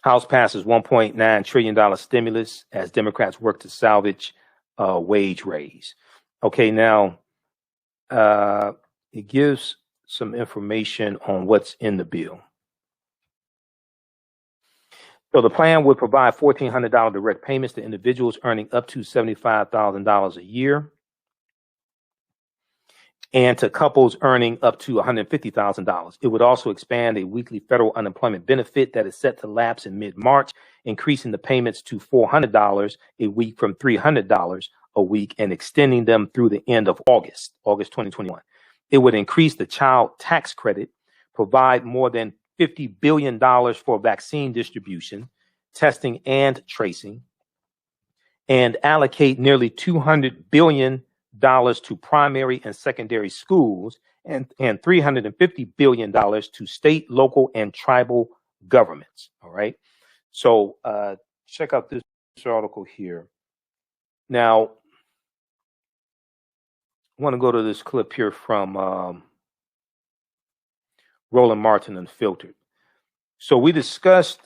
S1: House passes $1.9 trillion stimulus as Democrats work to salvage wage raise. Okay, now it gives some information on what's in the bill. So the plan would provide $1,400 direct payments to individuals earning up to $75,000 a year, and to couples earning up to $150,000. It would also expand a weekly federal unemployment benefit that is set to lapse in mid-March, increasing the payments to $400 a week from $300 a week, and extending them through the end of August 2021. It would increase the child tax credit, provide more than $50 billion for vaccine distribution, testing, and tracing, and allocate nearly $200 billion to primary and secondary schools, and $350 billion to state, local, and tribal governments. All right. So check out this article here. Now, I want to go to this clip here from Roland Martin Unfiltered. So we discussed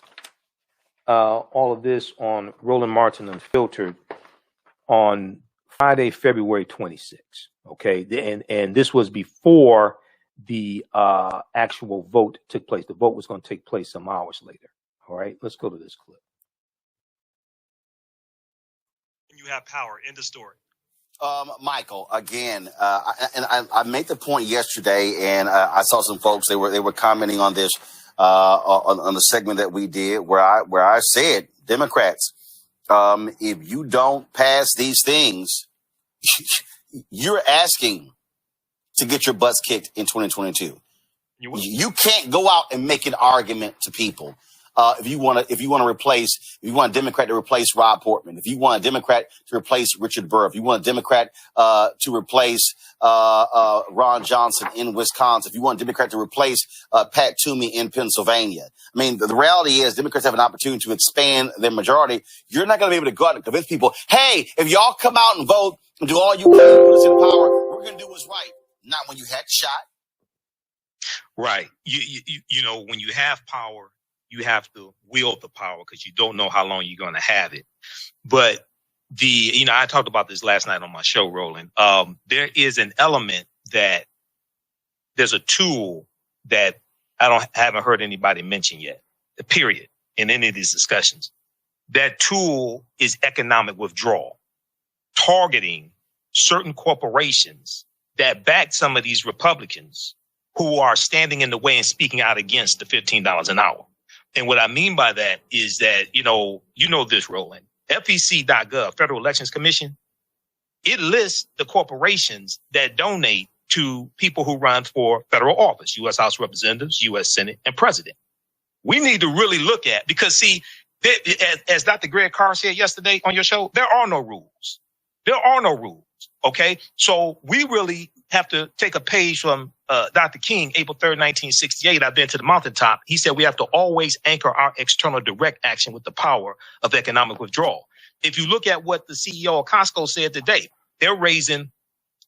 S1: all of this on Roland Martin Unfiltered on Friday, February 26th. Okay, and this was before the actual vote took place. The vote was going to take place some hours later. All right, let's go to this clip.
S12: You have power. End of story.
S13: Michael, again, I made the point yesterday, and I saw some folks, they were commenting on this on the segment that we did, where I said, Democrats, if you don't pass these things, you're asking to get your butts kicked in 2022. You can't go out and make an argument to people. If you want a Democrat to replace Rob Portman, if you want a Democrat to replace Richard Burr, if you want a Democrat to replace Ron Johnson in Wisconsin, if you want a Democrat to replace Pat Toomey in Pennsylvania. I mean, the reality is Democrats have an opportunity to expand their majority. You're not going to be able to go out and convince people, hey, if y'all come out and vote and do all you can to put us in power, we're going to do what's right. Not when you had the shot.
S2: Right. You know, when you have power, you have to wield the power because you don't know how long you're going to have it. But I talked about this last night on my show, Roland. There is an element that there's a tool that I haven't heard anybody mention yet, period, in any of these discussions. That tool is economic withdrawal, targeting certain corporations that back some of these Republicans who are standing in the way and speaking out against the $15 an hour. And what I mean by that is that, you know this, Roland, FEC.gov, Federal Elections Commission, it lists the corporations that donate to people who run for federal office, U.S. House of Representatives, U.S. Senate, and President. we need to really look at, because see, as Dr. Greg Carr said yesterday on your show, there are no rules. There are no rules. Okay. So we really have to take a page from Dr. King, April 3rd, 1968. I've been to the mountaintop. He said we have to always anchor our external direct action with the power of economic withdrawal. If you look at what the CEO of Costco said today, they're raising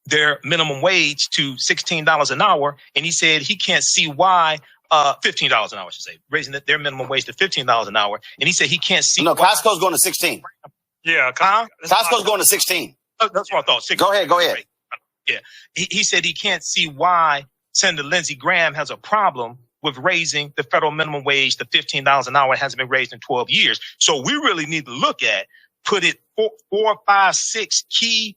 S2: their minimum wage to $16 an hour. And he said he can't see why, $15 an hour, I should say, raising their minimum wage to $15 an hour. And he said he can't see.
S13: No, Costco's going to 16.
S2: Yeah.
S13: Costco's going to 16.
S2: That's what I thought. 16.
S13: Go ahead.
S2: Yeah. He said he can't see why Senator Lindsey Graham has a problem with raising the federal minimum wage to $15 an hour. It hasn't been raised in 12 years. So we really need to look at, put it 4, 5, 6 key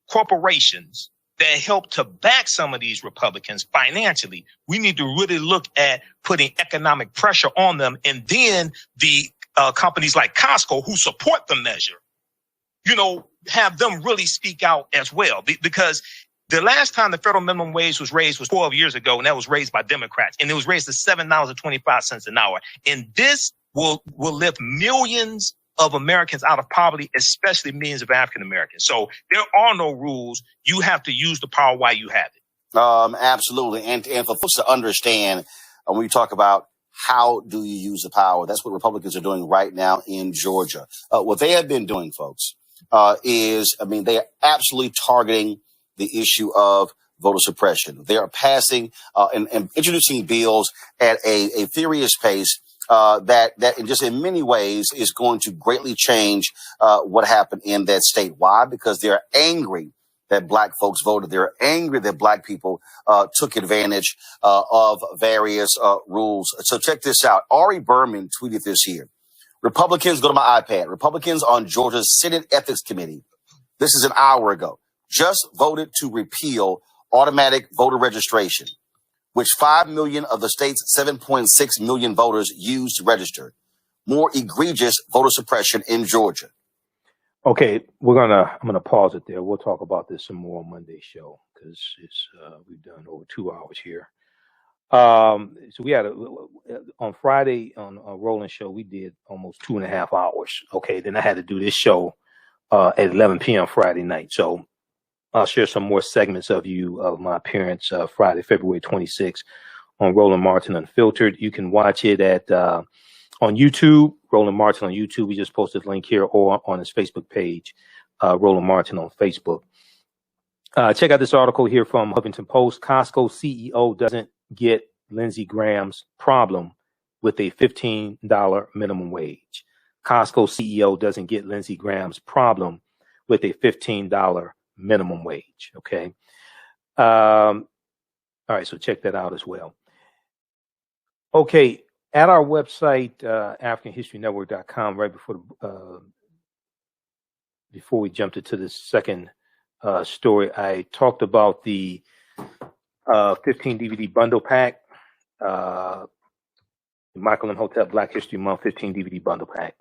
S2: corporations that help to back some of these Republicans financially. We need to really look at putting economic pressure on them. And then the companies like Costco who support the measure, have them really speak out as well. Because the last time the federal minimum wage was raised was 12 years ago, and that was raised by Democrats. And it was raised to $7.25 an hour. And this will lift millions of Americans out of poverty, especially millions of African Americans. So there are no rules. You have to use the power while you have it.
S13: Absolutely. And for folks to understand, when you talk about how do you use the power, that's what Republicans are doing right now in Georgia. What they have been doing, folks, is they are absolutely targeting the issue of voter suppression. They are passing and introducing bills at a furious pace that in many ways is going to greatly change what happened in that state. Why? Because they're angry that black folks voted. They're angry that black people took advantage of various rules. So check this out. Ari Berman tweeted this here. Republicans, go to my iPad. Republicans on Georgia's Senate Ethics Committee, this is an hour ago, just voted to repeal automatic voter registration, which 5 million of the state's 7.6 million voters used to register. More egregious voter suppression in Georgia.
S1: Okay, I'm gonna pause it there. We'll talk about this some more on Monday's show, because we've done over 2 hours here. So we had on Friday on a Rolling Show, we did almost 2.5 hours. Okay, then I had to do this show at 11 p.m. Friday night. So I'll share some more segments of my appearance Friday, February 26th on Roland Martin Unfiltered. You can watch it at on YouTube, Roland Martin on YouTube. We just posted a link here, or on his Facebook page, Roland Martin on Facebook. Check out this article here from Huffington Post. Costco CEO doesn't get Lindsey Graham's problem with a $15 minimum wage. Costco CEO doesn't get Lindsey Graham's problem with a $15 minimum wage. Okay. All right. So check that out as well. Okay. At our website, AfricanHistoryNetwork.com, right before we jumped into this second story, I talked about the 15 DVD bundle pack, Michael Imhotep Black History Month 15 DVD bundle pack.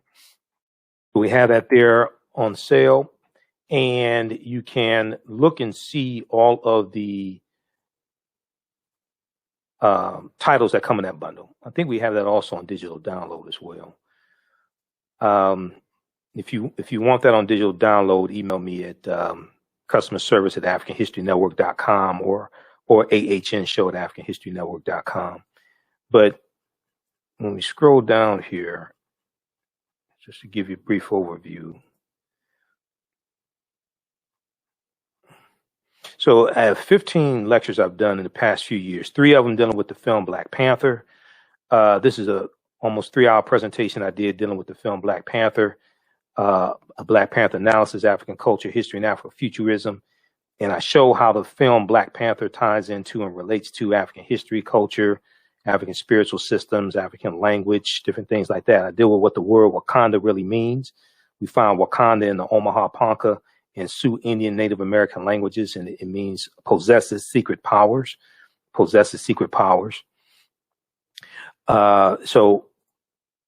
S1: We have that there on sale, and you can look and see all of the titles that come in that bundle. I think we have that also on digital download as well. If you want that on digital download, email me at customer service at AfricanHistoryNetwork.com or AHNShow at AfricanHistoryNetwork.com. But when we scroll down here, just to give you a brief overview. So I have 15 lectures I've done in the past few years, 3 of them dealing with the film Black Panther. This is a almost 3-hour presentation I did dealing with the film Black Panther, a Black Panther analysis, African culture, history, and Afrofuturism. And I show how the film Black Panther ties into and relates to African history, culture, African spiritual systems, African language, different things like that. I deal with what the word Wakanda really means. We find Wakanda in the Omaha Ponca and Sioux Indian Native American languages, and it means possesses secret powers. So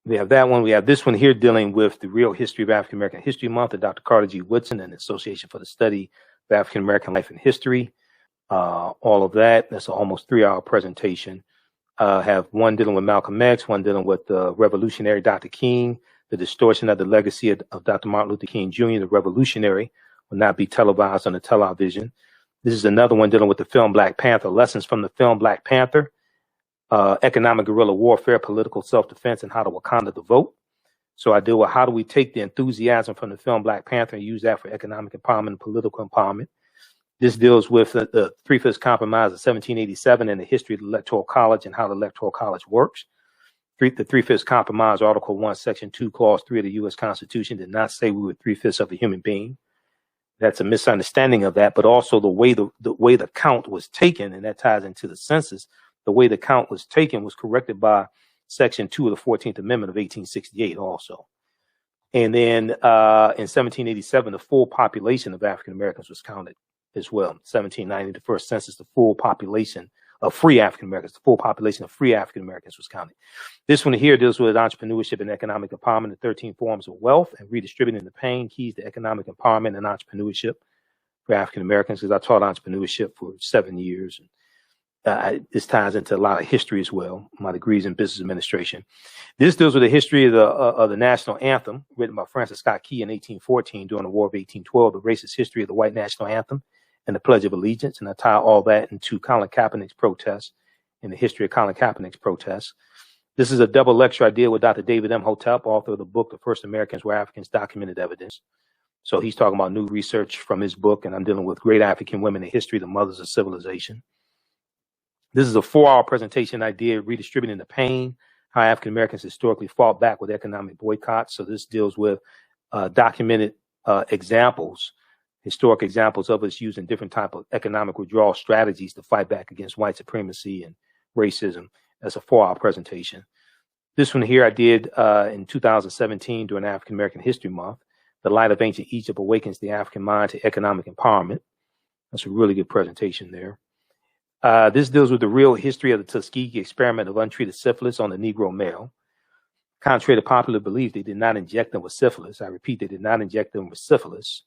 S1: we have that one. We have this one here dealing with the real history of African American History Month of Dr. Carter G. Woodson and the Association for the Study of African American Life and History. All of that. That's an almost 3-hour presentation. Have one dealing with Malcolm X, one dealing with the revolutionary Dr. King, the distortion of the legacy of Dr. Martin Luther King Jr., the revolutionary, will not be televised on the television. This is another one dealing with the film Black Panther, lessons from the film Black Panther, economic guerrilla warfare, political self-defense, and how to Wakanda to vote. So I deal with how do we take the enthusiasm from the film Black Panther and use that for economic empowerment and political empowerment. This deals with the Three-Fifths Compromise of 1787 and the history of the Electoral College and how the Electoral College works. The Three-Fifths Compromise, Article 1, Section 2, Clause 3 of the U.S. Constitution did not say we were three-fifths of a human being. That's a misunderstanding of that, but also the way the count was taken, and that ties into the census. The way the count was taken was corrected by Section 2 of the 14th Amendment of 1868 also. And then in 1787, the full population of African Americans was counted as well. 1790, the first census, the full population of free African Americans, the full population of free African Americans was counted. This one here deals with entrepreneurship and economic empowerment, the 13 forms of wealth, and redistributing the pain, keys to economic empowerment and entrepreneurship for African Americans, because I taught entrepreneurship for 7 years. This ties into a lot of history as well. My degrees in business administration. This deals with the history of the national anthem, written by Francis Scott Key in 1814 during the War of 1812, the racist history of the white national anthem and the Pledge of Allegiance. And I tie all that into Colin Kaepernick's protests and the history of Colin Kaepernick's protests. This is a double lecture I did with Dr. David Imhotep, author of the book, The First Americans Were Africans, Documented Evidence. So he's talking about new research from his book, and I'm dealing with great African women in history, the mothers of civilization. This is a 4-hour presentation I did, redistributing the pain, how African Americans historically fought back with economic boycotts. So this deals with documented examples, historic examples of us using different type of economic withdrawal strategies to fight back against white supremacy and racism. That's a 4-hour presentation. This one here I did in 2017 during African American History Month. The Light of Ancient Egypt Awakens the African Mind to Economic Empowerment. That's a really good presentation there. This deals with the real history of the Tuskegee experiment of untreated syphilis on the Negro male. Contrary to popular belief, they did not inject them with syphilis. I repeat, they did not inject them with syphilis.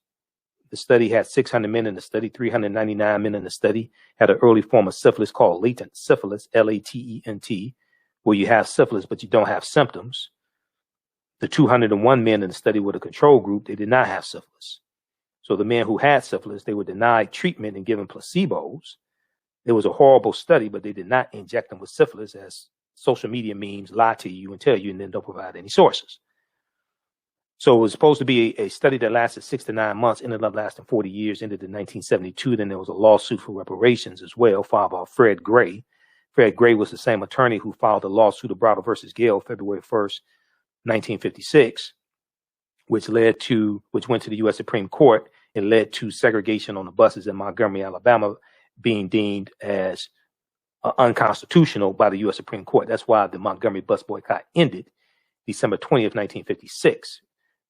S1: The study had 600 men in the study, 399 men in the study, had an early form of syphilis called latent syphilis, L-A-T-E-N-T, where you have syphilis, but you don't have symptoms. The 201 men in the study were the control group. They did not have syphilis. So the men who had syphilis, they were denied treatment and given placebos. It was a horrible study, but they did not inject them with syphilis, as social media memes lie to you and tell you and then don't provide any sources. So it was supposed to be a study that lasted 6 to 9 months, ended up lasting 40 years, ended in 1972. Then there was a lawsuit for reparations as well, filed by Fred Gray. Fred Gray was the same attorney who filed the lawsuit of Browder versus Gale, February 1st, 1956, which went to the U.S. Supreme Court and led to segregation on the buses in Montgomery, Alabama, being deemed as unconstitutional by the U.S. Supreme Court. That's why the Montgomery bus boycott ended December 20th, 1956,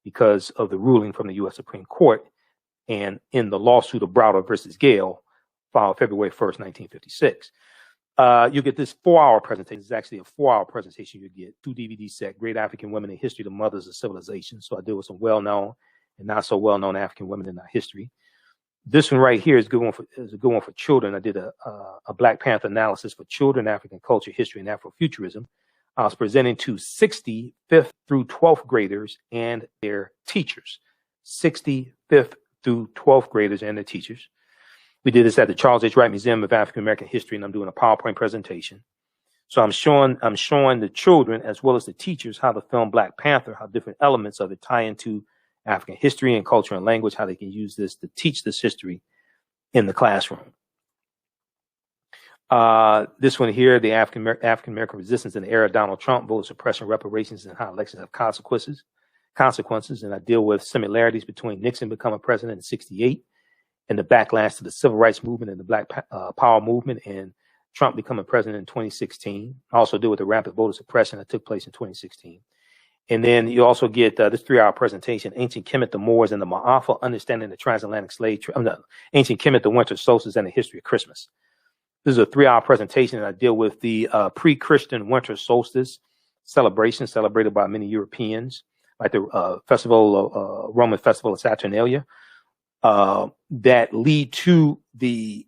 S1: because of the ruling from the U.S. Supreme Court. And in the lawsuit of Browder versus Gale, filed February 1st, 1956. You get this 4-hour presentation. It's actually a 4-hour presentation you get. 2 DVD set, Great African Women in History, the Mothers of Civilization. So I deal with some well-known and not so well-known African women in our history. This one right here is a good one for children. I did a Black Panther analysis for children, African culture, history, and Afrofuturism. I was presenting to 65th through 12th graders and their teachers. 65th through 12th graders and their teachers. We did this at the Charles H. Wright Museum of African American History, and I'm doing a PowerPoint presentation. So I'm showing the children as well as the teachers how the film Black Panther, how different elements of it tie into African history and culture and language, how they can use this to teach this history in the classroom. This one here, the African American resistance in the era of Donald Trump, voter suppression, reparations, and how elections have consequences. And I deal with similarities between Nixon becoming president in '68 and the backlash to the civil rights movement and the Black Power movement, and Trump becoming president in 2016. I also deal with the rapid voter suppression that took place in 2016. And then you also get this 3-hour presentation, Ancient Kemet, the Moors, and the Maafa, Understanding the Transatlantic Slave Trade, Ancient Kemet, the Winter Solstice, and the History of Christmas. This is a 3-hour presentation, and I deal with the pre-Christian winter solstice celebration celebrated by many Europeans, like the Roman festival of Saturnalia, that lead to the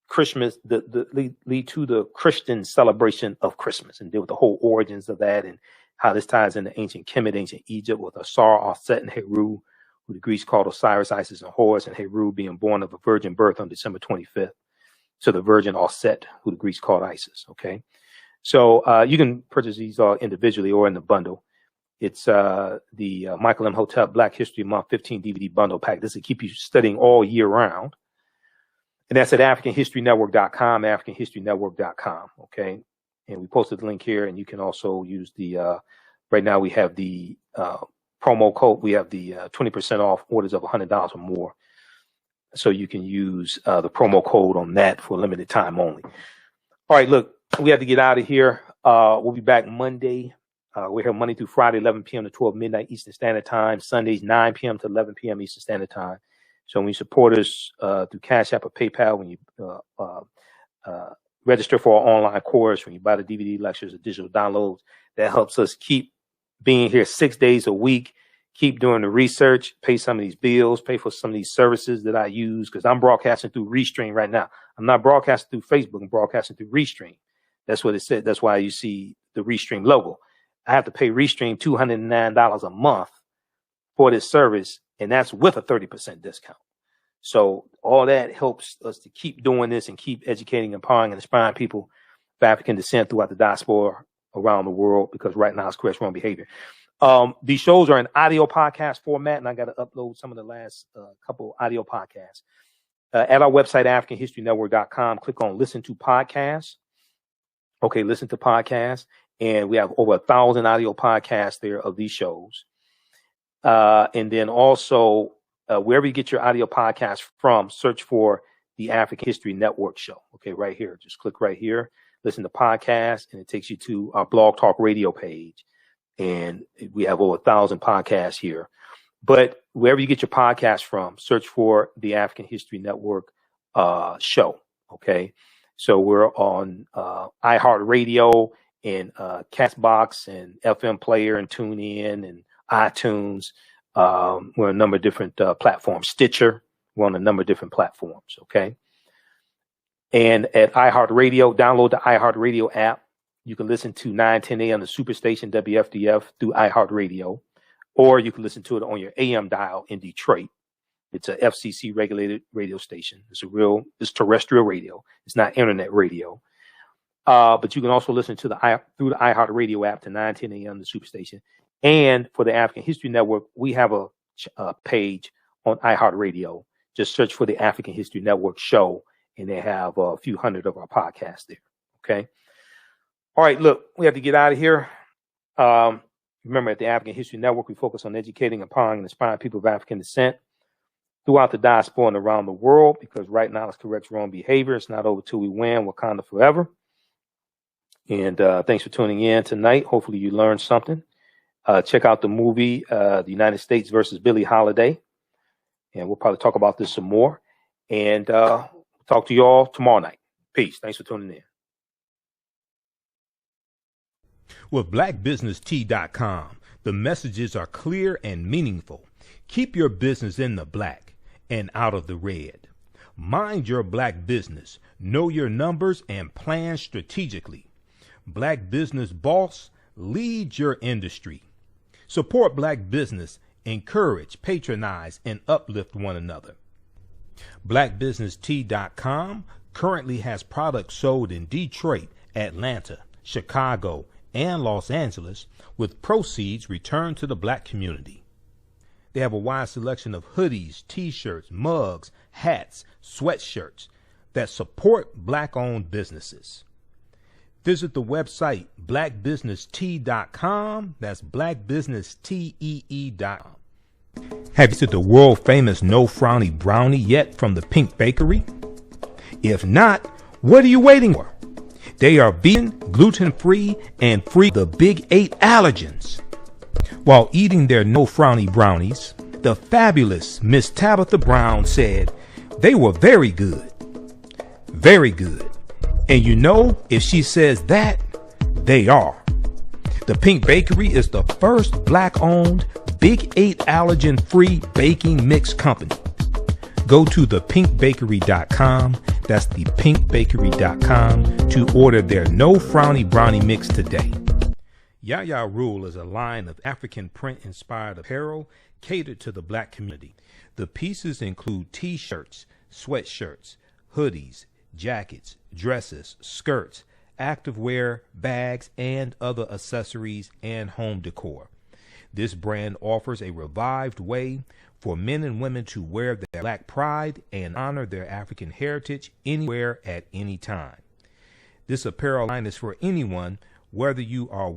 S1: Christmas, lead to the Christian celebration of Christmas, and deal with the whole origins of that and how this ties into ancient Kemet, ancient Egypt, with Asar, Aset, and Heru, who the Greeks called Osiris, Isis, and Horus, and Heru being born of a virgin birth on December 25th. So the virgin Aset, who the Greeks called Isis. Okay. So you can purchase these individually or in the bundle. It's the Michael Imhotep Black History Month 15 DVD bundle pack. This will keep you studying all year round. And that's at AfricanHistoryNetwork.com, AfricanHistoryNetwork.com. Okay. And we posted the link here, and you can also use the, right now we have the promo code. We have the 20% off orders of $100 or more. So you can use the promo code on that for a limited time only. All right, look, we have to get out of here. We'll be back Monday. We're here Monday through Friday, 11 p.m. to 12 midnight Eastern Standard Time. Sundays, 9 p.m. to 11 p.m. Eastern Standard Time. So when you support us through Cash App or PayPal, when you register for our online course, when you buy the DVD lectures or digital downloads, that helps us keep being here 6 days a week, keep doing the research, pay some of these bills, pay for some of these services that I use, because I'm broadcasting through Restream right now. I'm not broadcasting through Facebook. I'm broadcasting through Restream. That's what it said. That's why you see the Restream logo. I have to pay Restream $209 a month for this service, and that's with a 30% discount. So all that helps us to keep doing this and keep educating, empowering, and inspiring people of African descent throughout the diaspora around the world, because right now it's correct wrong behavior. These shows are in audio podcast format, and I got to upload some of the last couple audio podcasts. At our website, AfricanHistoryNetwork.com, click on Listen to Podcasts. Okay, Listen to Podcasts. And we have over 1,000 audio podcasts there of these shows. And then also, wherever you get your audio podcast from, search for the African History Network show. Okay, right here. Just click right here, listen to podcasts, and it takes you to our Blog Talk Radio page. And we have over 1,000 podcasts here. But wherever you get your podcast from, search for the African History Network show. Okay, so we're on iHeartRadio and Castbox and FM Player and TuneIn and iTunes. We're on a number of different platforms. Stitcher, we're on a number of different platforms. Okay, and at iHeartRadio, download the iHeartRadio app. You can listen to 910 a.m. the Superstation WFDF through iHeartRadio, or you can listen to it on your AM dial in Detroit. It's a FCC regulated radio station. It's terrestrial radio. It's not internet radio. But you can also listen to through the iHeartRadio app to 910 a.m. the Superstation. And for the African History Network, we have a page on iHeartRadio. Just search for the African History Network show, and they have a few hundred of our podcasts there. Okay. All right, look, we have to get out of here. Remember, at the African History Network, we focus on educating, empowering, and inspiring people of African descent throughout the diaspora and around the world, because right now it's correct wrong behavior. It's not over till we win. Wakanda forever. And thanks for tuning in tonight. Hopefully you learned something. Check out the movie, The United States versus Billie Holiday. And we'll probably talk about this some more. And talk to you all tomorrow night. Peace. Thanks for tuning in.
S2: With blackbusinesstee.com, the messages are clear and meaningful. Keep your business in the black and out of the red. Mind your black business. Know your numbers and plan strategically. Black Business Boss, lead your industry. Support black business, encourage, patronize, and uplift one another. BlackBusinessTea.com currently has products sold in Detroit, Atlanta, Chicago, and Los Angeles, with proceeds returned to the black community. They have a wide selection of hoodies, t-shirts, mugs, hats, sweatshirts that support black-owned businesses. Visit the website blackbusinesstee.com. That's blackbusinesstee.com. Have you seen the world-famous No Frowny Brownie yet from the Pink Bakery? If not, what are you waiting for? They are vegan, gluten-free, and free of the big 8 allergens. While eating their No Frowny brownies, the fabulous Miss Tabitha Brown said they were very good. Very good. And you know, if she says that, they are. The Pink Bakery is the first black-owned, big 8 allergen-free baking mix company. Go to thepinkbakery.com, that's thepinkbakery.com, to order their No Frowny Brownie Mix today. Yaya Rule is a line of African print-inspired apparel catered to the black community. The pieces include t-shirts, sweatshirts, hoodies, jackets, dresses, skirts, activewear, bags, and other accessories and home decor. This brand offers a revived way for men and women to wear their black pride and honor their African heritage anywhere at any time. This apparel line is for anyone, whether you are